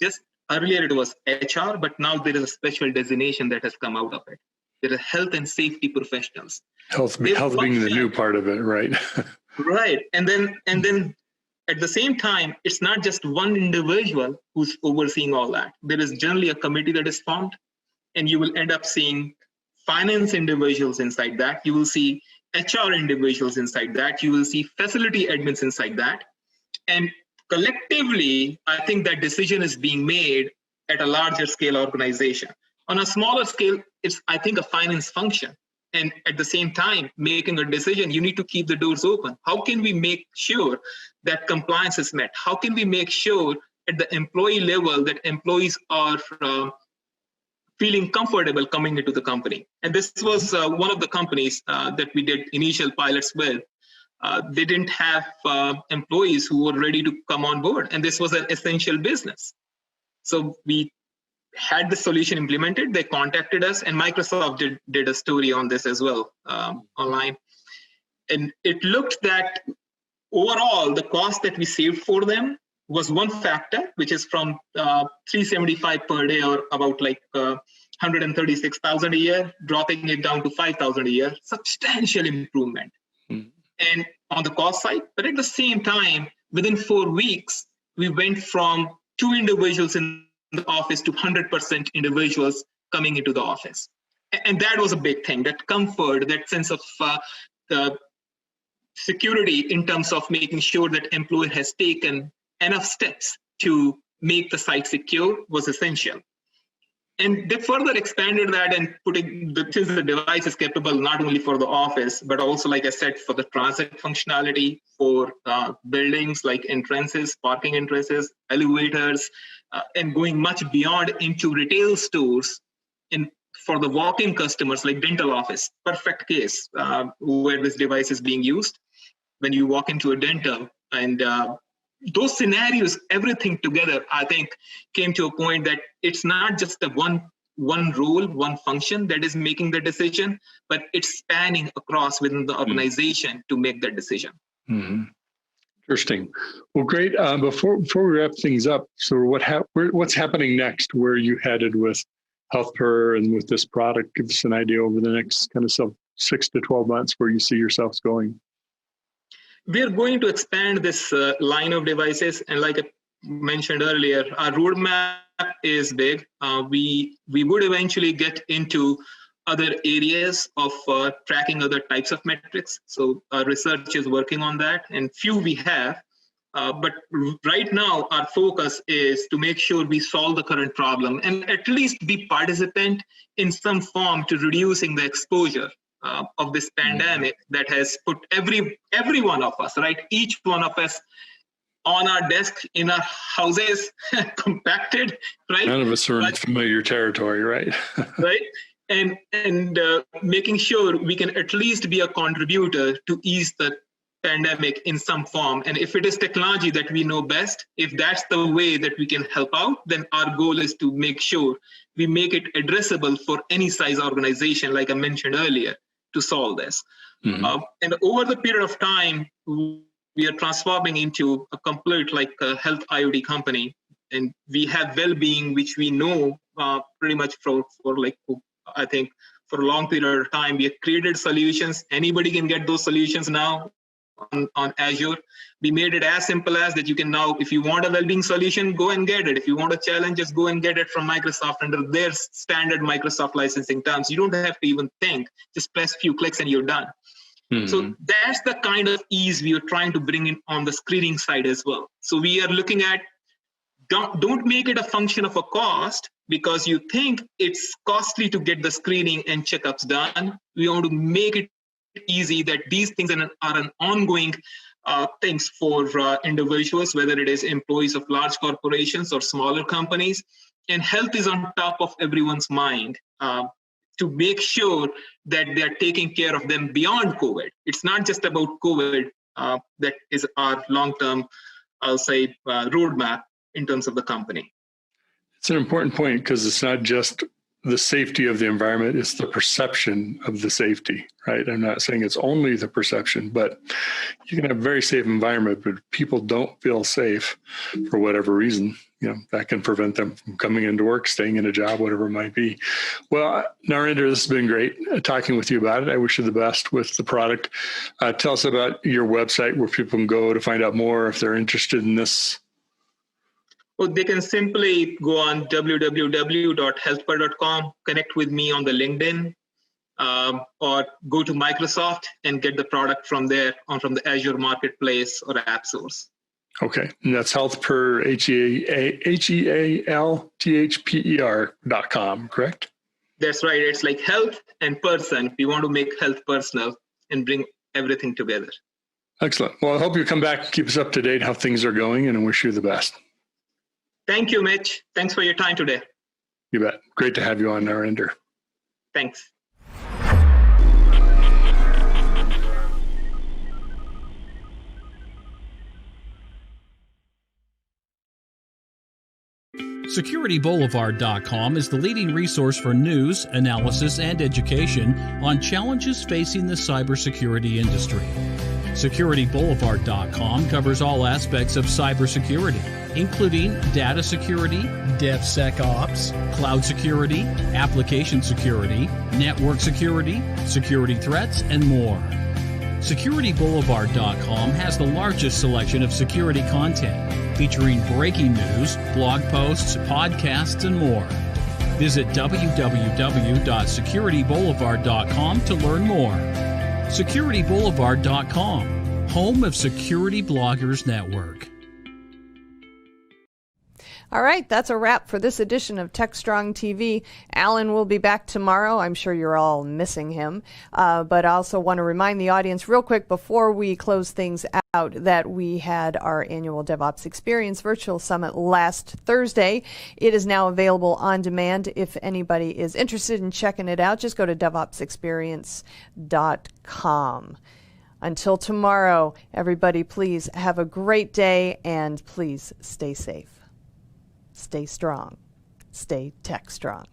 Just earlier it was HR, but now there is a special designation that has come out of it. There are health and safety professionals. Health being the new part of it, right? Right. And then at the same time, it's not just one individual who's overseeing all that. There is generally a committee that is formed, and you will end up seeing finance individuals inside that. You will see HR individuals inside that. You will see facility admins inside that. And collectively, I think that decision is being made at a larger scale organization. On a smaller scale, it's, I think, a finance function. And at the same time, making a decision, you need to keep the doors open. How can we make sure that compliance is met? How can we make sure at the employee level that employees are feeling comfortable coming into the company? And this was one of the companies that we did initial pilots with. They didn't have employees who were ready to come on board, and this was an essential business. So we had the solution implemented. They contacted us, and Microsoft did a story on this as well online. And it looked that overall, the cost that we saved for them was one factor, which is from $375 per day, or about like $136,000 a year, dropping it down to $5,000 a year. Substantial improvement. And on the cost side, but at the same time, within 4 weeks, we went from 2 individuals in the office to 100% individuals coming into the office. And that was a big thing, that comfort, that sense of the security in terms of making sure that employee has taken enough steps to make the site secure was essential. And they further expanded that and since the device is capable not only for the office, but also, like I said, for the transit functionality, for buildings like entrances, parking entrances, elevators, and going much beyond into retail stores and for the walk-in customers like dental office, perfect case where this device is being used. when you walk into a dental. And those scenarios, everything together, I think, came to a point that it's not just the one role, one function that is making the decision, but it's spanning across within the organization to make that decision. Mm-hmm. Interesting. Well, great. Before we wrap things up, so what's happening next? Where are you headed with HealthPer and with this product? Give us an idea over the next kind of 6 to 12 months where you see yourselves going. We're going to expand this line of devices, and like I mentioned earlier, our roadmap is big. We would eventually get into other areas of tracking other types of metrics. So our research is working on that, and few we have. But right now, our focus is to make sure we solve the current problem and at least be participant in some form to reducing the exposure of this pandemic that has put every one of us, right? Each one of us on our desk, in our houses, compacted, right? None of us are in familiar territory, right? Right? And making sure we can at least be a contributor to ease the pandemic in some form. And if it is technology that we know best, if that's the way that we can help out, then our goal is to make sure we make it addressable for any size organization, like I mentioned earlier, to solve this. Mm-hmm. And over the period of time, we are transforming into a complete health IoT company. And we have well-being, which we know pretty much for I think for a long period of time. We have created solutions. Anybody can get those solutions now on Azure. We made it as simple as that you can now, if you want a well-being solution, go and get it. If you want a challenge, just go and get it from Microsoft under their standard Microsoft licensing terms. You don't have to even think, just press a few clicks and you're done. Mm-hmm. So that's the kind of ease we are trying to bring in on the screening side as well. So we are looking at, don't make it a function of a cost because you think it's costly to get the screening and checkups done. We want to make it easy that these things are an ongoing things for individuals, whether it is employees of large corporations or smaller companies. And health is on top of everyone's mind to make sure that they're taking care of them beyond COVID. It's not just about COVID. That is our long-term, I'll say, roadmap in terms of the company. It's an important point because it's not just the safety of the environment, it's the perception of the safety, right? I'm not saying it's only the perception, but you can have a very safe environment, but people don't feel safe for whatever reason, that can prevent them from coming into work, staying in a job, whatever it might be. Well, Narinder, this has been great talking with you about it. I wish you the best with the product. Tell us about your website where people can go to find out more if they're interested in this. Well, they can simply go on www.healthper.com, connect with me on the LinkedIn, or go to Microsoft and get the product from there from the Azure Marketplace or App Source. Okay, and that's HealthPer, HealthPer.com, correct? That's right. It's like health and person. We want to make health personal and bring everything together. Excellent. Well, I hope you come back and keep us up to date how things are going, and I wish you the best. Thank you, Mitch. Thanks for your time today. You bet. Great to have you on, Narinder. Thanks. SecurityBoulevard.com is the leading resource for news, analysis, and education on challenges facing the cybersecurity industry. SecurityBoulevard.com covers all aspects of cybersecurity, including data security, DevSecOps, cloud security, application security, network security, security threats, and more. SecurityBoulevard.com has the largest selection of security content, featuring breaking news, blog posts, podcasts, and more. Visit www.securityboulevard.com to learn more. SecurityBoulevard.com, home of Security Bloggers Network. All right, that's a wrap for this edition of TechStrong TV. Alan will be back tomorrow. I'm sure you're all missing him. But I also want to remind the audience real quick before we close things out that we had our annual DevOps Experience Virtual Summit last Thursday. It is now available on demand. If anybody is interested in checking it out, just go to DevOpsExperience.com. Until tomorrow, everybody, please have a great day and please stay safe. Stay strong. Stay tech strong.